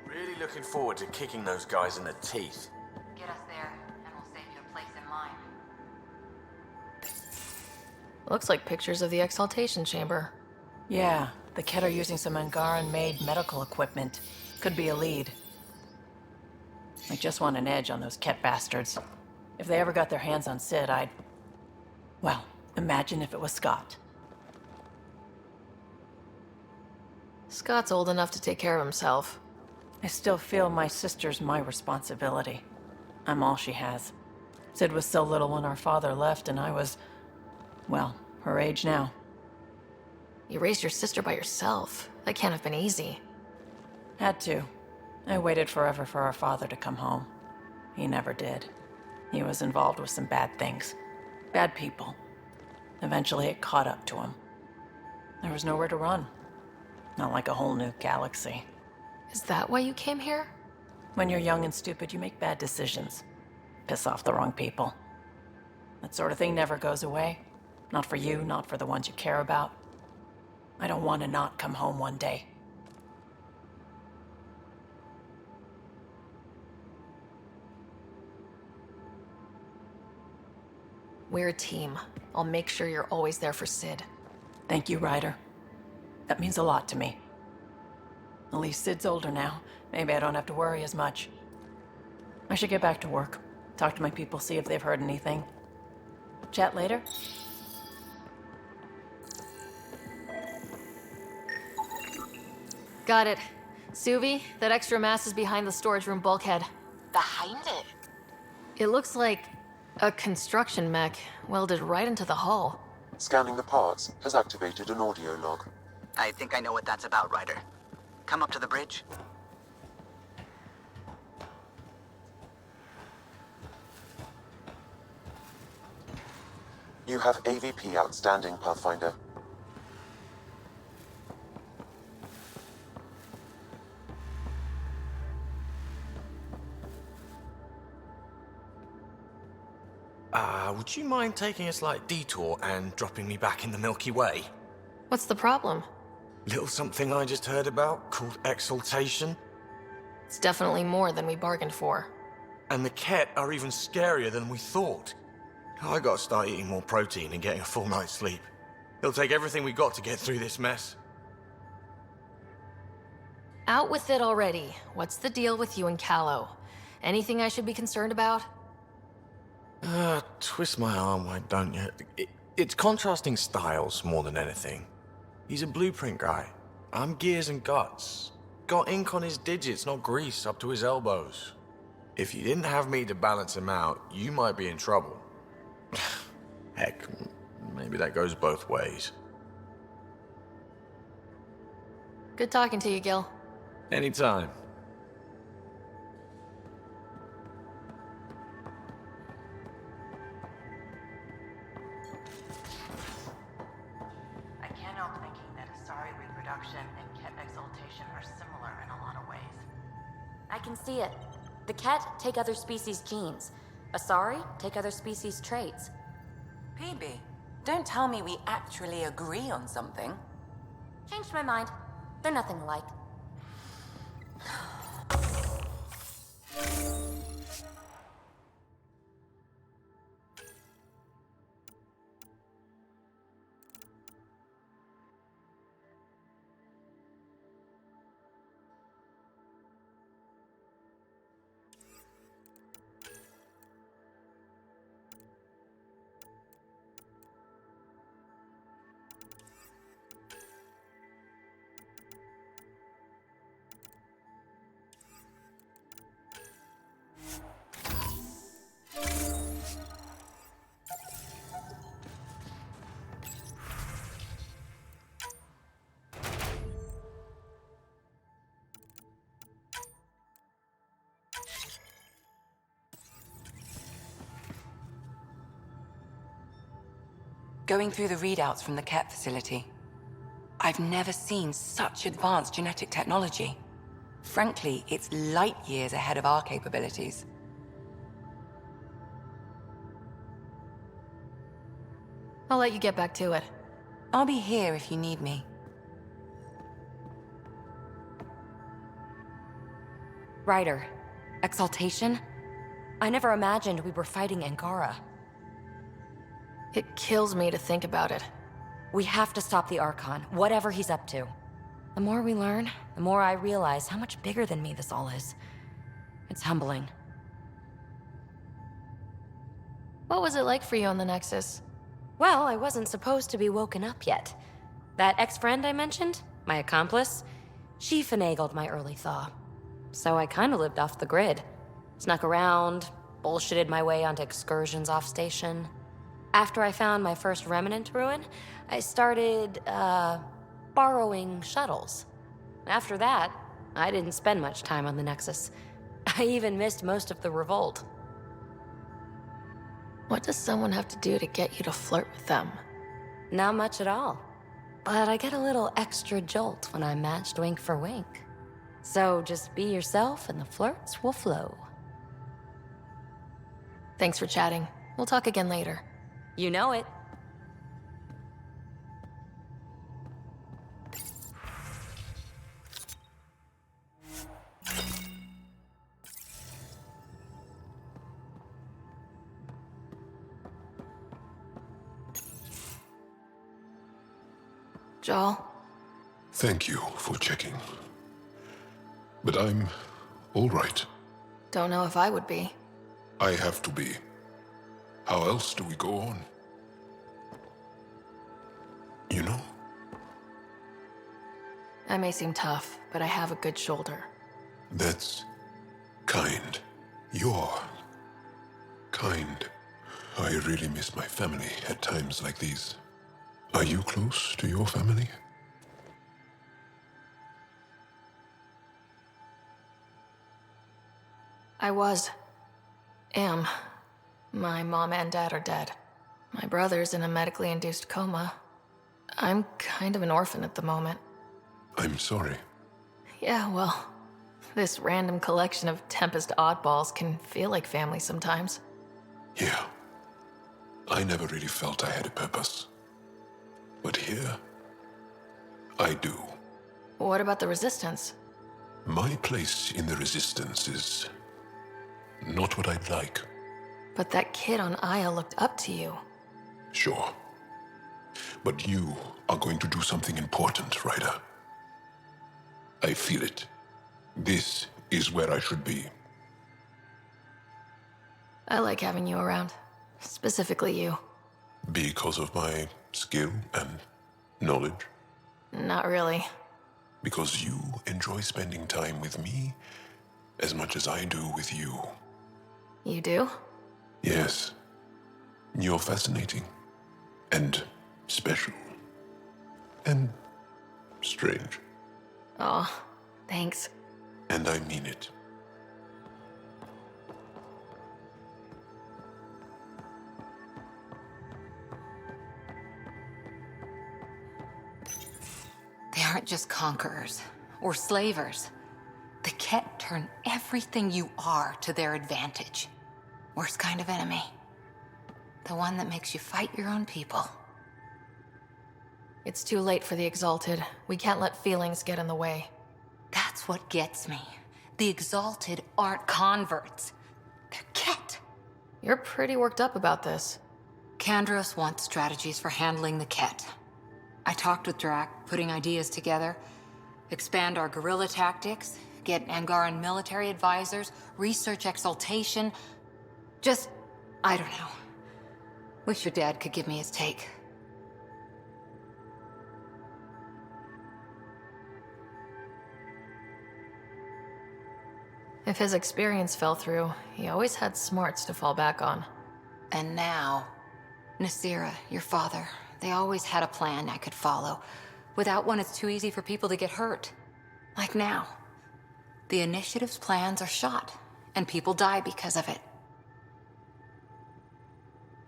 Really looking forward to kicking those guys in the teeth. Get us there, and we'll save you a place in line. Looks like pictures of the exaltation chamber. Yeah, the Ket are using some Angaran-made medical equipment. Could be a lead. I just want an edge on those Ket bastards. If they ever got their hands on Sid, I'd... Well, imagine if it was Scott. Scott's old enough to take care of himself. I still feel my sister's my responsibility. I'm all she has. Sid was so little when our father left, and I was... well, her age now. You raised your sister by yourself. That can't have been easy. Had to. I waited forever for our father to come home. He never did. He was involved with some bad things. Bad people. Eventually it caught up to him. There was nowhere to run. Not like a whole new galaxy. Is that why you came here? When you're young and stupid, you make bad decisions. Piss off the wrong people. That sort of thing never goes away. Not for you, not for the ones you care about. I don't want to not come home one day. We're a team. I'll make sure you're always there for Sid. Thank you, Ryder. That means a lot to me. At least Sid's older now. Maybe I don't have to worry as much. I should get back to work. Talk to my people, see if they've heard anything. Chat later? Got it. Suvi, that extra mass is behind the storage room bulkhead. Behind it? It looks like a construction mech welded right into the hull. Scanning the parts has activated an audio log. I think I know what that's about, Ryder. Come up to the bridge. You have AVP outstanding, Pathfinder. Would you mind taking a slight detour and dropping me back in the Milky Way? What's the problem? Little something I just heard about called exaltation. It's definitely more than we bargained for. And the Ket are even scarier than we thought. I gotta start eating more protein and getting a full night's sleep. It'll take everything we got to get through this mess. Out with it already. What's the deal with you and Callow? Anything I should be concerned about? Twist my arm, why don't you? It's contrasting styles more than anything. He's a blueprint guy. I'm gears and guts. Got ink on his digits, not grease up to his elbows. If you didn't have me to balance him out, you might be in trouble. Heck, maybe that goes both ways. Good talking to you, Gil. Anytime. I can't help thinking that Asari reproduction and Ket exaltation are similar in a lot of ways. I can see it. The Ket take other species' genes. Asari take other species' traits. PB, don't tell me we actually agree on something. Changed my mind. They're nothing alike. Going through the readouts from the Ket facility, I've never seen such advanced genetic technology. Frankly, it's light years ahead of our capabilities. I'll let you get back to it. I'll be here if you need me. Ryder, exaltation? I never imagined we were fighting Angara. It kills me to think about it. We have to stop the Archon, whatever he's up to. The more we learn, the more I realize how much bigger than me this all is. It's humbling. What was it like for you on the Nexus? Well, I wasn't supposed to be woken up yet. That ex-friend I mentioned, my accomplice, she finagled my early thaw. So I kinda lived off the grid. Snuck around, bullshitted my way onto excursions off station. After I found my first remnant ruin, I started, borrowing shuttles. After that, I didn't spend much time on the Nexus. I even missed most of the revolt. What does someone have to do to get you to flirt with them? Not much at all. But I get a little extra jolt when I'm matched wink for wink. So just be yourself and the flirts will flow. Thanks for chatting. We'll talk again later. You know it. Joel? Thank you for checking. But I'm all right. Don't know if I would be. I have to be. How else do we go on? You know? I may seem tough, but I have a good shoulder. That's kind. You're kind. I really miss my family at times like these. Are you close to your family? I was. Am. My mom and dad are dead. My brother's in a medically induced coma. I'm kind of an orphan at the moment. I'm sorry. Yeah, well, this random collection of Tempest oddballs can feel like family sometimes. Yeah. I never really felt I had a purpose. But here, I do. What about the Resistance? My place in the Resistance is not what I'd like. But that kid on Aya looked up to you. Sure. But you are going to do something important, Ryder. I feel it. This is where I should be. I like having you around. Specifically you. Because of my skill and knowledge? Not really. Because you enjoy spending time with me as much as I do with you. You do? Yes. You're fascinating. And special. And strange. Aw, thanks. And I mean it. They aren't just conquerors or slavers. The Ket turn everything you are to their advantage. Worst kind of enemy. The one that makes you fight your own people. It's too late for the Exalted. We can't let feelings get in the way. That's what gets me. The Exalted aren't converts. They're Ket. You're pretty worked up about this. Kandros wants strategies for handling the Ket. I talked with Drac, putting ideas together. Expand our guerrilla tactics, get Angaran military advisors, research exaltation. Just, I don't know. Wish your dad could give me his take. If his experience fell through, he always had smarts to fall back on. And now, Nasira, your father, they always had a plan I could follow. Without one, it's too easy for people to get hurt. Like now. The Initiative's plans are shot, and people die because of it.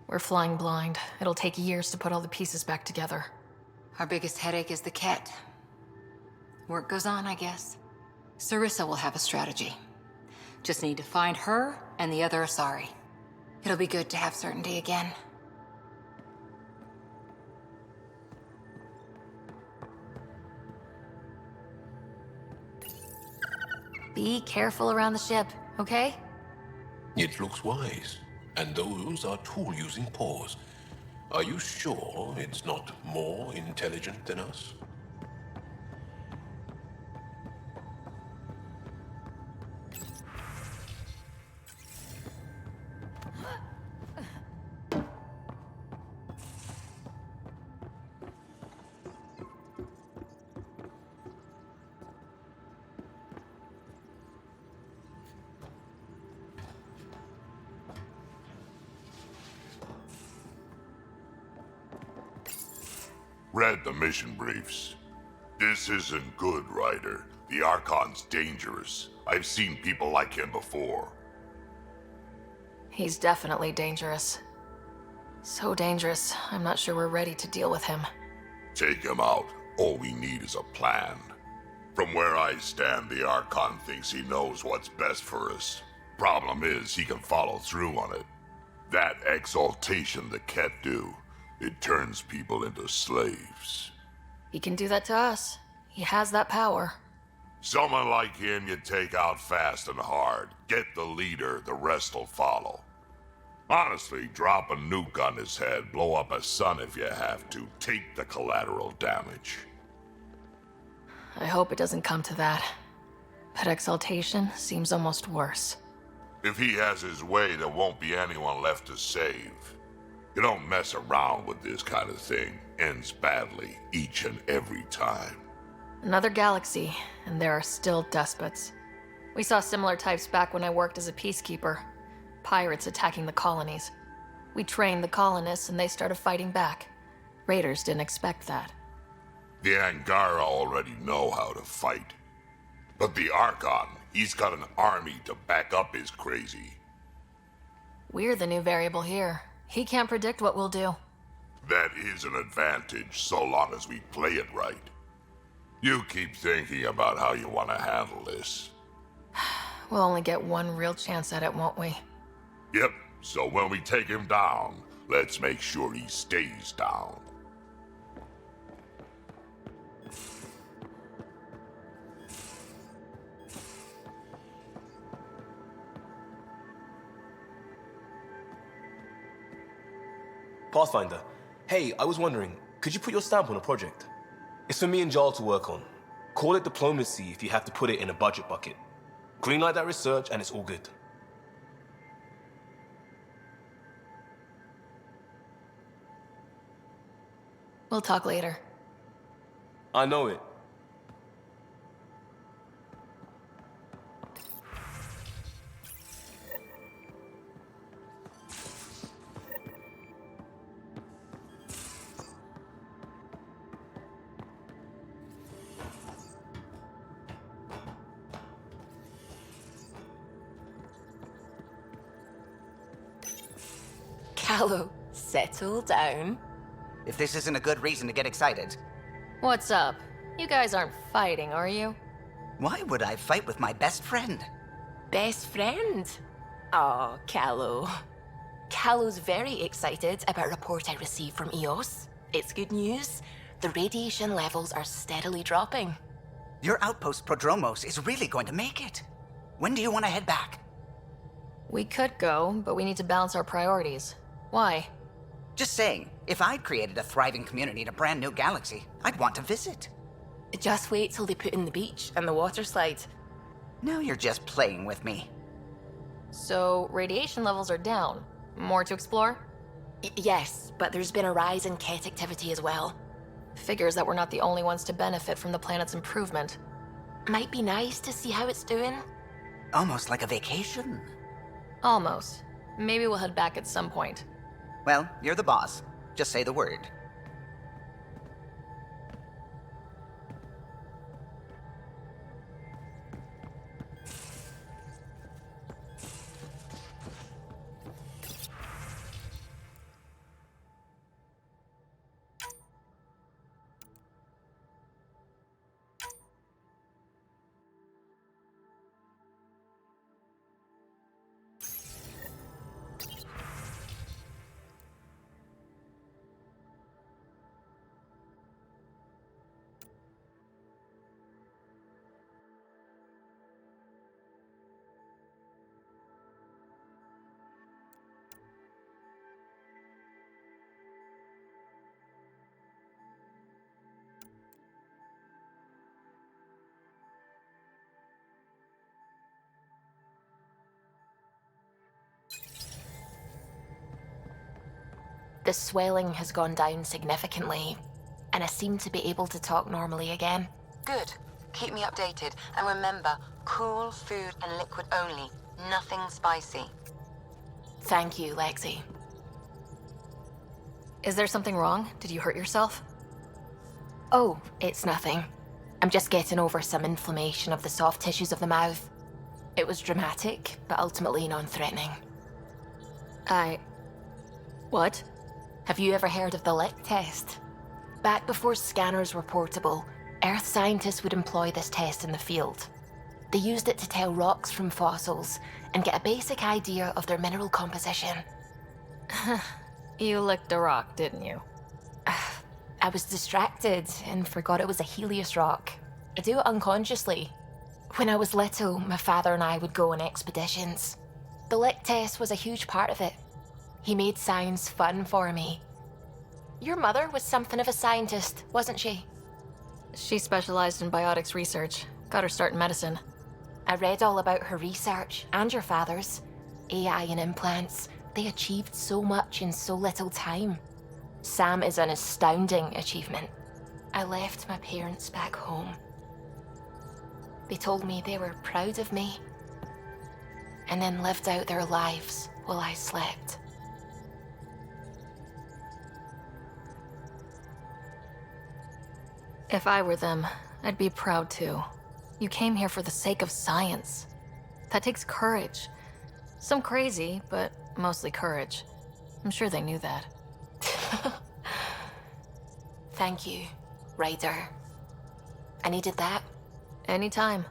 We're flying blind. It'll take years to put all the pieces back together. Our biggest headache is the Ket. Work goes on, I guess. Sarissa will have a strategy. Just need to find her and the other Asari. It'll be good to have certainty again. Be careful around the ship, okay? It looks wise. And those are tool-using paws. Are you sure it's not more intelligent than us? Read the mission briefs. This isn't good, Ryder. The Archon's dangerous. I've seen people like him before. He's definitely dangerous. So dangerous, I'm not sure we're ready to deal with him. Take him out. All we need is a plan. From where I stand, the Archon thinks he knows what's best for us. Problem is, he can follow through on it. That exaltation the Ket do, it turns people into slaves. He can do that to us. He has that power. Someone like him you take out fast and hard. Get the leader, the rest'll follow. Honestly, drop a nuke on his head, blow up a sun if you have to. Take the collateral damage. I hope it doesn't come to that. But exaltation seems almost worse. If he has his way, there won't be anyone left to save. You don't mess around with this kind of thing. Ends badly, each and every time. Another galaxy, and there are still despots. We saw similar types back when I worked as a peacekeeper. Pirates attacking the colonies. We trained the colonists and they started fighting back. Raiders didn't expect that. The Angara already know how to fight. But the Archon, he's got an army to back up his crazy. We're the new variable here. He can't predict what we'll do. That is an advantage, so long as we play it right. You keep thinking about how you want to handle this. We'll only get one real chance at it, won't we? Yep, so when we take him down, let's make sure he stays down. Pathfinder, hey, I was wondering, could you put your stamp on a project? It's for me and Jarl to work on. Call it diplomacy if you have to put it in a budget bucket. Greenlight that research and it's all good. We'll talk later. I know it. Callow, settle down. If this isn't a good reason to get excited. What's up? You guys aren't fighting, are you? Why would I fight with my best friend? Best friend? Oh, Callow. Callow's very excited about a report I received from EOS. It's good news. The radiation levels are steadily dropping. Your outpost Prodromos is really going to make it. When do you want to head back? We could go, but we need to balance our priorities. Why? Just saying, if I'd created a thriving community in a brand new galaxy, I'd want to visit. Just wait till they put in the beach and the water slide. Now you're just playing with me. So, radiation levels are down. More to explore? Yes, but there's been a rise in Ket activity as well. Figures that we're not the only ones to benefit from the planet's improvement. Might be nice to see how it's doing. Almost like a vacation. Almost. Maybe we'll head back at some point. Well, you're the boss. Just say the word. The swelling has gone down significantly, and I seem to be able to talk normally again. Good. Keep me updated. And remember, cool food and liquid only. Nothing spicy. Thank you, Lexi. Is there something wrong? Did you hurt yourself? Oh, it's nothing. I'm just getting over some inflammation of the soft tissues of the mouth. It was dramatic, but ultimately non-threatening. What? Have you ever heard of the lick test? Back before scanners were portable, Earth scientists would employ this test in the field. They used it to tell rocks from fossils and get a basic idea of their mineral composition. You licked a rock, didn't you? I was distracted and forgot it was a Helios rock. I do it unconsciously. When I was little, my father and I would go on expeditions. The lick test was a huge part of it. He made science fun for me. Your mother was something of a scientist, wasn't she? She specialized in biotics research. Got her start in medicine. I read all about her research, and your father's. AI and implants. They achieved so much in so little time. Sam is an astounding achievement. I left my parents back home. They told me they were proud of me, and then lived out their lives while I slept. If I were them, I'd be proud too. You came here for the sake of science. That takes courage. Some crazy, but mostly courage. I'm sure they knew that. Thank you, Ryder. I needed that. Anytime.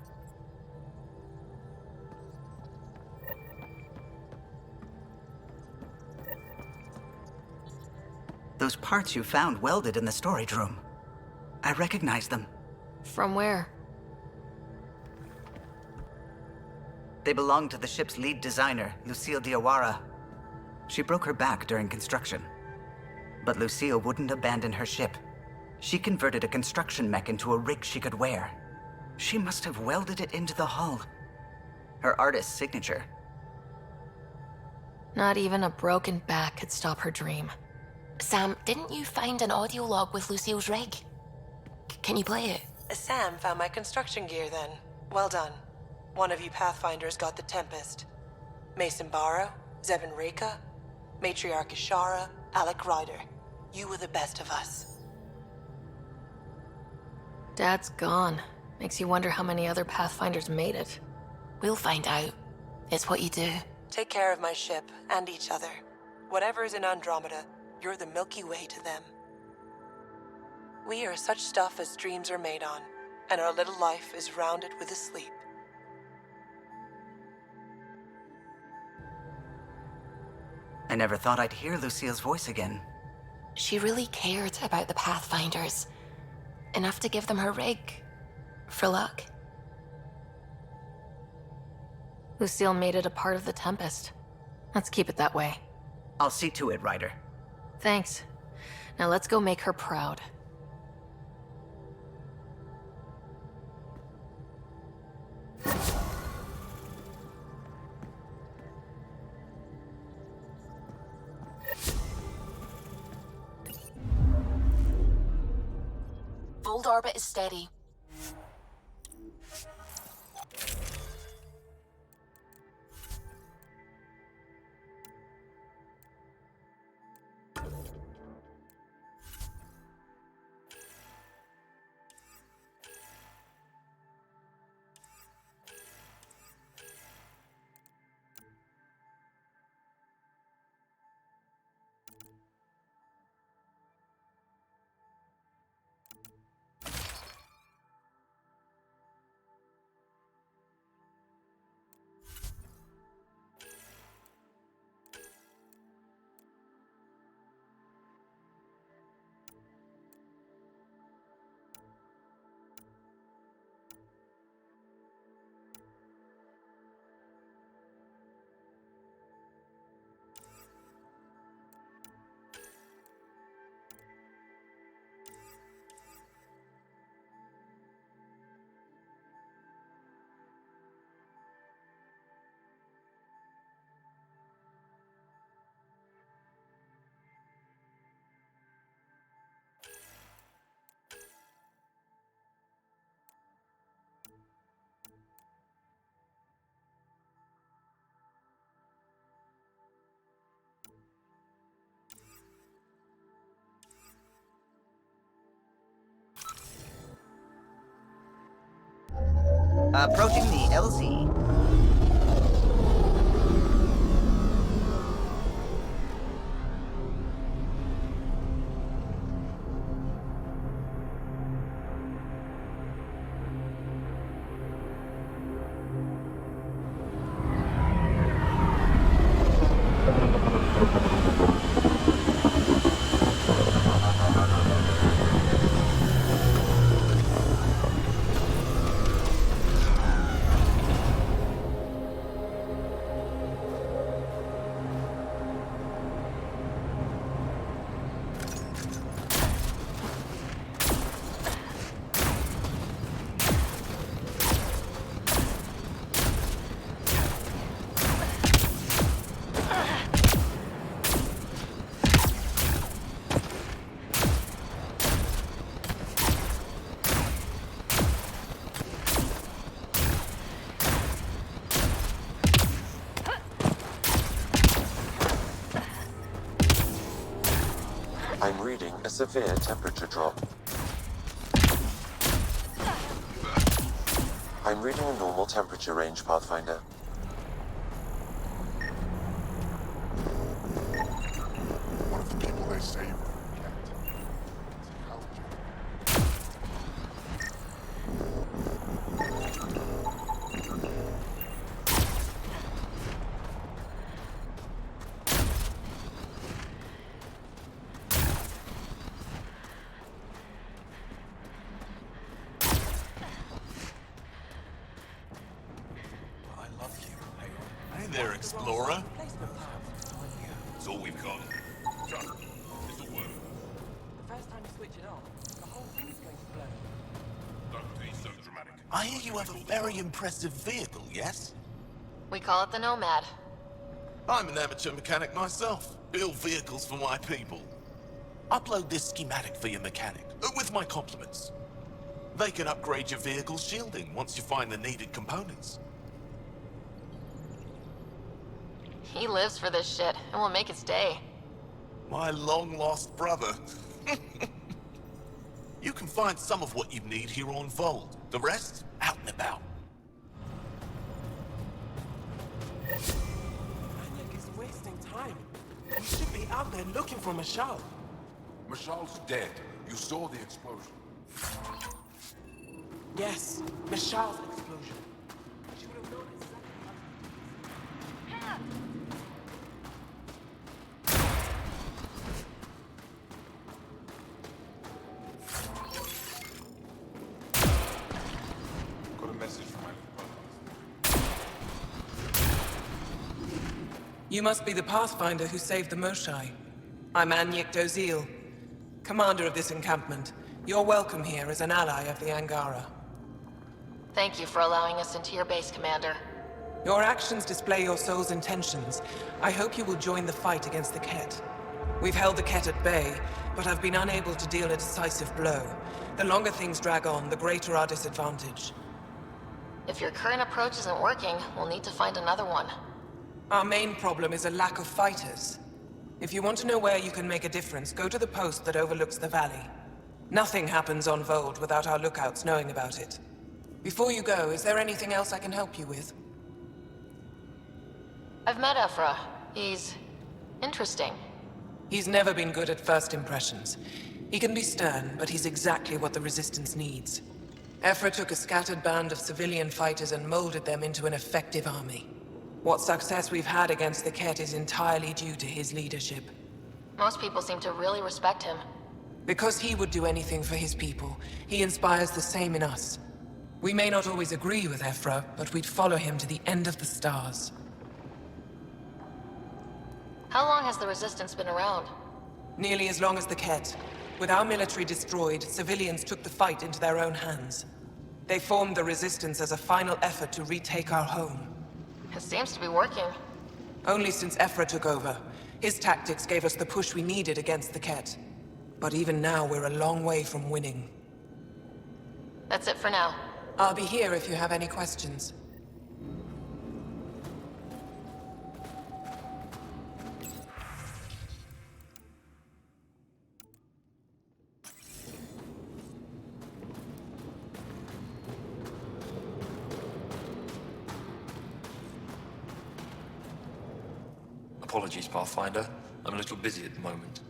Those parts you found welded in the storage room. I recognize them. From where? They belong to the ship's lead designer, Lucille Diawara. She broke her back during construction. But Lucille wouldn't abandon her ship. She converted a construction mech into a rig she could wear. She must have welded it into the hull. Her artist's signature. Not even a broken back could stop her dream. Sam, didn't you find an audio log with Lucille's rig? Can you play it? Sam found my construction gear then. Well done. One of you Pathfinders got the Tempest. Mason Barrow, Zevin Reka, Matriarch Ishara, Alec Ryder. You were the best of us. Dad's gone. Makes you wonder how many other Pathfinders made it. We'll find out. It's what you do. Take care of my ship and each other. Whatever is in Andromeda, you're the Milky Way to them. We are such stuff as dreams are made on, and our little life is rounded with a sleep. I never thought I'd hear Lucille's voice again. She really cared about the Pathfinders. Enough to give them her rig. For luck. Lucille made it a part of the Tempest. Let's keep it that way. I'll see to it, Ryder. Thanks. Now let's go make her proud. Fold orbit is steady. Approaching the LZ. I'm reading a severe temperature drop. I'm reading a normal temperature range, Pathfinder. One of the people they saved. Hey there, Explorer. It's all we've got. Just little work. The first time you switch it on, the whole thing's going to blow. Don't be so dramatic. I hear you have a very impressive vehicle, yes? We call it the Nomad. I'm an amateur mechanic myself. Build vehicles for my people. Upload this schematic for your mechanic, with my compliments. They can upgrade your vehicle's shielding once you find the needed components. He lives for this shit, and will make it stay. My long-lost brother. You can find some of what you need here on Vold. The rest, out and about. Maniac is wasting time. We should be out there looking for Mashal. Mashal's dead. You saw the explosion. Yes, Mashal's explosion. She would have known exactly Got a message from my little brother. You must be the Pathfinder who saved the Moshai. I'm Anyek Dozil, commander of this encampment. You're welcome here as an ally of the Angara. Thank you for allowing us into your base, Commander. Your actions display your soul's intentions. I hope you will join the fight against the Ket. We've held the Ket at bay, but have been unable to deal a decisive blow. The longer things drag on, the greater our disadvantage. If your current approach isn't working, we'll need to find another one. Our main problem is a lack of fighters. If you want to know where you can make a difference, go to the post that overlooks the valley. Nothing happens on Vold without our lookouts knowing about it. Before you go, is there anything else I can help you with? I've met Ephra. He's interesting. He's never been good at first impressions. He can be stern, but he's exactly what the Resistance needs. Ephra took a scattered band of civilian fighters and molded them into an effective army. What success we've had against the Ket is entirely due to his leadership. Most people seem to really respect him. Because he would do anything for his people, he inspires the same in us. We may not always agree with Ephra, but we'd follow him to the end of the stars. How long has the Resistance been around? Nearly as long as the Ket. With our military destroyed, civilians took the fight into their own hands. They formed the Resistance as a final effort to retake our home. It seems to be working. Only since Ephra took over. His tactics gave us the push we needed against the Ket. But even now, we're a long way from winning. That's it for now. I'll be here if you have any questions. Apologies, Pathfinder. I'm a little busy at the moment.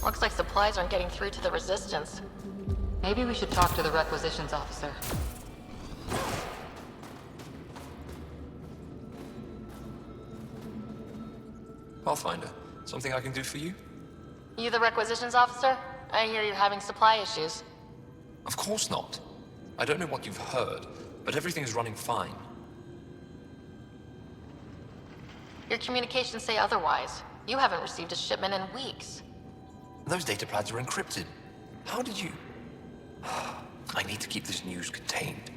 Looks like supplies aren't getting through to the Resistance. Maybe we should talk to the requisitions officer. Pathfinder, something I can do for you? You the requisitions officer? I hear you're having supply issues. Of course not. I don't know what you've heard, but everything's running fine. Your communications say otherwise. You haven't received a shipment in weeks. Those data pads are encrypted. How did you... I need to keep this news contained.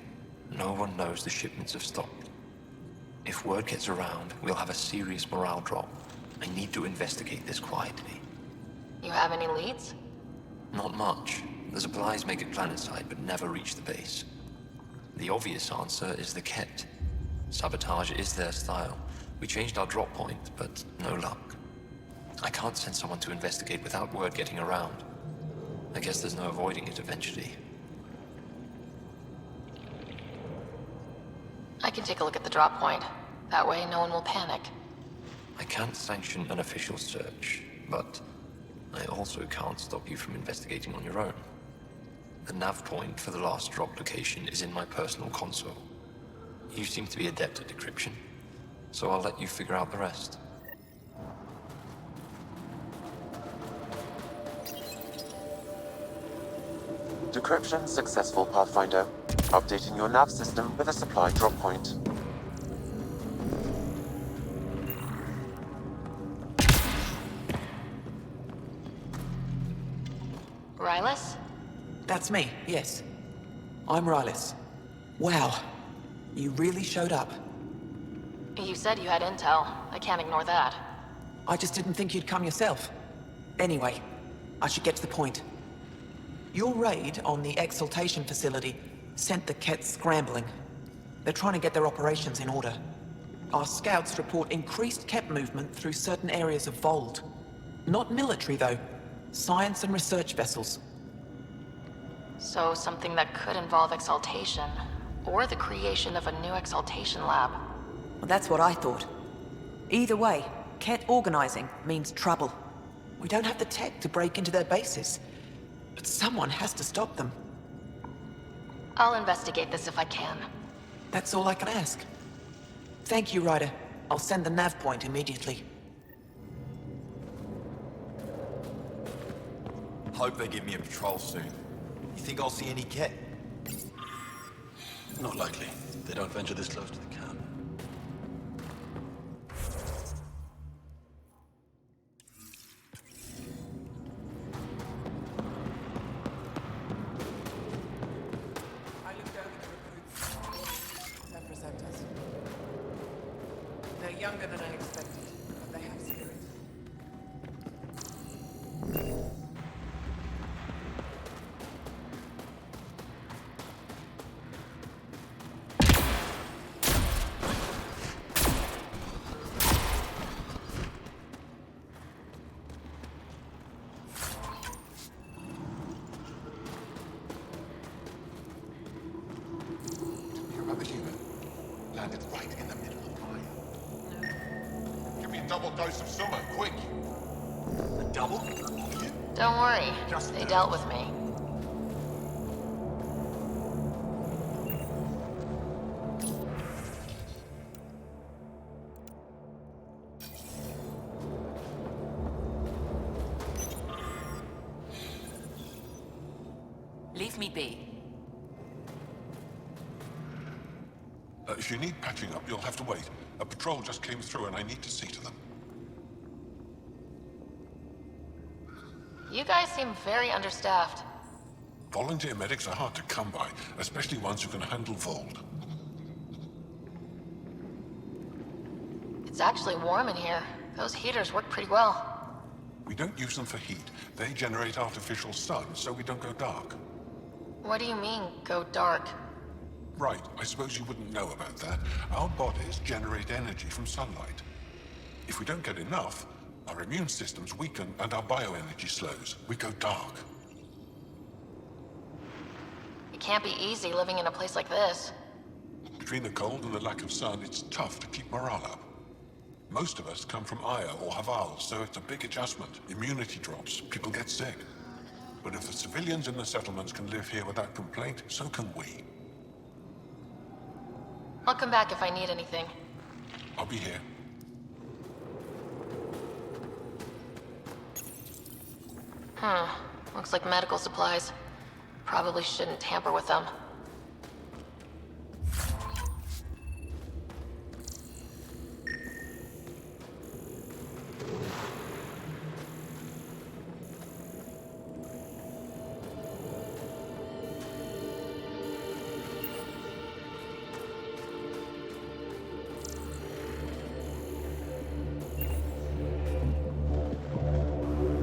No one knows the shipments have stopped. If word gets around, we'll have a serious morale drop. I need to investigate this quietly. You have any leads? Not much. The supplies make it planetside, but never reach the base. The obvious answer is the Ket. Sabotage is their style. We changed our drop point, but no luck. I can't send someone to investigate without word getting around. I guess there's no avoiding it eventually. I can take a look at the drop point. That way, no one will panic. I can't sanction an official search, but I also can't stop you from investigating on your own. The nav point for the last drop location is in my personal console. You seem to be adept at decryption, so I'll let you figure out the rest. Decryption successful, Pathfinder. Updating your nav system with a supply drop point. Rylas? That's me, yes. I'm Rylas. Wow. You really showed up. You said you had intel. I can't ignore that. I just didn't think you'd come yourself. Anyway, I should get to the point. Your raid on the Exaltation facility sent the Kets scrambling. They're trying to get their operations in order. Our scouts report increased Ket movement through certain areas of Vold. Not military, though. Science and research vessels. So something that could involve Exaltation, or the creation of a new Exaltation lab. Well, that's what I thought. Either way, Ket organizing means trouble. We don't have the tech to break into their bases. But someone has to stop them. I'll investigate this if I can. That's all I can ask. Thank you, Ryder. I'll send the nav point immediately. Hope they give me a patrol soon. You think I'll see any Ket? Not likely. They don't venture this close to the camp. I looked over the recruits. Representatives. They're younger than I expected, but they have spirit. You're another human. Landed right in the middle of the mine. Give me a double dose of summer, quick. A double? Don't worry, they dealt with me. Leave me be. If you need patching up, you'll have to wait. A patrol just came through and I need to see to them. You guys seem very understaffed. Volunteer medics are hard to come by, especially ones who can handle Vold. It's actually warm in here. Those heaters work pretty well. We don't use them for heat. They generate artificial sun, so we don't go dark. What do you mean, go dark? Right, I suppose you wouldn't know about that. Our bodies generate energy from sunlight. If we don't get enough, our immune systems weaken and our bioenergy slows. We go dark. It can't be easy living in a place like this. Between the cold and the lack of sun, it's tough to keep morale up. Most of us come from Aya or Haval, so it's a big adjustment. Immunity drops, people get sick. But if the civilians in the settlements can live here without complaint, so can we. I'll come back if I need anything. I'll be here. Looks like medical supplies. Probably shouldn't tamper with them.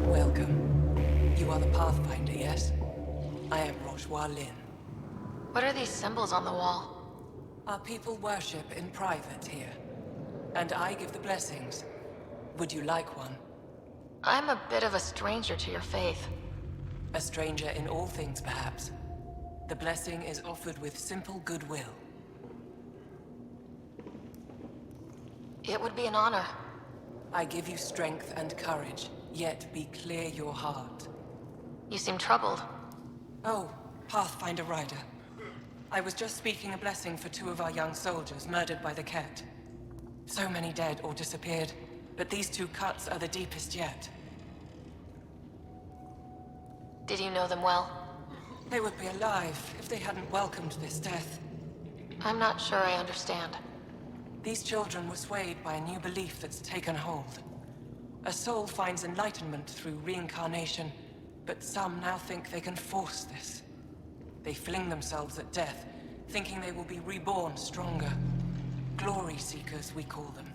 Welcome. You are the Pathfinder, yes? I am Roshua Lin. What are these symbols on the wall? Our people worship in private here, and I give the blessings. Would you like one? I'm a bit of a stranger to your faith. A stranger in all things, perhaps. The blessing is offered with simple goodwill. It would be an honor. I give you strength and courage, yet be clear your heart. You seem troubled. Oh, Pathfinder Ryder. I was just speaking a blessing for 2 of our young soldiers murdered by the Ket. So many dead or disappeared, but these 2 cuts are the deepest yet. Did you know them well? They would be alive if they hadn't welcomed this death. I'm not sure I understand. These children were swayed by a new belief that's taken hold. A soul finds enlightenment through reincarnation, but some now think they can force this. They fling themselves at death, thinking they will be reborn stronger. Glory seekers, we call them.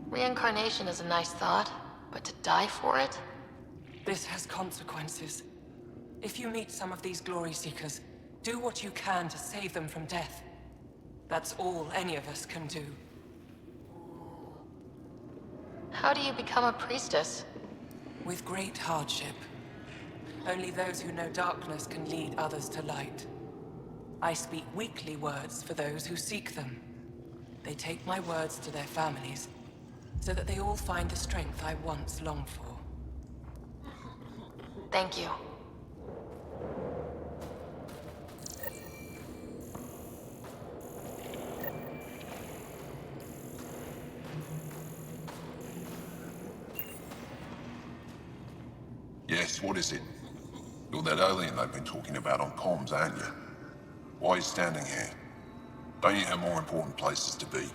Reincarnation is a nice thought, but to die for it? This has consequences. If you meet some of these glory seekers, do what you can to save them from death. That's all any of us can do. How do you become a priestess? With great hardship. Only those who know darkness can lead others to light. I speak weekly words for those who seek them. They take my words to their families, so that they all find the strength I once longed for. Thank you. Yes, what is it? You're that alien they've been talking about on comms, aren't you? Why are you standing here? Don't you have more important places to be?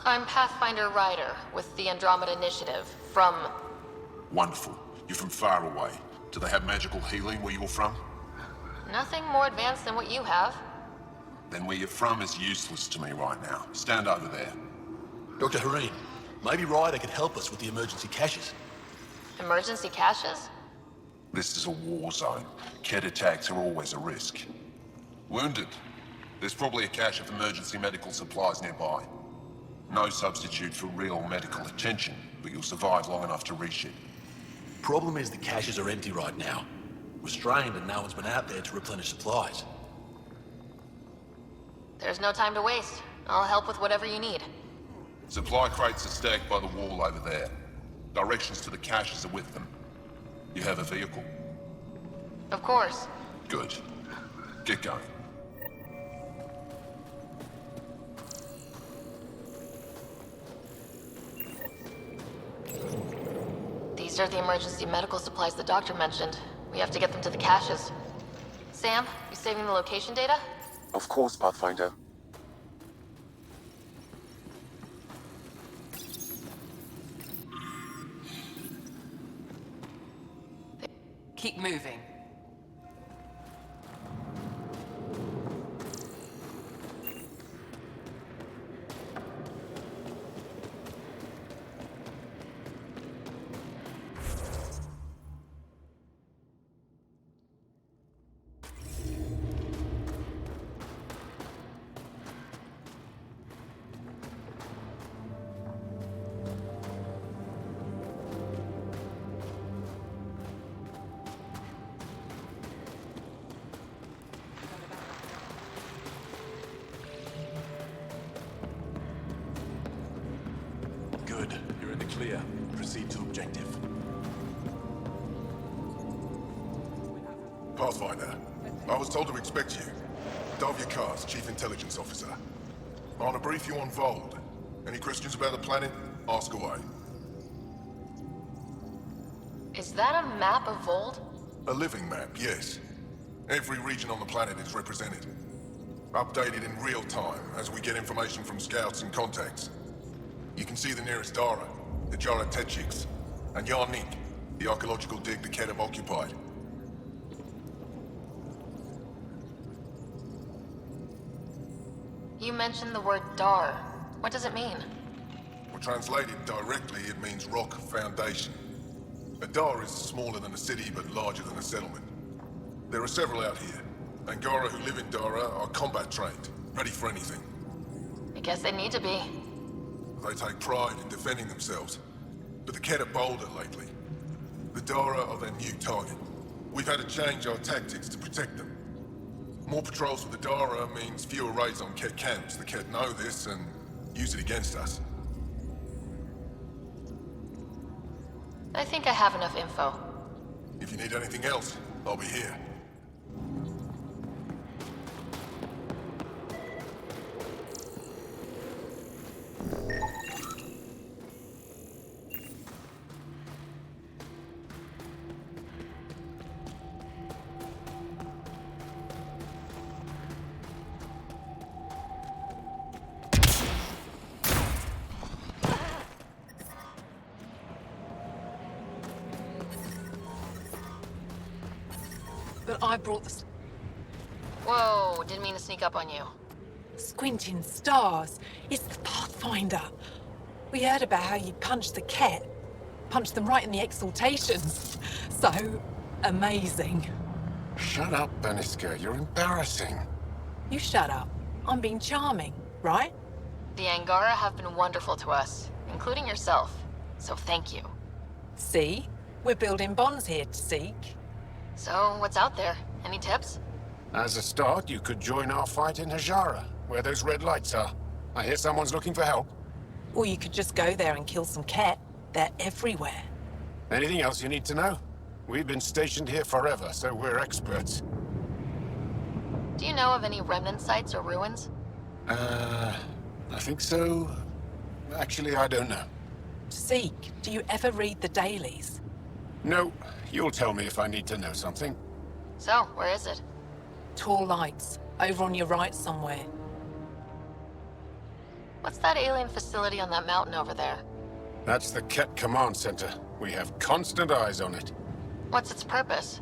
I'm Pathfinder Ryder with the Andromeda Initiative from... Wonderful. You're from far away. Do they have magical healing where you're from? Nothing more advanced than what you have. Then where you're from is useless to me right now. Stand over there. Dr. Hareen, maybe Ryder could help us with the emergency caches. Emergency caches? This is a war zone. Ket attacks are always a risk. Wounded. There's probably a cache of emergency medical supplies nearby. No substitute for real medical attention, but you'll survive long enough to reach it. Problem is the caches are empty right now. We're strained and no one's been out there to replenish supplies. There's no time to waste. I'll help with whatever you need. Supply crates are stacked by the wall over there. Directions to the caches are with them. You have a vehicle? Of course. Good. Get going. These are the emergency medical supplies the doctor mentioned. We have to get them to the caches. Sam, you saving the location data? Of course, Pathfinder. Keep moving. clear. Proceed to objective. Pathfinder, I was told to expect you. Davia Kars, Chief Intelligence Officer. I want to brief you on Vold. Any questions about the planet? Ask away. Is that a map of Vold? A living map, yes. Every region on the planet is represented. Updated in real time as we get information from scouts and contacts. You can see the nearest Dara, the Jara Tetchiks, and Yarnik, the archaeological dig the Ket have occupied. You mentioned the word Dar. What does it mean? Well, translated directly, it means rock foundation. A Dar is smaller than a city, but larger than a settlement. There are several out here. Angara who live in Dara are combat trained, ready for anything. I guess they need to be. They take pride in defending themselves. But the Ket are bolder lately. The Dara are their new target. We've had to change our tactics to protect them. More patrols with the Dara means fewer raids on Ket camps. The Ket know this and use it against us. I think I have enough info. If you need anything else, I'll be here. But I brought the Whoa, didn't mean to sneak up on you. squinting stars. It's the Pathfinder. We heard about how you punched the Ket. Punched them right in the exaltations. So amazing. Shut up, Baniska. You're embarrassing. You shut up. I'm being charming, right? The Angara have been wonderful to us, including yourself. So thank you. See? We're building bonds here to seek. So, what's out there? Any tips? As a start, you could join our fight in Hajara, where those red lights are. I hear someone's looking for help. Or you could just go there and kill some Ket. They're everywhere. Anything else you need to know? We've been stationed here forever, so we're experts. Do you know of any remnant sites or ruins? I think so. Actually, I don't know. Seek, do you ever read the dailies? No, you'll tell me if I need to know something. So, where is it? Tall lights, over on your right somewhere. What's that alien facility on that mountain over there? That's the Ket Command Center. We have constant eyes on it. What's its purpose?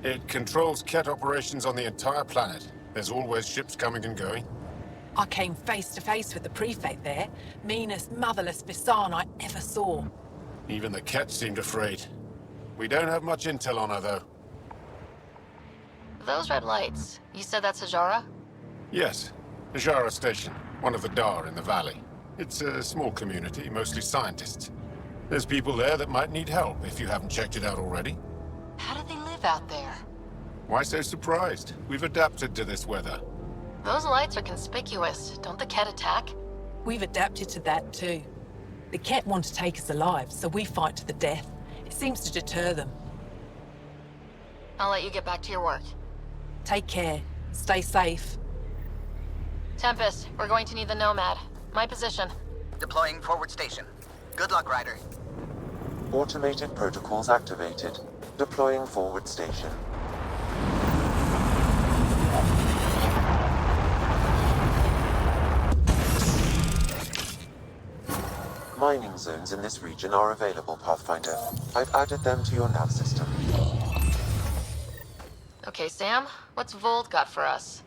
It controls Ket operations on the entire planet. There's always ships coming and going. I came face to face with the prefect there. Meanest, motherless Visan I ever saw. Even the Ket seemed afraid. We don't have much intel on her, though. Those red lights, you said that's Hajara? Yes, Najara Station, one of the Dar in the valley. It's a small community, mostly scientists. There's people there that might need help, if you haven't checked it out already. How do they live out there? Why so surprised? We've adapted to this weather. Those lights are conspicuous. Don't the Ket attack? We've adapted to that too. The Ket want to take us alive, so we fight to the death. It seems to deter them. I'll let you get back to your work. Take care. Stay safe. Tempest, we're going to need the Nomad. My position. Deploying forward station. Good luck, Ryder. Automated protocols activated. Deploying forward station. Mining zones in this region are available, Pathfinder. I've added them to your nav system. Okay, Sam, what's Vold got for us?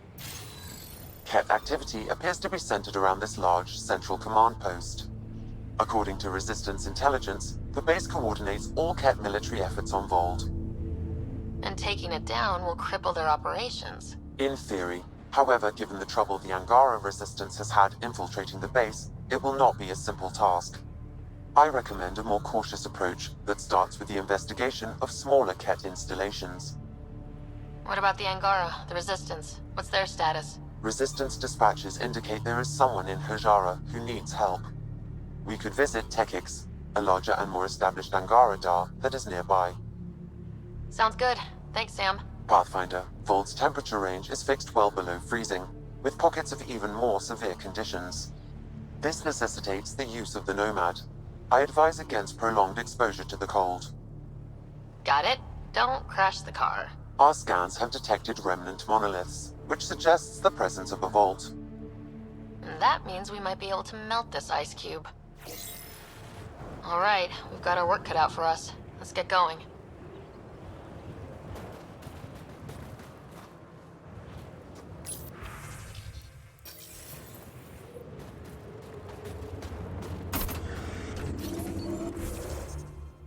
Ket activity appears to be centered around this large central command post. According to Resistance intelligence, the base coordinates all Ket military efforts on Vold. And taking it down will cripple their operations. In theory. However, given the trouble the Angara Resistance has had infiltrating the base, it will not be a simple task. I recommend a more cautious approach that starts with the investigation of smaller Ket installations. What about the Angara, the Resistance? What's their status? Resistance dispatches indicate there is someone in Hajara who needs help. We could visit Tekix, a larger and more established Angara Dar that is nearby. Sounds good. Thanks, Sam. Pathfinder, Vault's temperature range is fixed well below freezing, with pockets of even more severe conditions. This necessitates the use of the Nomad. I advise against prolonged exposure to the cold. Got it. Don't crash the car. Our scans have detected remnant monoliths, which suggests the presence of a vault. That means we might be able to melt this ice cube. All right, we've got our work cut out for us. Let's get going.